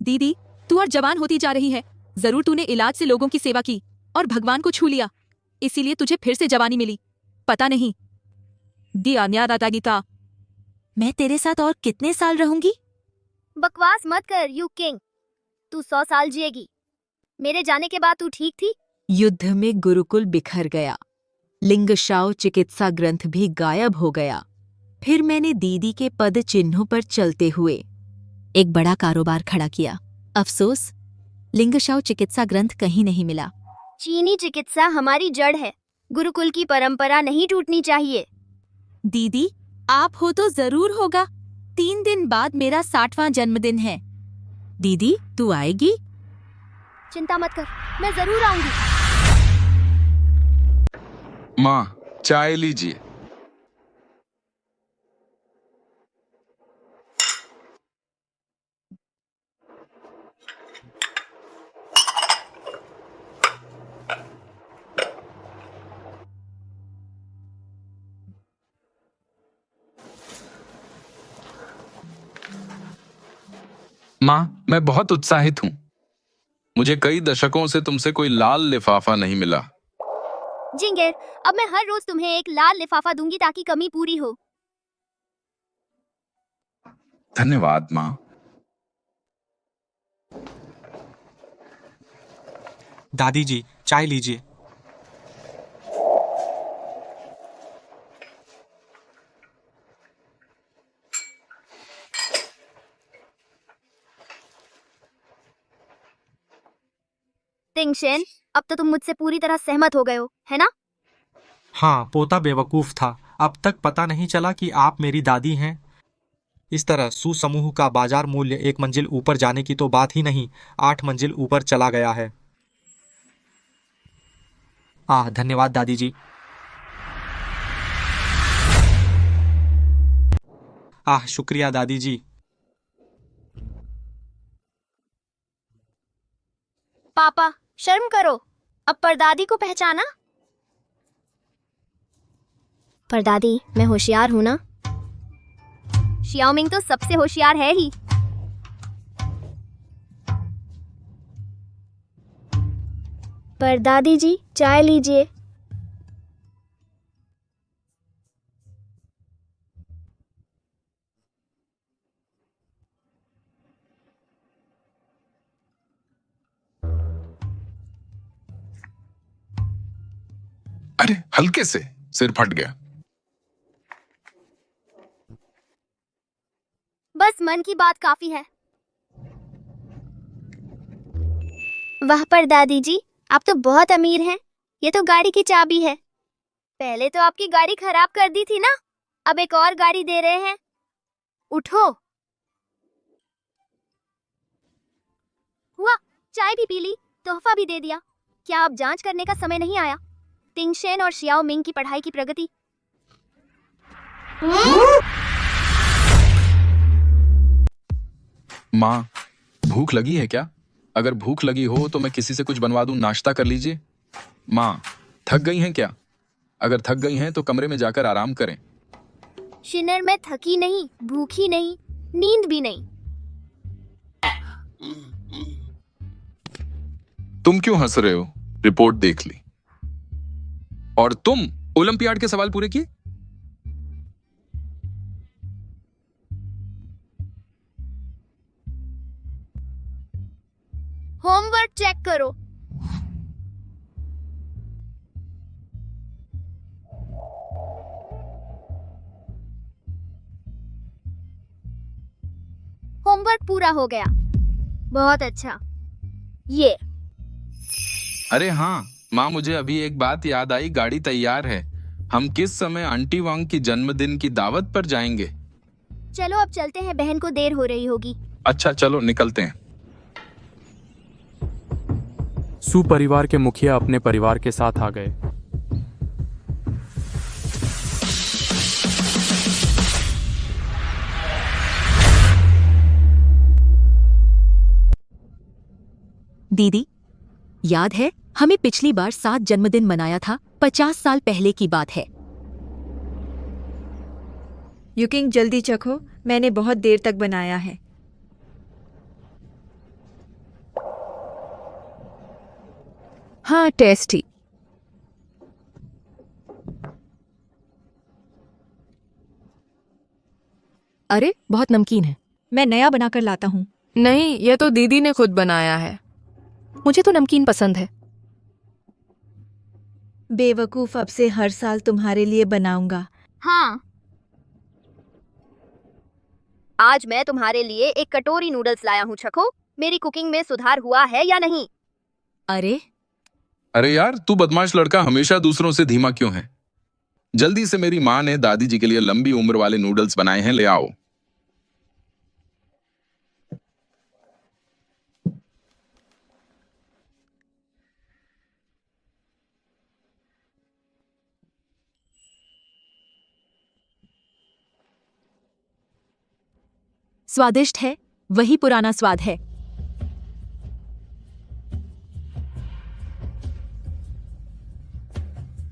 दीदी, तू और जवान होती जा रही है। जरूर तूने इलाज से लोगों की सेवा की और भगवान को छू लिया, इसीलिए तुझे फिर से जवानी मिली। पता नहीं। गीता, मैं तेरे साथ और कितने साल रहूंगी? बकवास मत कर यूकिंग, तू 100 साल जिएगी। मेरे जाने के बाद तू ठीक थी। युद्ध में गुरुकुल बिखर गया। लिंगशाओ चिकित्सा ग्रंथ भी गायब हो गया। फिर मैंने दीदी के पद चिन्हों पर चलते हुए एक बड़ा कारोबार खड़ा किया। अफसोस, लिंगशाओ चिकित्सा ग्रंथ कहीं नहीं मिला। चीनी चिकित्सा हमारी जड़ है। गुरुकुल की परंपरा नहीं टूटनी चाहिए। दीदी, आप हो तो जरूर होगा। 3 दिन बाद मेरा 60वां जन्मदिन है। दीदी, तू आएगी? चिंता मत कर, मैं जरूर आऊंगी। माँ, चाय लीजिए। माँ, मैं बहुत उत्साहित हूँ। मुझे कई दशकों से तुमसे कोई लाल लिफाफा नहीं मिला। जिंगर, अब मैं हर रोज तुम्हें एक लाल लिफाफा दूंगी ताकि कमी पूरी हो। धन्यवाद माँ। दादी जी, चाय लीजिए। तिंगशेन, अब तो तुम मुझसे पूरी तरह सहमत हो गए हो, है ना? हाँ, पोता बेवकूफ था। अब तक पता नहीं चला कि आप मेरी दादी हैं। इस तरह सुसमूह का बाजार मूल्य 1 मंजिल ऊपर जाने की तो बात ही नहीं, 8 मंजिल ऊपर चला गया है। धन्यवाद दादी जी। शुक्रिया दादी जी। पापा, शर्म करो। अब परदादी को पहचाना? परदादी, मैं होशियार हूं ना? शियाओमिंग तो सबसे होशियार है ही। परदादी जी, चाय लीजिए। अरे, हल्के से सिर फट गया। बस मन की बात काफी है। वाह परदादी जी, आप तो बहुत अमीर हैं। ये तो गाड़ी की चाबी है। पहले तो आपकी गाड़ी खराब कर दी थी ना, अब एक और गाड़ी दे रहे हैं। उठो। हुआ, चाय भी पी ली, तोहफा भी दे दिया। क्या अब जांच करने का समय नहीं आया? तिंगशेन और शियाओ मिंग की पढ़ाई की प्रगति। माँ, भूख लगी है क्या? अगर भूख लगी हो तो मैं किसी से कुछ बनवा दूं, नाश्ता कर लीजिए। माँ, थक गई हैं क्या? अगर थक गई हैं तो कमरे में जाकर आराम करें। शिनर, मैं थकी नहीं, भूखी नहीं, नींद भी नहीं। तुम क्यों हंस रहे हो? रिपोर्ट देख ली। और तुम ओलंपियाड के सवाल पूरे किए? होमवर्क चेक करो। होमवर्क पूरा हो गया। बहुत अच्छा। ये अरे हाँ माँ, मुझे अभी एक बात याद आई। गाड़ी तैयार है। हम किस समय आंटी वांग की जन्मदिन की दावत पर जाएंगे? चलो अब चलते हैं, बहन को देर हो रही होगी। अच्छा, चलो निकलते हैं। सू परिवार के मुखिया अपने परिवार के साथ आ गए। दीदी, याद है हमें पिछली बार 7 जन्मदिन मनाया था? 50 साल पहले की बात है। युकिंग, जल्दी चखो, मैंने बहुत देर तक बनाया है। हाँ, टेस्टी। अरे, बहुत नमकीन है। मैं नया बनाकर लाता हूँ। नहीं, ये तो दीदी ने खुद बनाया है। मुझे तो नमकीन पसंद है। बेवकूफ, अब से हर साल तुम्हारे लिए बनाऊंगा। हाँ, आज मैं तुम्हारे लिए एक कटोरी नूडल्स लाया हूँ। चखो, मेरी कुकिंग में सुधार हुआ है या नहीं? अरे अरे यार, तू बदमाश लड़का हमेशा दूसरों से धीमा क्यों है? जल्दी से मेरी माँ ने दादी जी के लिए लंबी उम्र वाले नूडल्स बनाए हैं, ले आओ। स्वादिष्ट है, वही पुराना स्वाद है।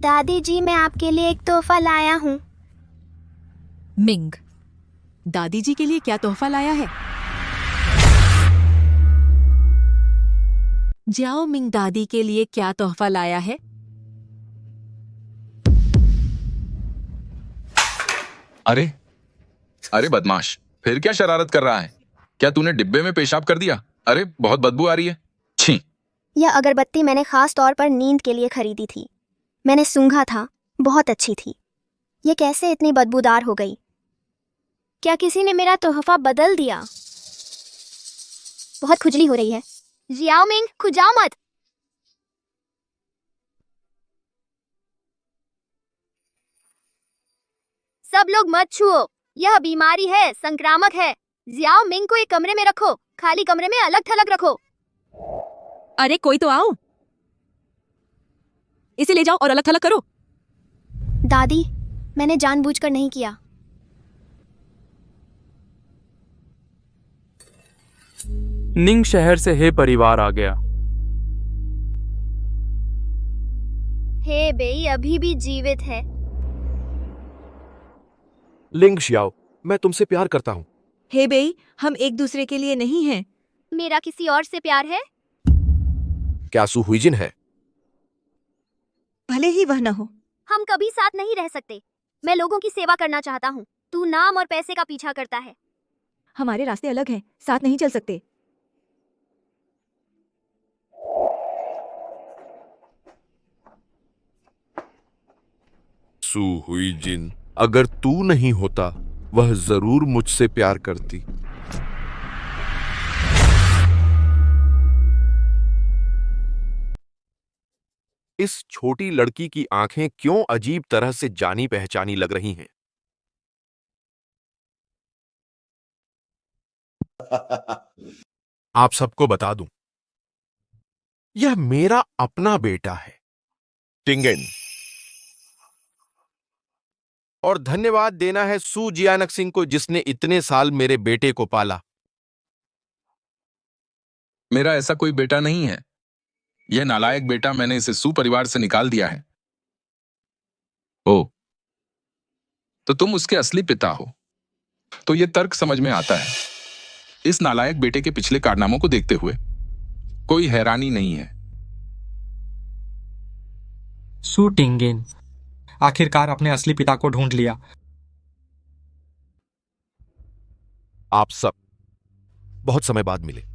दादी जी, मैं आपके लिए एक तोहफा लाया हूँ। मिंग, दादी जी के लिए क्या तोहफा लाया है? जाओ मिंग, दादी के लिए क्या तोहफा लाया है? अरे अरे बदमाश, फिर क्या शरारत कर रहा है? क्या तूने डिब्बे में पेशाब कर दिया? अरे बहुत बदबू आ रही है। छी। यह अगरबत्ती मैंने खास तौर पर नींद के लिए खरीदी थी। मैंने सूंघा था, बहुत अच्छी थी। ये कैसे इतनी बदबूदार हो गई? क्या किसी ने मेरा तोहफा बदल दिया? बहुत खुजली हो रही है। जियाओ मिंग, खुजाओ मत। सब लोग मत छुओ, यह बीमारी है, संक्रामक है। जियाओ मिंग को एक कमरे में रखो, खाली कमरे में अलग थलग रखो। अरे कोई तो आओ, इसे ले जाओ और अलग थलग करो। दादी, मैंने जानबूझकर नहीं किया। निंग शहर से हे परिवार आ गया। हे बेई अभी भी जीवित है। लिंग शियाओ, मैं तुमसे प्यार करता हूँ। हे बेई, हम एक दूसरे के लिए नहीं हैं। मेरा किसी और से प्यार है? क्या सू हुईजिन है? भले ही वह न हो। हम कभी साथ नहीं रह सकते। मैं लोगों की सेवा करना चाहता हूँ, तू नाम और पैसे का पीछा करता है। हमारे रास्ते अलग हैं, साथ नहीं चल सकते। सू हुईजिन, अगर तू नहीं होता वह जरूर मुझसे प्यार करती। इस छोटी लड़की की आंखें क्यों अजीब तरह से जानी पहचानी लग रही हैं? आप सबको बता दूं, यह मेरा अपना बेटा है, टिंगेन। और धन्यवाद देना है सू जियानक सिंह को, जिसने इतने साल मेरे बेटे को पाला। मेरा ऐसा कोई बेटा नहीं है। यह नालायक बेटा, मैंने इसे सू परिवार से निकाल दिया है। ओ, तो तुम उसके असली पिता हो। तो यह तर्क समझ में आता है। इस नालायक बेटे के पिछले कारनामों को देखते हुए कोई हैरानी नहीं है। सू टिंगेन, आखिरकार अपने असली पिता को ढूंढ लिया। आप सब बहुत समय बाद मिले।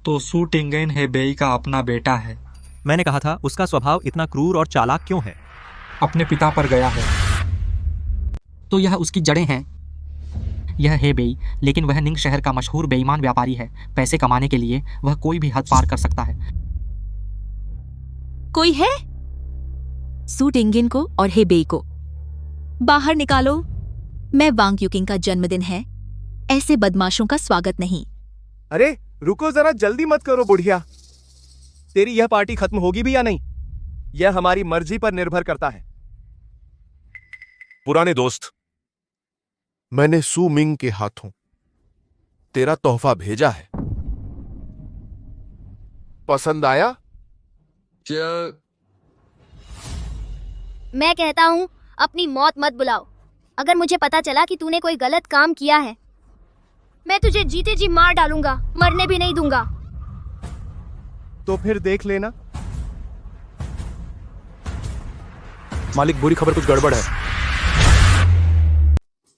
तो सू टिंगेन हेबेई का अपना बेटा है। मैंने कहा था उसका स्वभाव इतना क्रूर और चालाक क्यों है? अपने पिता पर गया है। तो यह उसकी जड़ें हैं। यह हेबेई, लेकिन वह निंग शहर का मशहूर बेईमान व्यापारी है। पैसे कमाने के लिए वह कोई भी हद पार कर सकता है। कोई है? सू टिंगिन को और हेबेई को बाहर निकालो। मैं वांग युकिंग का जन्मदिन है, ऐसे बदमाशों का स्वागत नहीं। अरे रुको जरा, जल्दी मत करो बुढ़िया। तेरी यह पार्टी खत्म होगी भी या नहीं, यह हमारी मर्जी पर निर्भर करता है। पुराने दोस्त, मैंने सू मिंग के हाथों तेरा तोहफा भेजा है। पसंद आया? मैं कहता हूँ अपनी मौत मत बुलाओ। अगर मुझे पता चला कि तूने कोई गलत काम किया है, मैं तुझे जीते जी मार डालूंगा, मरने भी नहीं दूंगा। तो फिर देख लेना। मालिक, बुरी खबर, कुछ गड़बड़ है।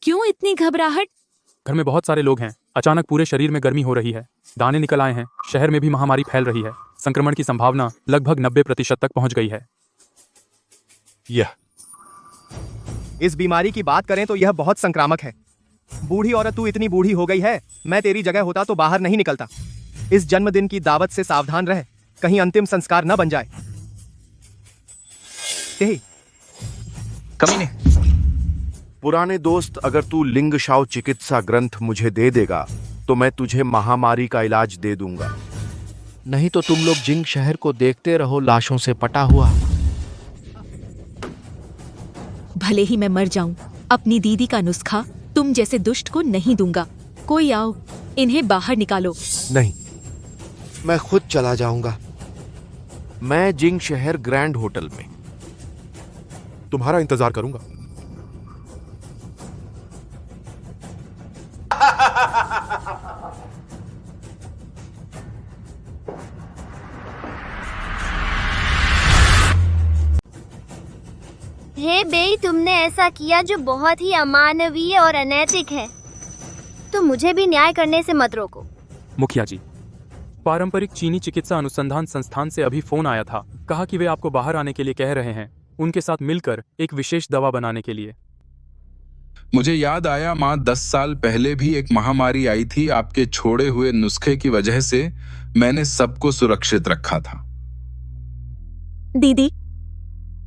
क्यों इतनी घबराहट? घर में बहुत सारे लोग हैं। अचानक पूरे शरीर में गर्मी हो रही है, दाने निकल आए हैं। शहर में भी महामारी फैल रही है। संक्रमण की संभावना लगभग 90% तक पहुंच गई है। यह इस बीमारी की बात करें तो यह बहुत संक्रामक है। बूढ़ी औरत, तू इतनी बूढ़ी हो गई है, मैं तेरी जगह होता तो बाहर नहीं निकलता। इस जन्मदिन की दावत से सावधान रह। कहीं अंतिम संस्कार न बन जाए। कमीने। पुराने दोस्त, अगर तू लिंगशाओ चिकित्सा ग्रंथ मुझे दे देगा तो मैं तुझे महामारी का इलाज दे दूंगा। नहीं तो तुम लोग जिंग शहर को देखते रहो लाशों से पटा हुआ। भले ही मैं मर जाऊं, अपनी दीदी का नुस्खा तुम जैसे दुष्ट को नहीं दूंगा। कोई आओ, इन्हें बाहर निकालो। नहीं, मैं खुद चला जाऊंगा। मैं जिंग शहर ग्रैंड होटल में तुम्हारा इंतजार करूंगा। हे बेई, तुमने ऐसा किया जो बहुत ही अमानवीय और अनैतिक है। तो मुझे भी न्याय करने से मत रोको। मुखिया जी, पारंपरिक चीनी चिकित्सा अनुसंधान संस्थान से अभी फोन आया था। कहा कि वे आपको बाहर आने के लिए कह रहे हैं, उनके साथ मिलकर एक विशेष दवा बनाने के लिए। मुझे याद आया माँ, 10 साल पहले भी एक महामारी आई थी। आपके छोड़े हुए नुस्खे की वजह से मैंने सबको सुरक्षित रखा था। दीदी,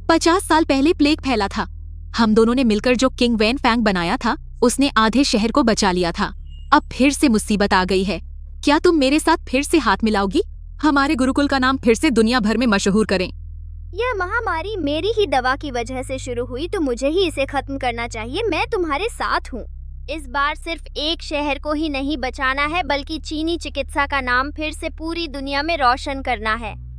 50 साल पहले प्लेग फैला था। हम दोनों ने मिलकर जो किंग वैन फैंग बनाया था, उसने आधे शहर को बचा लिया था। अब फिर से मुसीबत आ गई है। क्या तुम मेरे साथ फिर से हाथ मिलाओगी? हमारे गुरुकुल का नाम फिर से दुनिया भर में मशहूर करें। यह महामारी मेरी ही दवा की वजह से शुरू हुई, तो मुझे ही इसे खत्म करना चाहिए। मैं तुम्हारे साथ हूँ। इस बार सिर्फ एक शहर को ही नहीं बचाना है, बल्कि चीनी चिकित्सा का नाम फिर से पूरी दुनिया में रोशन करना है।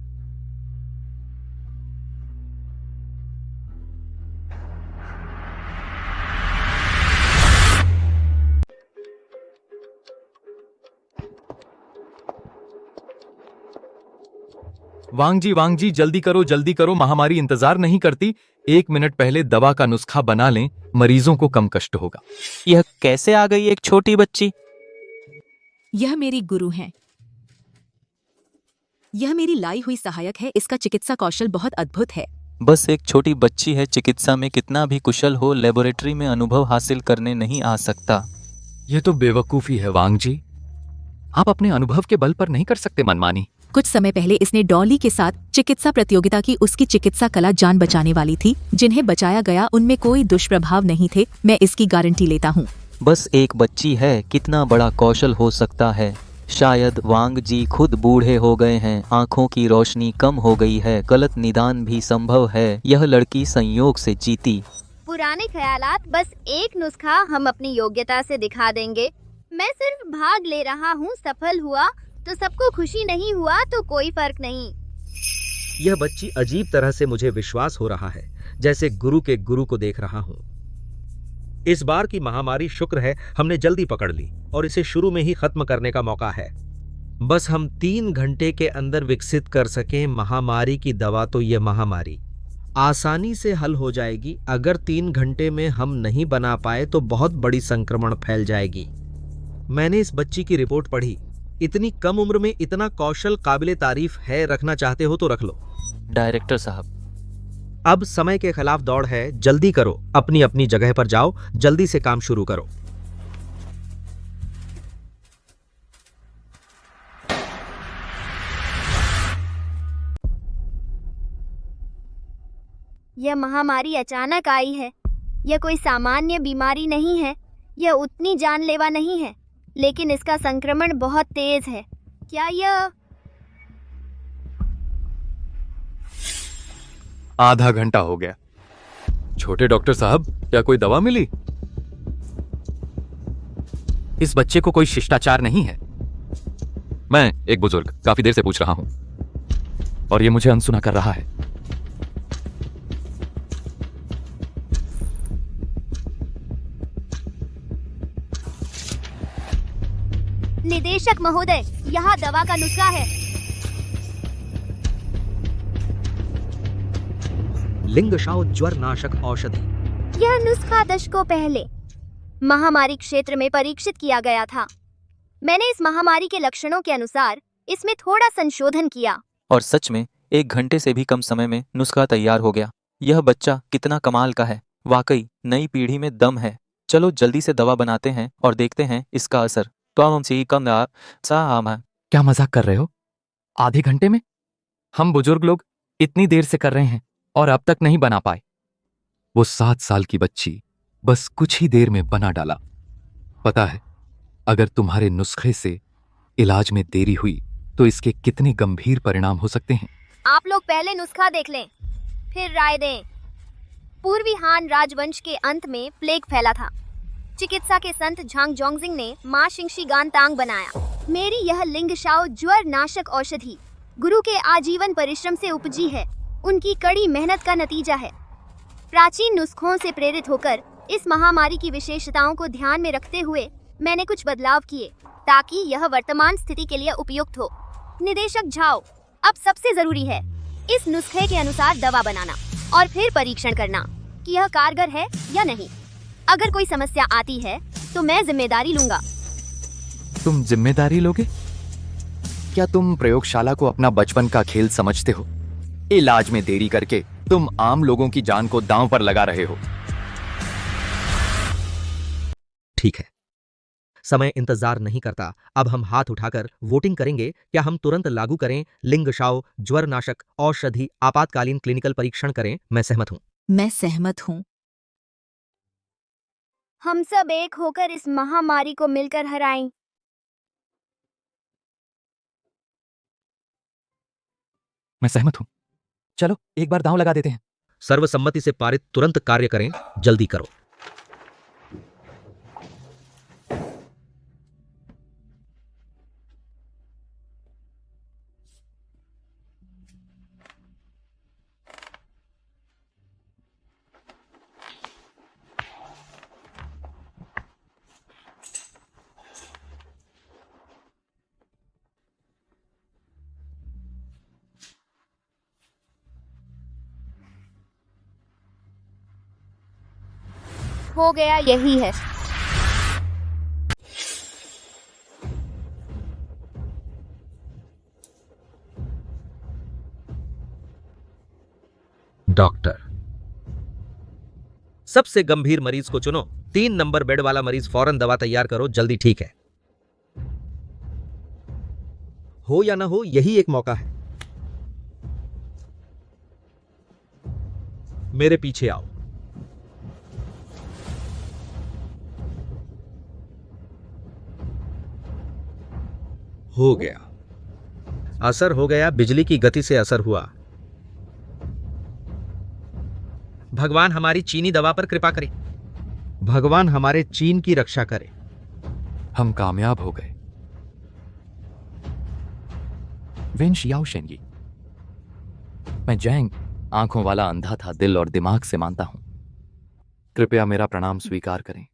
वांग जी जल्दी करो, महामारी इंतजार नहीं करती। 1 मिनट पहले दवा का नुस्खा बना लें, मरीजों को कम कष्ट होगा। यह कैसे आ गई एक छोटी बच्ची? यह मेरी गुरु हैं। यह मेरी लाई हुई सहायक है। इसका चिकित्सा कौशल बहुत अद्भुत है। बस एक छोटी बच्ची है, चिकित्सा में कितना भी कुशल हो, लेबोरेटरी में अनुभव हासिल करने नहीं आ सकता। ये तो बेवकूफी है वांग जी। आप अपने अनुभव के बल पर नहीं कर सकते मनमानी। कुछ समय पहले इसने डॉली के साथ चिकित्सा प्रतियोगिता की। उसकी चिकित्सा कला जान बचाने वाली थी। जिन्हें बचाया गया उनमें कोई दुष्प्रभाव नहीं थे। मैं इसकी गारंटी लेता हूँ। बस एक बच्ची है, कितना बड़ा कौशल हो सकता है। शायद वांग जी खुद बूढ़े हो गए हैं, आंखों की रोशनी कम हो गई है, गलत निदान भी संभव है। यह लड़की संयोग से जीती। पुराने ख्यालात, बस एक नुस्खा हम अपनी योग्यता से दिखा देंगे। मैं सिर्फ भाग ले रहा हूँ। सफल हुआ तो सबको खुशी, नहीं हुआ तो कोई फर्क नहीं। यह बच्ची अजीब तरह से मुझे विश्वास हो रहा है, जैसे गुरु के गुरु को देख रहा हूँ। इस बार की महामारी शुक्र है हमने जल्दी पकड़ ली और इसे शुरू में ही खत्म करने का मौका है। बस हम 3 घंटे के अंदर विकसित कर सकें महामारी की दवा, तो यह महामारी आसानी से हल हो जाएगी। अगर 3 घंटे में हम नहीं बना पाए तो बहुत बड़ी संक्रमण फैल जाएगी। मैंने इस बच्ची की रिपोर्ट पढ़ी। इतनी कम उम्र में इतना कौशल काबिले तारीफ है। रखना चाहते हो तो रख लो। डायरेक्टर साहब, अब समय के खिलाफ दौड़ है, जल्दी करो। अपनी अपनी जगह पर जाओ, जल्दी से काम शुरू करो। यह महामारी अचानक आई है। यह कोई सामान्य बीमारी नहीं है। यह उतनी जानलेवा नहीं है, लेकिन इसका संक्रमण बहुत तेज है। क्या यह आधा घंटा हो गया। छोटे डॉक्टर साहब, क्या कोई दवा मिली? इस बच्चे को कोई शिष्टाचार नहीं है। मैं एक बुजुर्ग काफी देर से पूछ रहा हूं और ये मुझे अनसुना कर रहा है। निदेशक महोदय, यहाँ दवा का नुस्खा है। लिंगशाओ ज्वर नाशक औषधि। यह नुस्खा दशकों पहले महामारी क्षेत्र में परीक्षित किया गया था। मैंने इस महामारी के लक्षणों के अनुसार इसमें थोड़ा संशोधन किया। और सच में 1 घंटे से भी कम समय में नुस्खा तैयार हो गया। यह बच्चा कितना कमाल का है। वाकई नई पीढ़ी में दम है। चलो जल्दी से दवा बनाते हैं और देखते हैं इसका असर। क्या मजाक कर रहे हो? आधे घंटे में? हम बुजुर्ग लोग इतनी देर से कर रहे हैं और अब तक नहीं बना पाए। वो 7 साल की बच्ची बस कुछ ही देर में बना डाला। पता है, अगर तुम्हारे नुस्खे से इलाज में देरी हुई तो इसके कितने गंभीर परिणाम हो सकते हैं। आप लोग पहले नुस्खा देख लें, फिर राय दें। पूर्वी हान राजवंश के अंत में प्लेग फैला था। चिकित्सा के संत झांग जोंगजिंग ने माँ शिंगशी गानतांग बनाया। मेरी यह लिंगशाओ ज्वर नाशक औषधि गुरु के आजीवन परिश्रम से उपजी है, उनकी कड़ी मेहनत का नतीजा है। प्राचीन नुस्खों से प्रेरित होकर इस महामारी की विशेषताओं को ध्यान में रखते हुए मैंने कुछ बदलाव किए ताकि यह वर्तमान स्थिति के लिए उपयुक्त हो। निदेशक झाओ, अब सबसे जरूरी है इस नुस्खे के अनुसार दवा बनाना और फिर परीक्षण करना कि यह कारगर है या नहीं। अगर कोई समस्या आती है तो मैं जिम्मेदारी लूंगा। तुम जिम्मेदारी लोगे? क्या तुम प्रयोगशाला को अपना बचपन का खेल समझते हो? इलाज में देरी करके तुम आम लोगों की जान को दांव पर लगा रहे हो। ठीक है, समय इंतजार नहीं करता। अब हम हाथ उठाकर वोटिंग करेंगे। क्या हम तुरंत लागू करें लिंगशाओ ज्वर नाशक औषधि आपातकालीन क्लिनिकल परीक्षण करें? मैं सहमत हूँ। मैं सहमत हूँ। हम सब एक होकर इस महामारी को मिलकर हराएं। मैं सहमत हूँ। चलो एक बार दांव लगा देते हैं। सर्वसम्मति से पारित। तुरंत कार्य करें, जल्दी करो। हो गया, यही है। डॉक्टर, सबसे गंभीर मरीज को चुनो। 3 नंबर बेड वाला मरीज, फौरन दवा तैयार करो, जल्दी। ठीक है, हो या ना हो, यही एक मौका है। मेरे पीछे आओ। हो गया, असर हो गया। बिजली की गति से असर हुआ। भगवान हमारी चीनी दवा पर कृपा करे। भगवान हमारे चीन की रक्षा करे। हम कामयाब हो गए। वेन शियाओ शेंगी, मैं जैंग आंखों वाला अंधा था, दिल और दिमाग से मानता हूं। कृपया मेरा प्रणाम स्वीकार करें।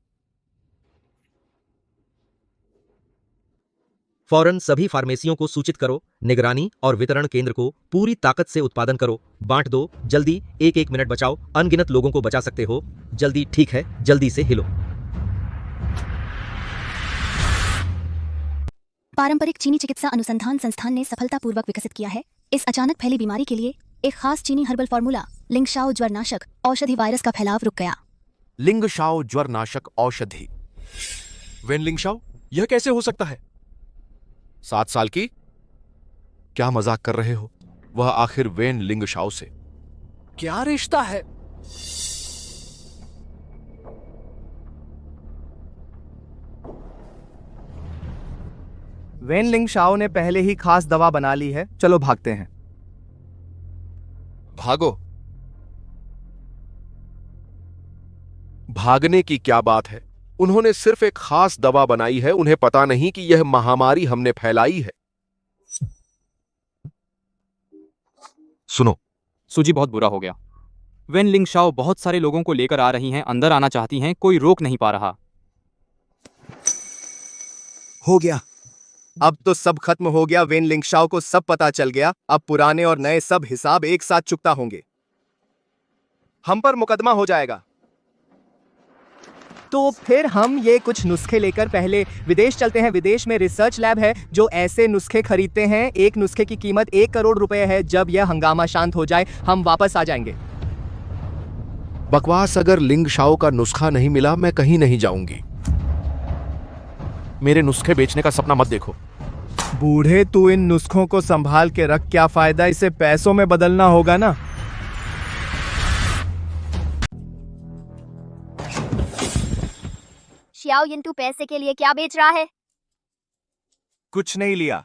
फौरन सभी फार्मेसियों को सूचित करो। निगरानी और वितरण केंद्र को पूरी ताकत से उत्पादन करो। बांट दो, जल्दी। 1-1 मिनट बचाओ। अनगिनत लोगों को बचा सकते हो, जल्दी। ठीक है, जल्दी से हिलो। पारंपरिक चीनी चिकित्सा अनुसंधान संस्थान ने सफलतापूर्वक विकसित किया है इस अचानक फैली बीमारी के लिए एक खास चीनी हर्बल फॉर्मूला लिंगशाओ ज्वर नाशक औषधि। वायरस का फैलाव रुक गया। लिंगशाओ ज्वर नाशक औषधि। वेन लिंगशाओ, यह कैसे हो सकता है? 7 साल की? क्या मजाक कर रहे हो? वह आखिर वेन लिंगशाओ से क्या रिश्ता है? वेन लिंगशाओ ने पहले ही खास दवा बना ली है। चलो भागते हैं। भागो? भागने की क्या बात है? उन्होंने सिर्फ एक खास दवा बनाई है। उन्हें पता नहीं कि यह महामारी हमने फैलाई है। सुनो, सूजी बहुत बुरा हो गया। वेन लिंगशाओ बहुत सारे लोगों को लेकर आ रही हैं, अंदर आना चाहती हैं, कोई रोक नहीं पा रहा। हो गया, अब तो सब खत्म हो गया। वेन लिंगशाओ को सब पता चल गया। अब पुराने और नए सब हिसाब एक साथ चुकता होंगे। हम पर मुकदमा हो जाएगा। तो फिर हम ये कुछ नुस्खे लेकर पहले विदेश चलते हैं। विदेश में रिसर्च लैब है जो ऐसे नुस्खे खरीदते हैं। एक नुस्खे की कीमत 1 करोड़ रुपए है। जब यह हंगामा शांत हो जाए हम वापस आ जाएंगे। बकवास। अगर लिंगशाओ का नुस्खा नहीं मिला मैं कहीं नहीं जाऊंगी। मेरे नुस्खे बेचने का सपना मत देखो। बूढ़े, तू इन नुस्खों को संभाल के रख, क्या फायदा, इसे पैसों में बदलना होगा ना। शियाओ यिंटू पैसे के लिए क्या बेच रहा है? कुछ नहीं लिया,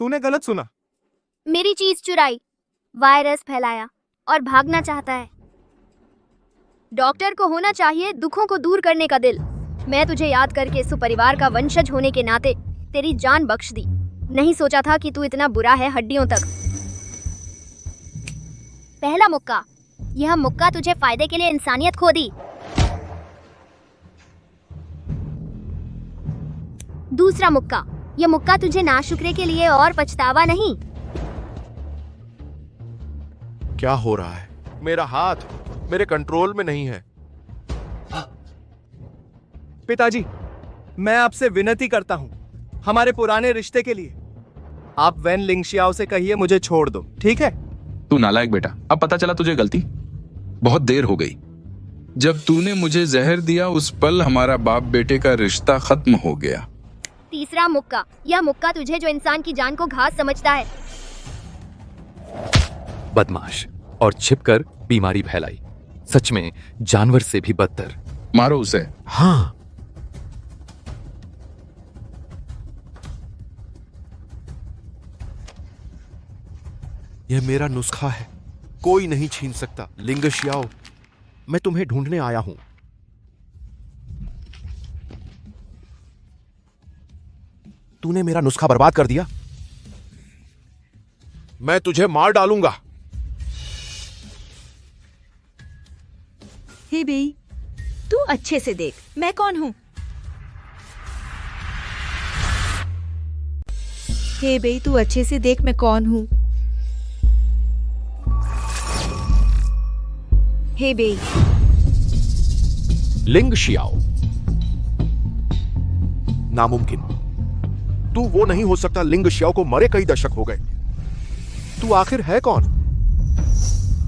तूने गलत सुना। मेरी चीज चुराई, वायरस फैलाया और भागना चाहता है। डॉक्टर को होना चाहिए दुखों को दूर करने का दिल। मैं तुझे याद करके सुपरिवार का वंशज होने के नाते तेरी जान बख्श दी। नहीं सोचा था कि तू इतना बुरा है हड्डियों तक। पहला मुक्का, यह मुक्का तुझे फायदे के लिए इंसानियत खो दी। दूसरा मुक्का, यह मुक्का तुझे नाशुक्रे के लिए और पछतावा नहीं। क्या हो रहा है? मेरा हाथ मेरे कंट्रोल में नहीं है। पिताजी, मैं आपसे विनती करता हूं, हमारे पुराने रिश्ते के लिए आप वैन लिंगशियाओ से कहिए मुझे छोड़ दो, ठीक है? तू नालायक बेटा, अब पता चला तुझे गलती। बहुत देर हो गई। जब तूने मुझे जहर दिया उस पल हमारा बाप बेटे का रिश्ता खत्म हो गया। तीसरा मुक्का, यह मुक्का तुझे जो इंसान की जान को घास समझता है। बदमाश और छिपकर बीमारी फैलाई। सच में जानवर से भी बदतर। मारो उसे। हाँ। यह मेरा नुस्खा है, कोई नहीं छीन सकता। लिंगशियाओ, मैं तुम्हें ढूंढने आया हूं। तूने मेरा नुस्खा बर्बाद कर दिया। मैं तुझे मार डालूंगा। हे बेई, तू अच्छे से देख मैं कौन हूँ। हे बेई, तू अच्छे से देख मैं कौन हूँ। हे बेई। लिंगशियाओ, नामुमकिन। तू वो नहीं हो सकता। लिंगशियाओ को मरे कई दशक हो गए। तू आखिर है कौन?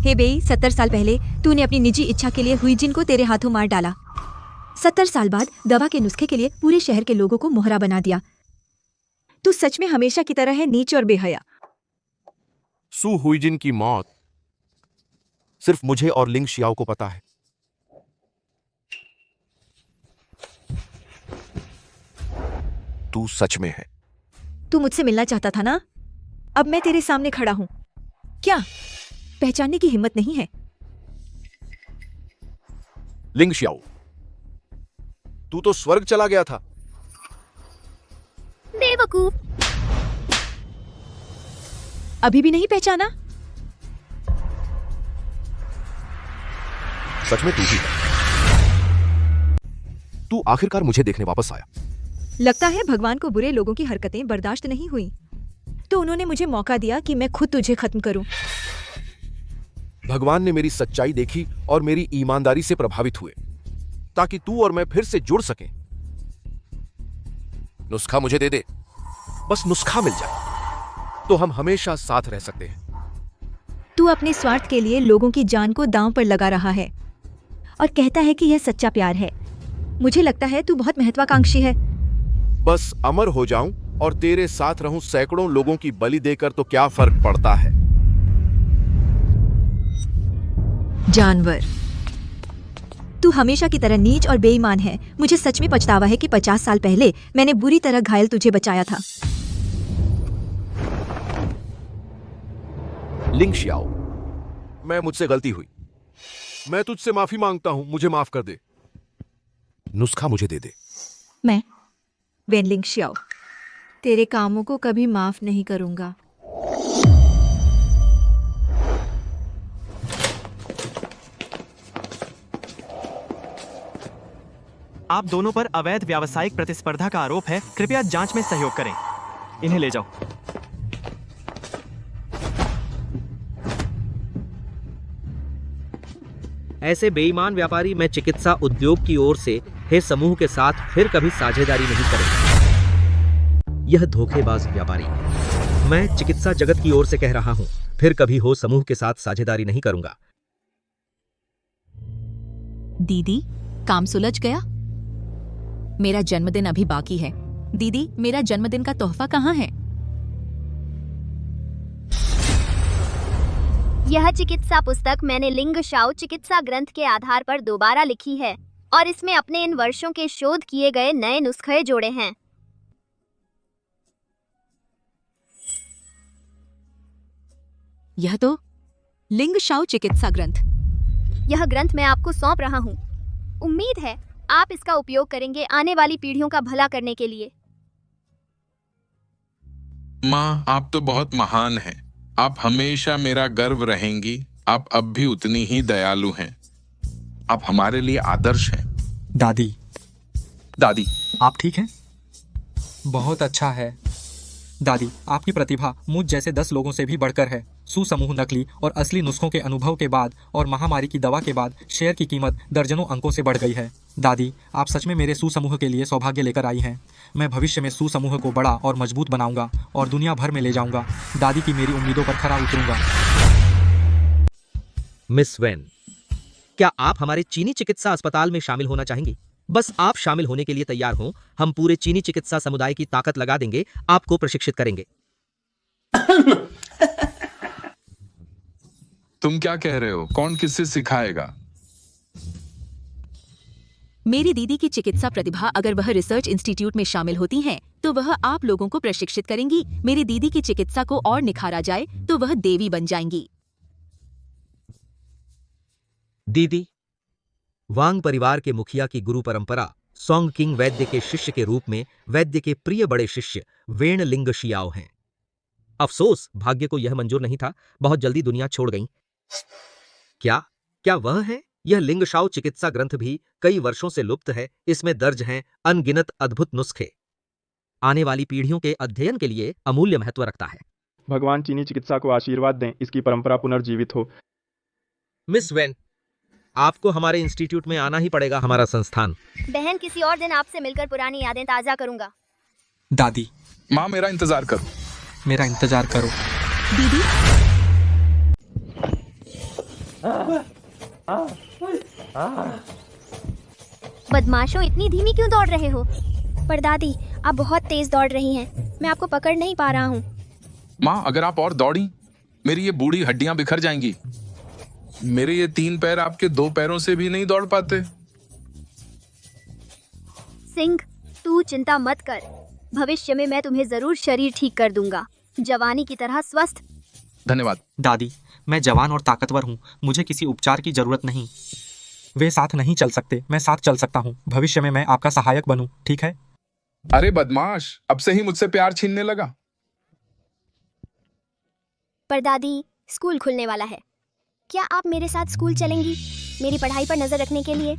हे बेई, 70 साल पहले तूने अपनी निजी इच्छा के लिए हुईजिन को तेरे हाथों मार डाला। 70 साल बाद दवा के नुस्खे के लिए पूरे शहर के लोगों को मोहरा बना दिया। तू सच में हमेशा की तरह है नीच और बेहया। सू हुईजिन की मौत सिर्फ मुझे और लिंगशियाओ को पता है। तू सच में है। तू मुझसे मिलना चाहता था ना? अब मैं तेरे सामने खड़ा हूं। क्या पहचानने की हिम्मत नहीं है? लिंगशियाओ, तू तो स्वर्ग चला गया था। बेवकूफ। अभी भी नहीं पहचाना? सच में तू ही है। तू आखिरकार मुझे देखने वापस आया। लगता है भगवान को बुरे लोगों की हरकतें बर्दाश्त नहीं हुई, तो उन्होंने मुझे मौका दिया कि मैं खुद तुझे खत्म करूं। भगवान ने मेरी सच्चाई देखी और मेरी ईमानदारी से प्रभावित हुए, ताकि तू और मैं फिर से जुड़ सकें। नुस्खा मुझे दे दे, बस नुस्खा मिल जाए तो हम हमेशा साथ रह सकते हैं। तू अपने स्वार्थ के लिए लोगों की जान को दांव पर लगा रहा है और कहता है कि यह सच्चा प्यार है। मुझे लगता है तू बहुत महत्वाकांक्षी है। बस अमर हो जाऊं और तेरे साथ रहूं सैकड़ों लोगों की बलि देकर तो क्या फर्क पड़ता है। जानवर, तू हमेशा की तरह नीच और बेईमान है। मुझे सच में पछतावा है कि 50 साल पहले मैंने बुरी तरह घायल तुझे बचाया था। लिंगशियाओ, मैं मुझसे गलती हुई। मैं तुझसे माफी मांगता हूं, मुझे माफ कर दे। नुस्खा मुझे दे दे। मैं वैन लिंगशियाओ तेरे कामों को कभी माफ नहीं करूंगा। आप दोनों पर अवैध व्यावसायिक प्रतिस्पर्धा का आरोप है। कृपया जांच में सहयोग करें। इन्हें ले जाओ। ऐसे बेईमान व्यापारी मैं चिकित्सा उद्योग की ओर से हे समूह के साथ फिर कभी साझेदारी नहीं करूंगा। यह धोखेबाज व्यापारी मैं चिकित्सा जगत की ओर से कह रहा हूं, फिर कभी हो समूह के साथ साझेदारी नहीं करूंगा। दीदी, काम सुलझ गया? मेरा जन्मदिन अभी बाकी है। दीदी, मेरा जन्मदिन का तोहफा कहाँ है? यह चिकित्सा पुस्तक मैंने लिंग शाओ चिकित्सा ग्रंथ के आधार पर दोबारा लिखी है और इसमें अपने इन वर्षों के शोध किए गए नए नुस्खे जोड़े हैं। यह तो लिंग शाओ चिकित्सा ग्रंथ। यह ग्रंथ मैं आपको सौंप रहा हूँ। उम्मीद है आप इसका उपयोग करेंगे आने वाली पीढ़ियों का भला करने के लिए। माँ, आप तो बहुत महान हैं। आप हमेशा मेरा गर्व रहेंगी। आप अब भी उतनी ही दयालु हैं। आप हमारे लिए आदर्श हैं। दादी, दादी, आप ठीक हैं? बहुत अच्छा है दादी, आपकी प्रतिभा मुझ जैसे 10 लोगों से भी बढ़कर है। सुसमूह नकली और असली नुस्खों के अनुभव के बाद और महामारी की दवा के बाद शेयर की कीमत दर्जनों अंकों से बढ़ गई है। दादी, आप सच में मेरे सुसमूह के लिए सौभाग्य लेकर आई हैं। मैं भविष्य में सुसमूह को बड़ा और मजबूत बनाऊंगा और दुनिया भर में ले जाऊंगा। दादी की मेरी उम्मीदों पर खरा उतरूंगा। मिस वेन, क्या आप हमारे चीनी चिकित्सा अस्पताल में शामिल होना चाहेंगी? बस आप शामिल होने के लिए तैयार हों। हम पूरे चीनी चिकित्सा समुदाय की ताकत लगा देंगे, आपको प्रशिक्षित करेंगे। तुम क्या कह रहे हो? कौन किससे सिखाएगा? मेरी दीदी की चिकित्सा प्रतिभा अगर वह रिसर्च इंस्टीट्यूट में शामिल होती हैं, तो वह आप लोगों को प्रशिक्षित करेंगी। मेरी दीदी की चिकित्सा को और निखारा जाए तो वह देवी बन जाएंगी। दीदी, वांग परिवार के मुखिया की गुरु परंपरा सोंग किंग वैद्य के शिष्य के रूप में वैद्य के प्रिय बड़े शिष्य वेन लिंग शियाओ हैं। अफसोस, भाग्य को यह मंजूर नहीं था। बहुत जल्दी दुनिया छोड़ गईं। क्या वह है? यह लिंग शाओ चिकित्सा ग्रंथ भी कई वर्षों से लुप्त है। इसमें दर्ज हैं अनगिनत अद्भुत नुस्खे। आने वाली पीढ़ियों के अध्ययन के लिए अमूल्य महत्व रखता है। भगवान चीनी चिकित्सा को आशीर्वाद दें, इसकी परंपरा पुनर्जीवित हो। मिस वेन, आपको हमारे इंस्टीट्यूट में आना ही पड़ेगा। हमारा संस्थान। बहन, किसी और दिन आपसे मिलकर पुरानी यादें ताजा करूंगा। दादी, माँ, मेरा इंतजार करो। मेरा इंतजार करो। दीदी, बदमाशों, इतनी धीमी क्यों दौड़ रहे हो? पर दादी, आप बहुत तेज दौड़ रही हैं। मैं आपको पकड़ नहीं पा रहा हूँ। माँ, अगर आप और दौड़ी, मेरी ये बूढ़ी हड्डियां बिखर जाएंगी। मेरे ये 3 पैर आपके 2 पैरों से भी नहीं दौड़ पाते। सिंह, तू चिंता मत कर। भविष्य में मैं तुम्हें जरूर शरीर ठीक कर दूंगा, जवानी की तरह स्वस्थ। धन्यवाद। दादी, मैं जवान और ताकतवर हूँ। मुझे किसी उपचार की जरूरत नहीं। वे साथ नहीं चल सकते, मैं साथ चल सकता हूँ। भविष्य में मैं आपका सहायक बनूं, ठीक है? अरे बदमाश, अब से ही मुझसे प्यार छीनने लगा। पर दादी, स्कूल खुलने वाला है। क्या आप मेरे साथ स्कूल चलेंगी, मेरी पढ़ाई पर नजर रखने के लिए?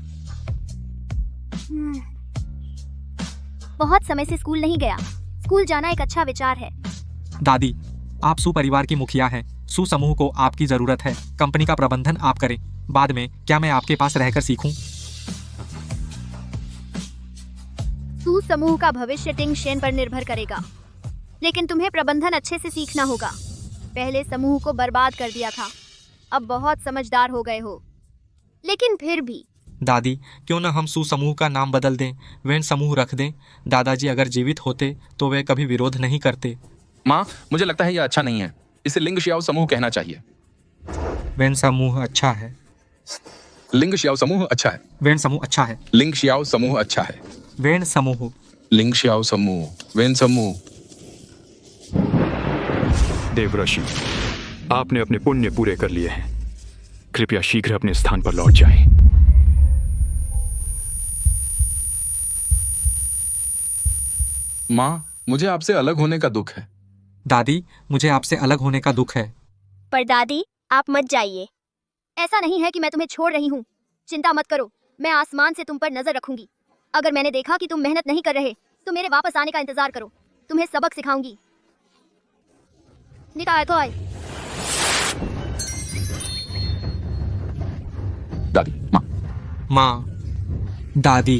बहुत समय से स्कूल नहीं गया। स्कूल जाना एक अच्छा विचार है। दादी, आप सुपरिवार की मुखिया हैं। सुसमूह को आपकी जरूरत है। कंपनी का प्रबंधन आप करें। बाद में क्या मैं आपके पास रहकर सीखूं? सुसमूह का भविष्य टिंग शेन पर निर्भर करेगा, लेकिन तुम्हें प्रबंधन अच्छे से सीखना होगा। पहले समूह को बर्बाद कर दिया था, अब बहुत समझदार हो गए हो, लेकिन फिर भी। दादी, क्यों न हम सुसमूह का नाम बदल दें, वेन समूह रख दें। दादाजी अगर जीवित होते तो वे कभी विरोध नहीं करते। माँ, मुझे लगता है यह अच्छा नहीं है। इसे लिंग शियाओ समूह कहना चाहिए। वेन समूह अच्छा है। लिंग शियाओ समूह अच्छा है। वेन समूह अच्छा है। लिंग शियाओ समूह अच्छा है। वेन समूह। लिंग शियाओ समूह। वेन समूह। देवऋषि, आपने अपने पुण्य पूरे कर लिए हैं। कृपया शीघ्र अपने स्थान पर लौट जाएं। माँ, मुझे आपसे अलग होने का दुख है। दादी, मुझे आपसे अलग होने का दुख है। पर दादी, आप मत जाइए। ऐसा नहीं है कि मैं तुम्हें छोड़ रही हूँ। चिंता मत करो, मैं आसमान से तुम पर नजर रखूंगी। अगर मैंने देखा कि तुम मेहनत नहीं कर रहे तो मेरे वापस आने का इंतजार करो। तुम्हें सबक सिखाऊंगी। निकाय तो आए। दादी, माँ। माँ, दादी।